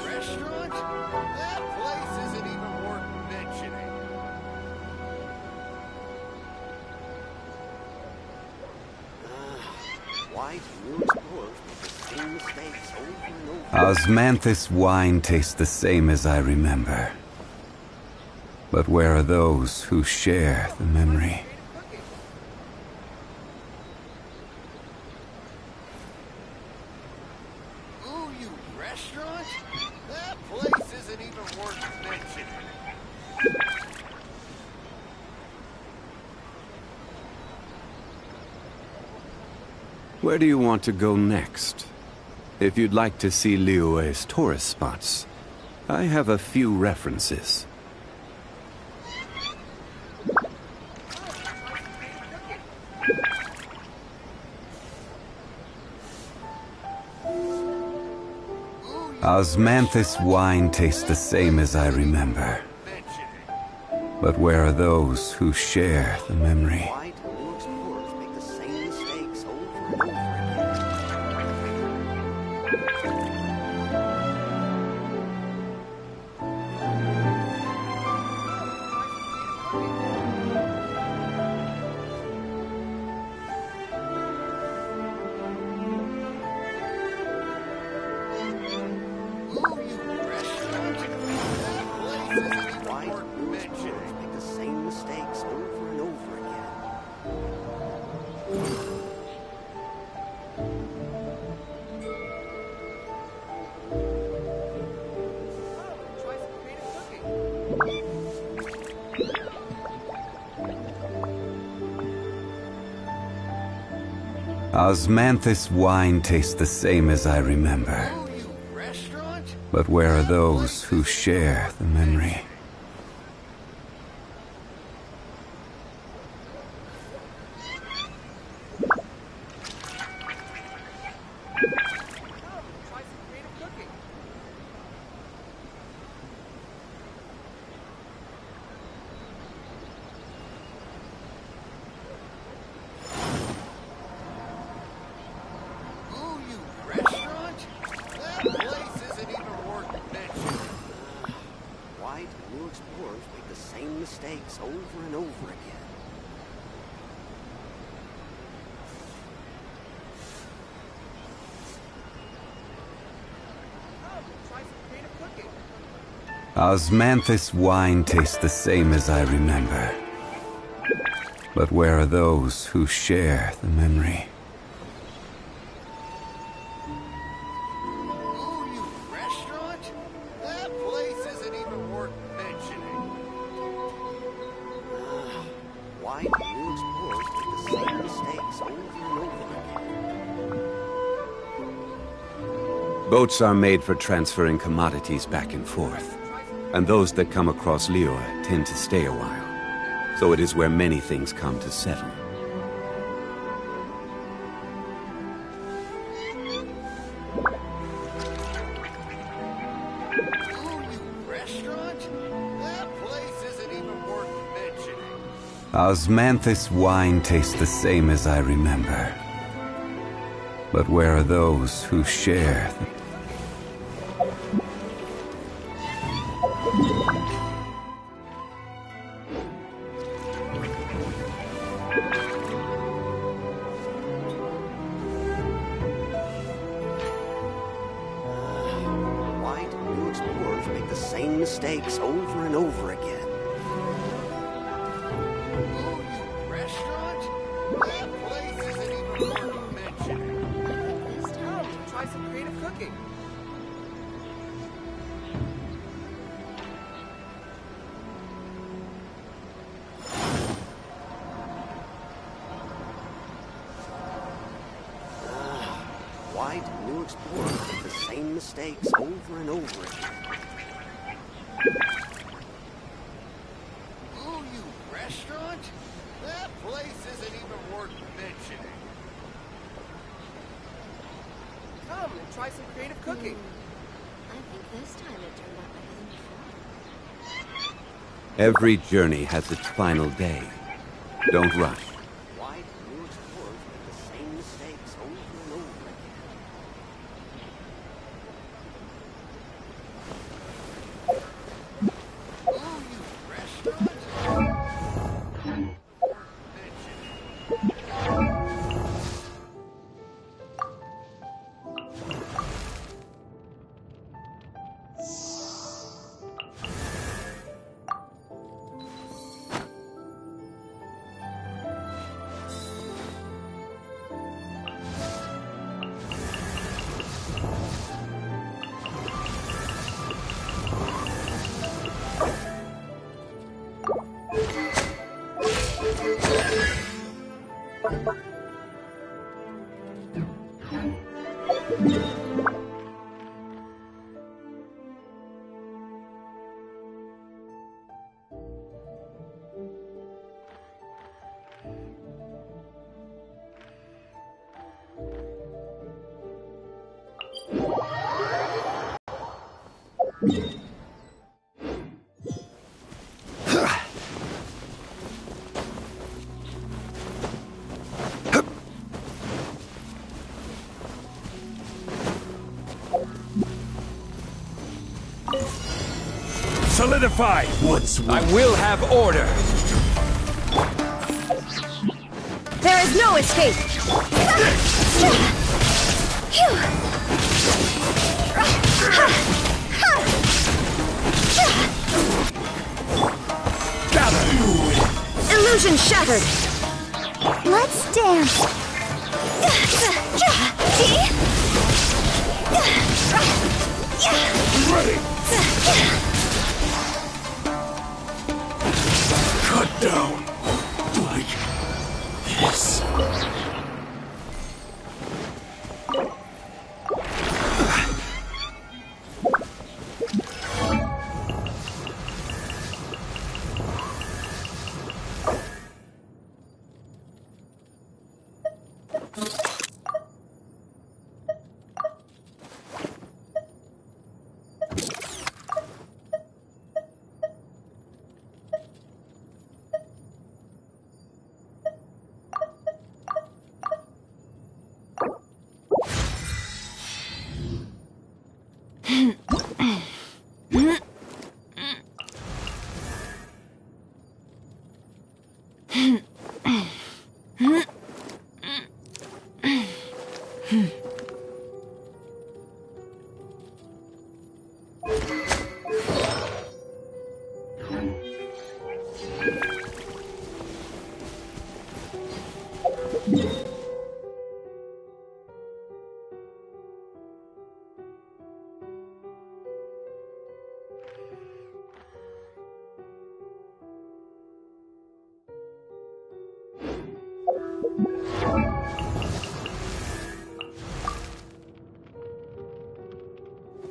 Why do new explorers make the same mistakes over and over? Osmanthus wine tastes the same as I remember. But where are those who share the memory? Restaurant? That place isn't even worth mentioning. Where do you want to go next? If you'd like to see Liyue's tourist spots, I have a few references. Osmanthus wine tastes the same as I remember. But where are those who share the memory? Why do new explorers make the same mistakes over and over again? Why do new explorers make the same mistakes over and over again? Osmanthus wine tastes the same as I remember. But where are those who share the memory? Why do new explorers make the same mistakes over and over again? Osmanthus wine tastes the same as I remember. But where are those who share the memory? Why do new explorers make the same mistakes over and over again? Boats are made for transferring commodities back and forth, and those that come across Liyue tend to stay a while. So it is where many things come to settle. Osmanthus wine tastes the same as I remember. But where are those who share the... Why do new explorers make the same mistakes over and over again? Why do new explorers make the same mistakes over and over again? Ooh, you restaurant? That place isn't even worth mentioning. Come and try some creative cooking. I think this time it turned out better than before. Every journey has its final day. Don't rush. Why do new explorers make the same mistakes over and over again? Solidify! I will have order! There is no escape! been shattered. Let's dance. Ready! Cut down. Like this.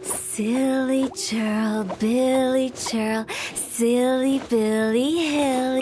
Silly churl, Billy churl, silly Billy Hilly.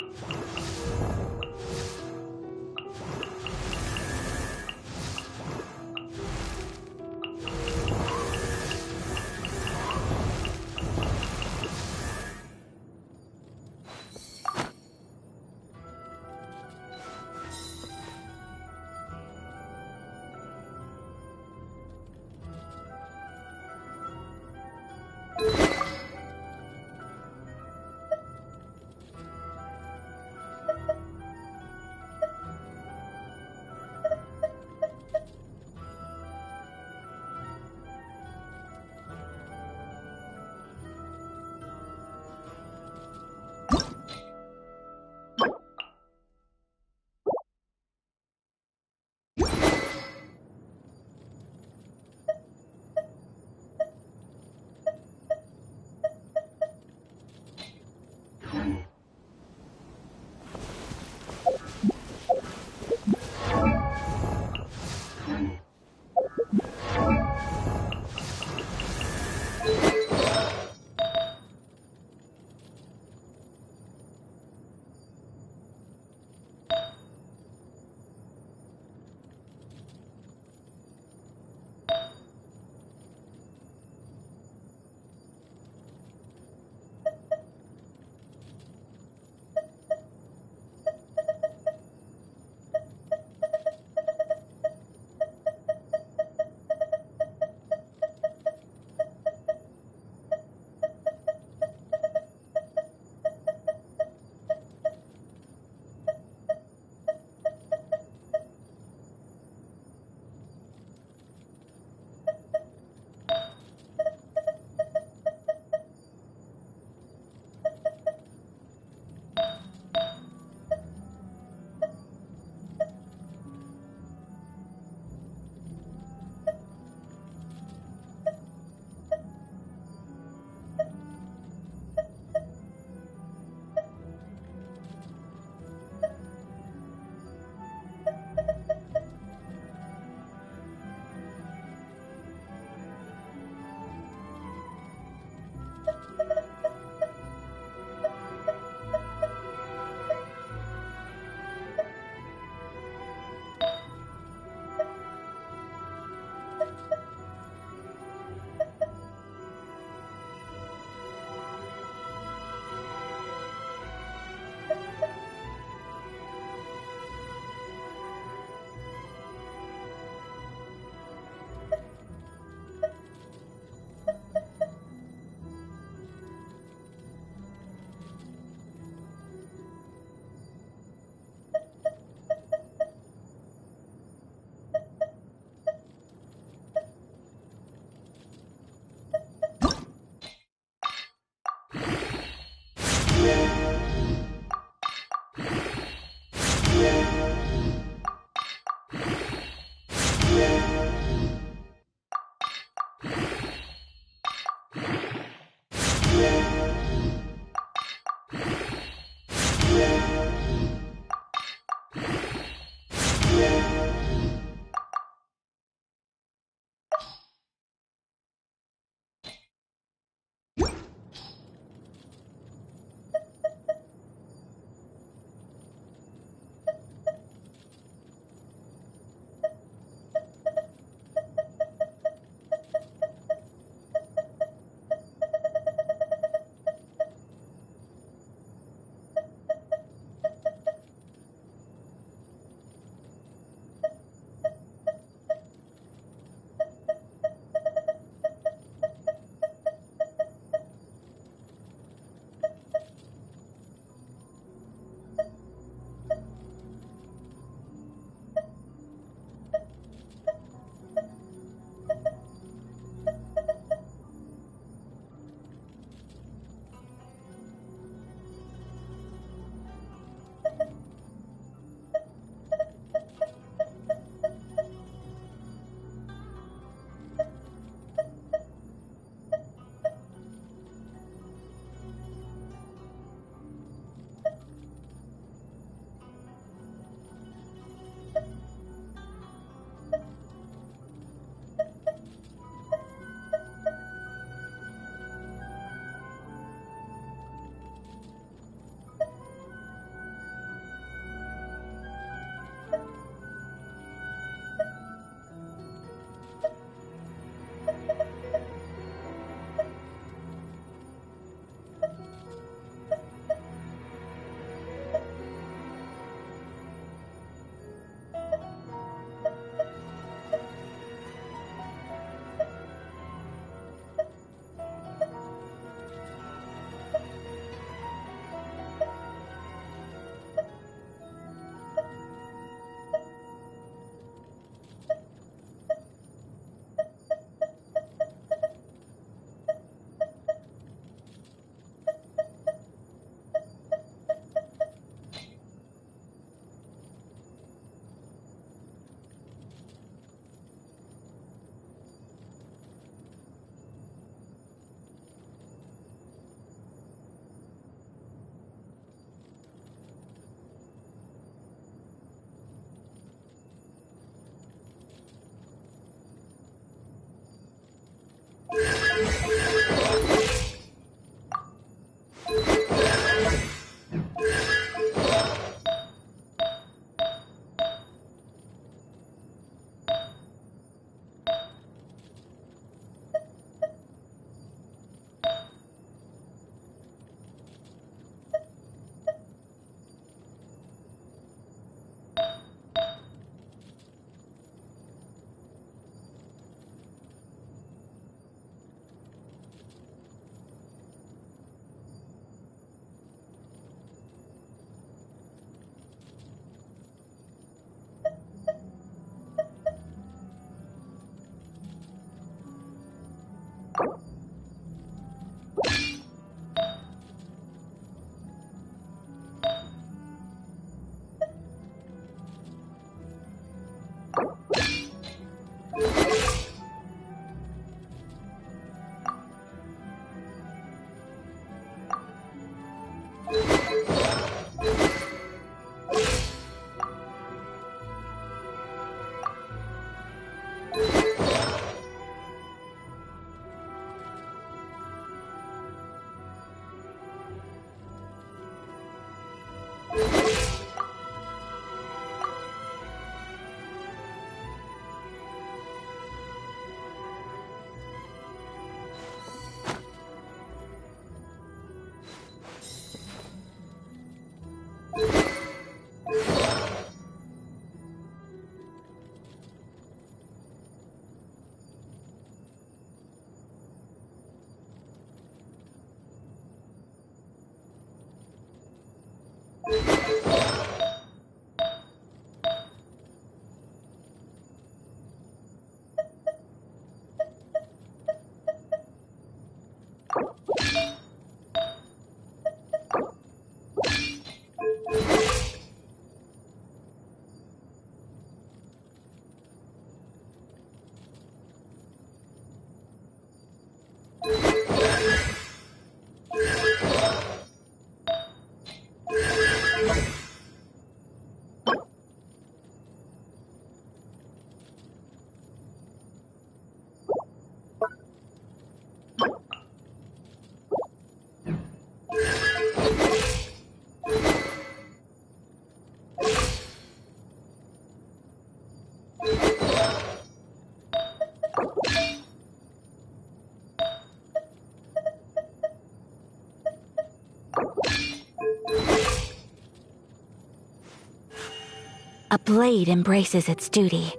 A blade embraces its duty,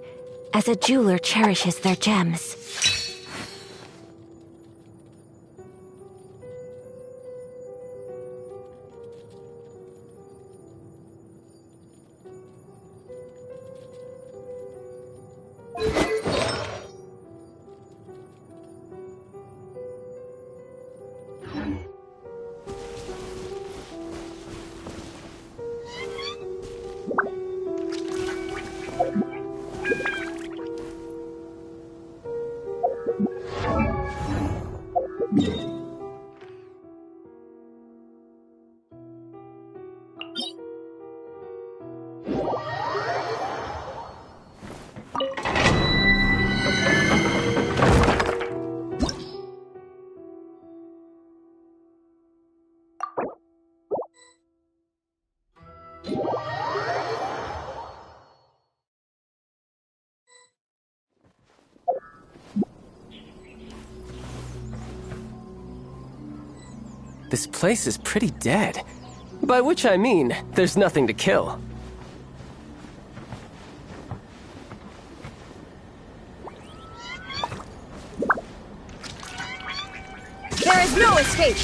as a jeweler cherishes their gems. This place is pretty dead. By which I mean, there's nothing to kill. There is no escape!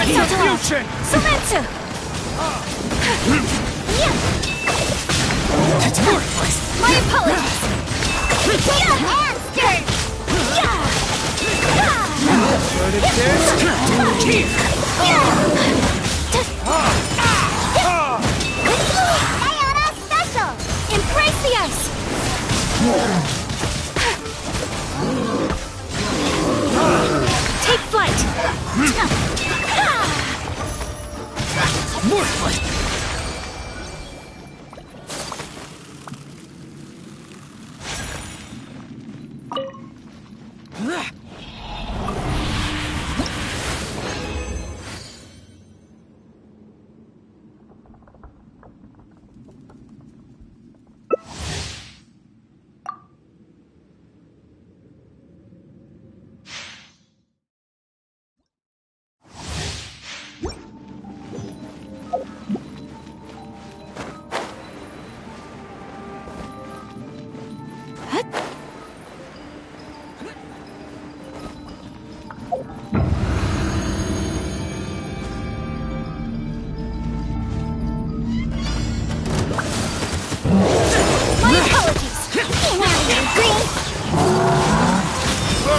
Distribution! Sumetsu! My apologies! Ayana Special! Embrace the ice! Take flight! More flight!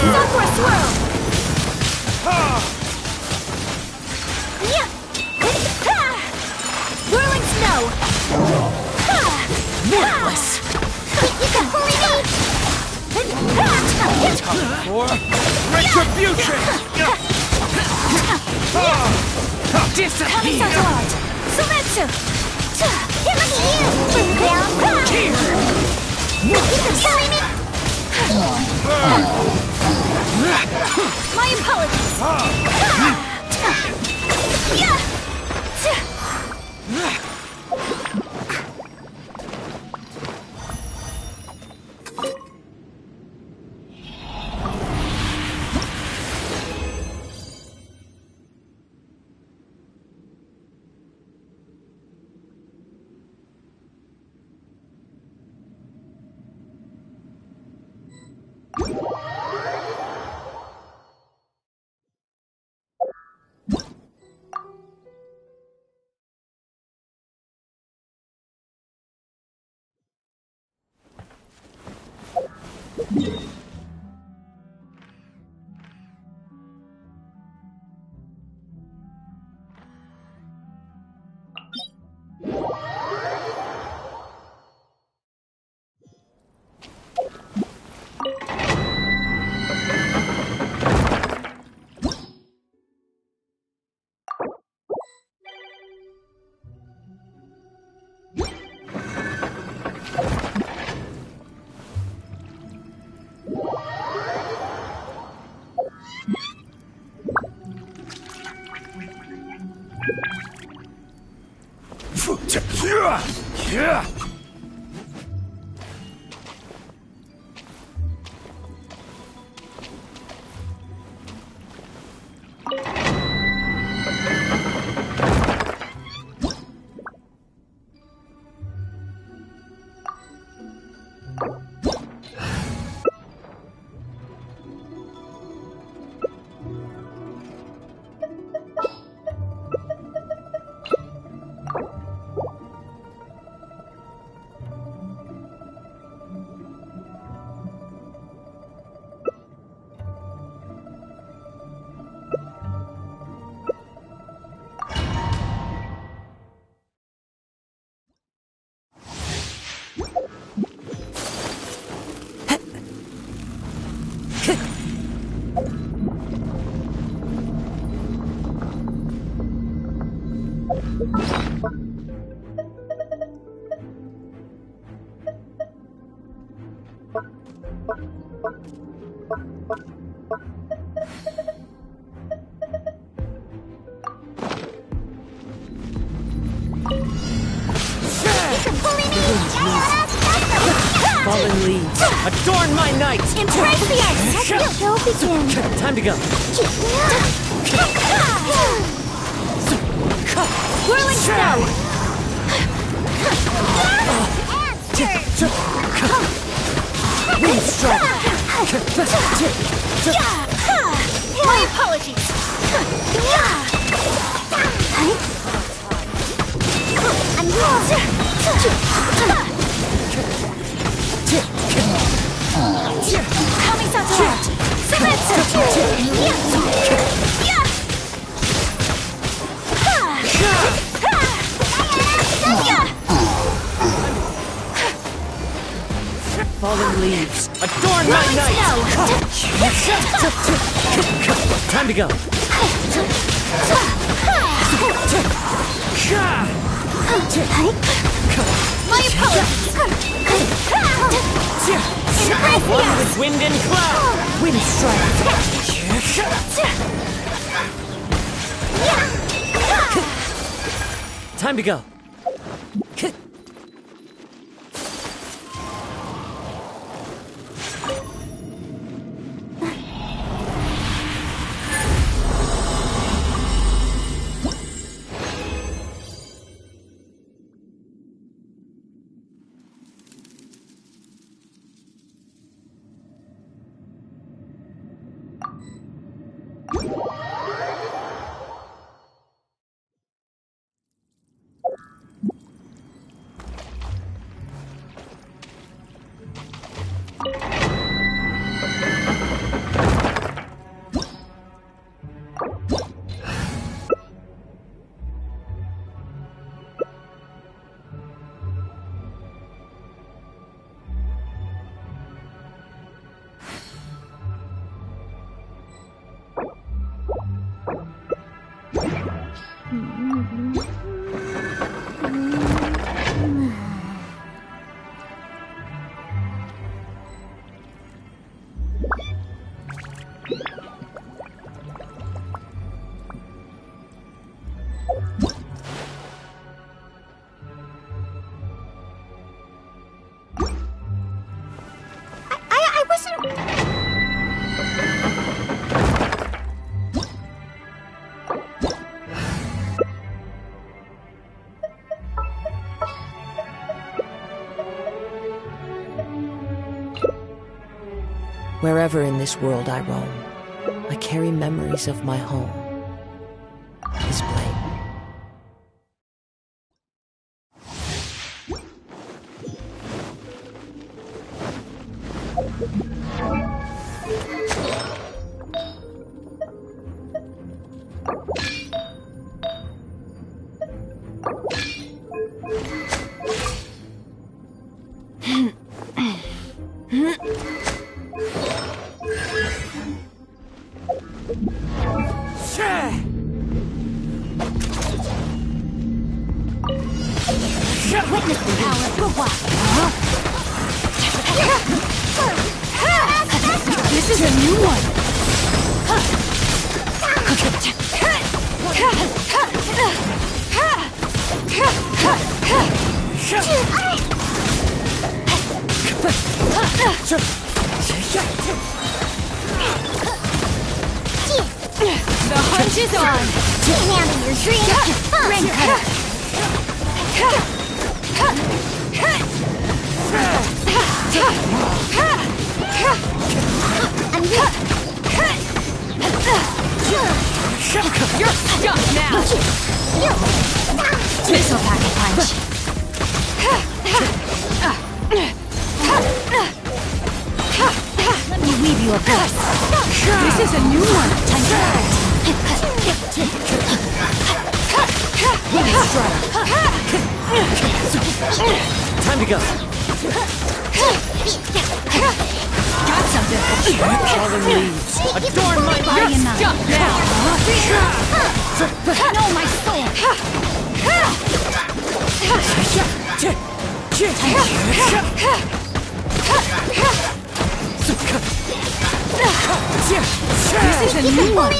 Southward swirl! worthless. You can bully me! For retribution! Disappear! Sumetsu! Look at you! Here! You can bully me! My apologies! Fallen leaves, adorn my night! Embrace the ice! Let the show begin! Time to go! Whirling snow! Wind strike! My apologies! I'm yours! Kamisato! Fallen leaves, adorn my night! Time to go! My apologies! One with wind and cloud! Wind strike! Time to go! Wherever in this world I roam, I carry memories of my home. His blade. This is a new one! The hunt is on! Now in your dream! Rain cutter! You're stuck now! Missile packet punch! Let me weave you a burst! This is a new one! Time to act! Time to go. Got something! Fallen leaves. Adorn my body and mind! You're stuck now! Know my soul! This is a new one!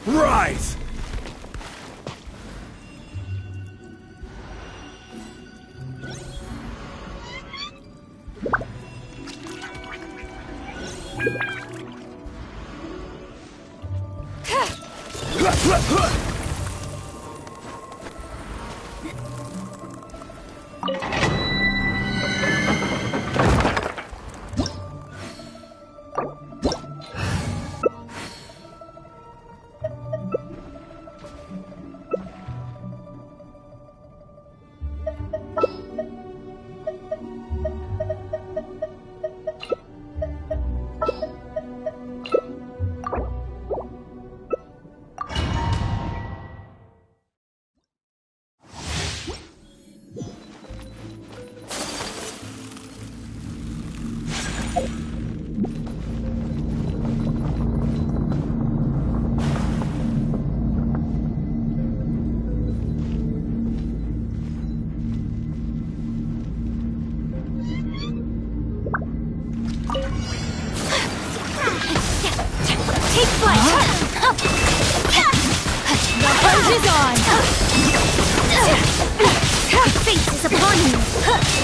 Rise! Take flight! The hunt is on! Fate is upon you!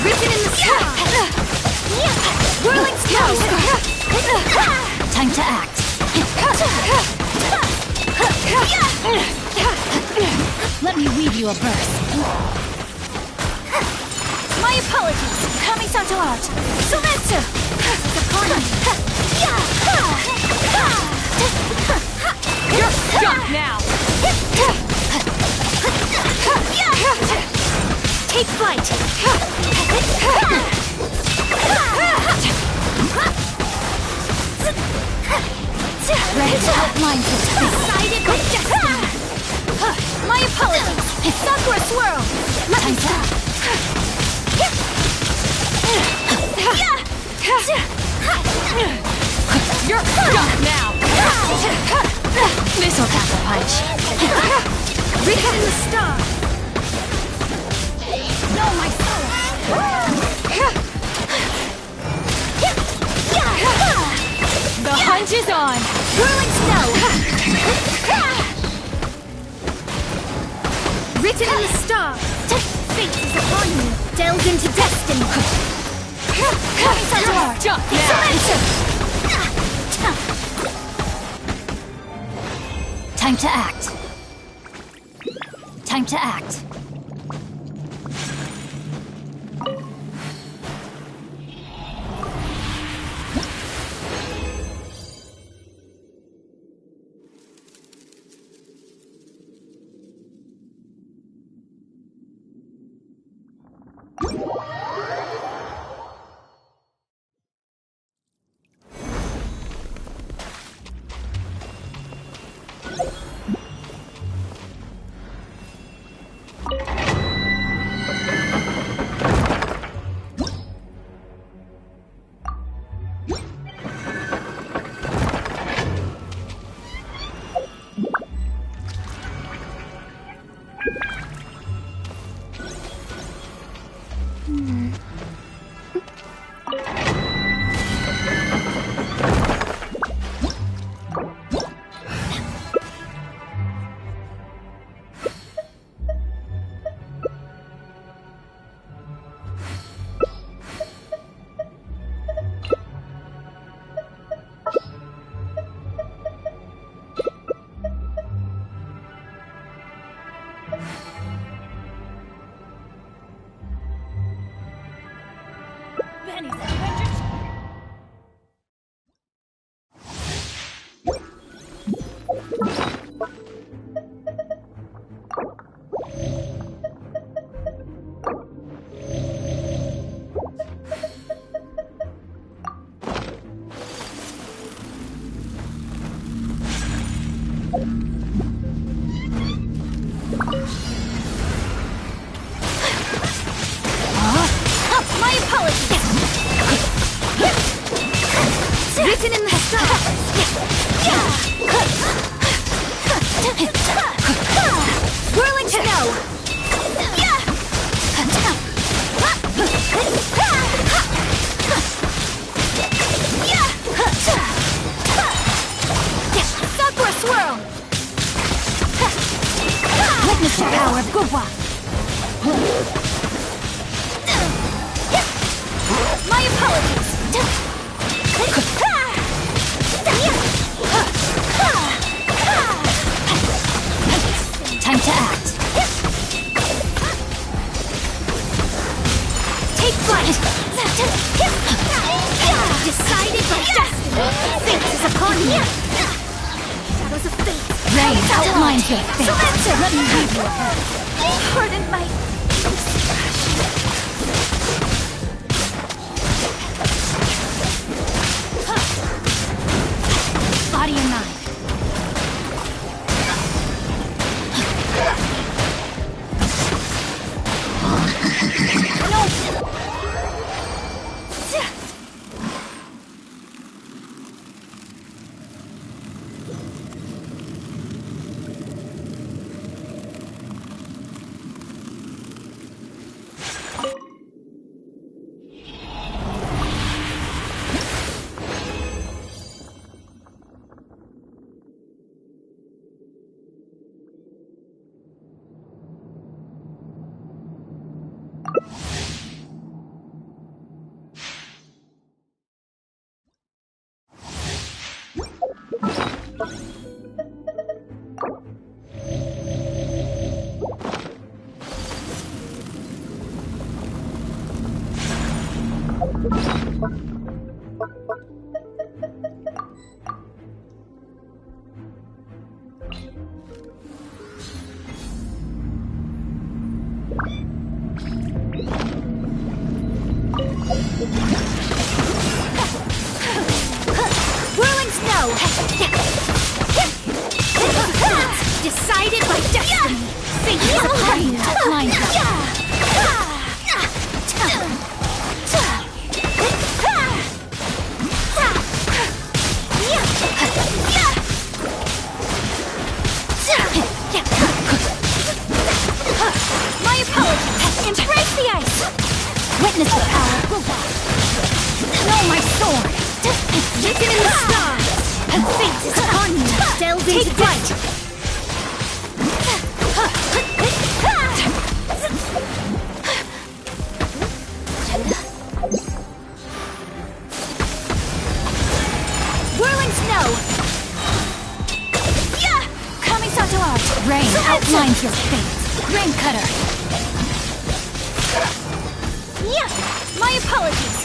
Written in the sky! Whirling snow! Time to act! Let me weave you a burst! My apologies! Kamisato out! Sumetsu! It's upon you! You're stuck now! Take flight! Ready to outline this decided with destiny! My apologies! Sakura swirl! Let Time to act. You're done now. This'll pack a punch. Written in the star. No, my soul. The hunt is on. Whirling snow. Written in the stars. Fate is upon you. Delved into destiny. Jump Time to act. Time to act. Written in the stars. Whirling snow. Sakura swirl. Witness the power of Gubwa. My apologies. Time to act. Take flight. Decided by destiny. Fate is upon you. Shadows of fate. Rain outlines your fate. Let me leave you ahead. Pardon my... Body and mind. Whirling snow! Decided by destiny! Fate is upon you! Witness the power. Know my sword. Written in the stars. Fate is upon you. Delve into flight. Whirling snow. Yeah. Coming to art. Rain outlines your fate. Rain cutter. Yeah. My apologies.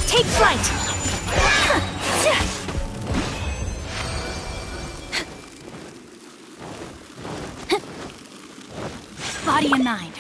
Take flight. Body and mind.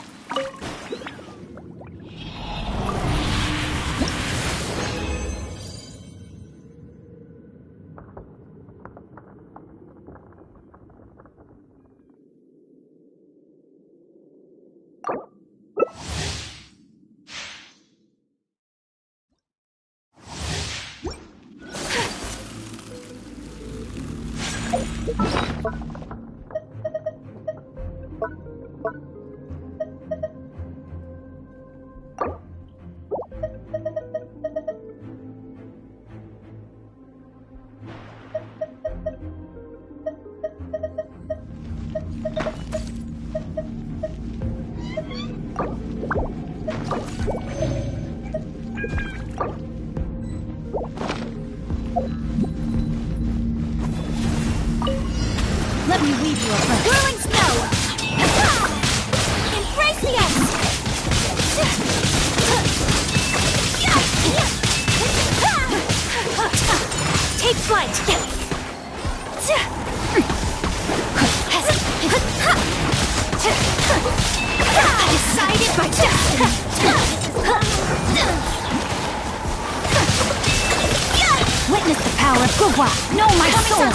Let me weave you a friend. Whirling snow! Embrace the ice! Take flight! Decided by destiny! Witness the power of Gugwa! Know my sword!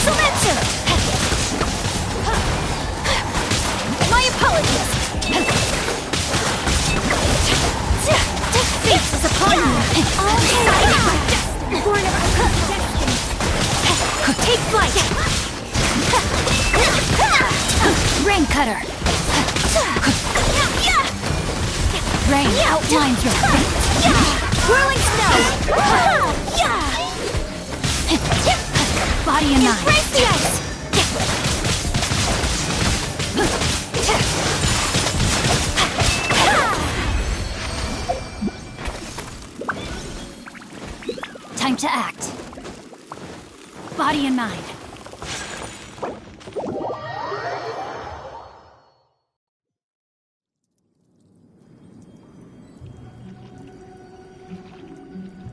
Solmetsu! My apologies! Fate is upon you! All decided by destiny! Born of destiny! Take flight! Rain cutter! Rain outlines your fate! Whirling snow! Body and mind! Embrace the ice! Time to act. Body and mind.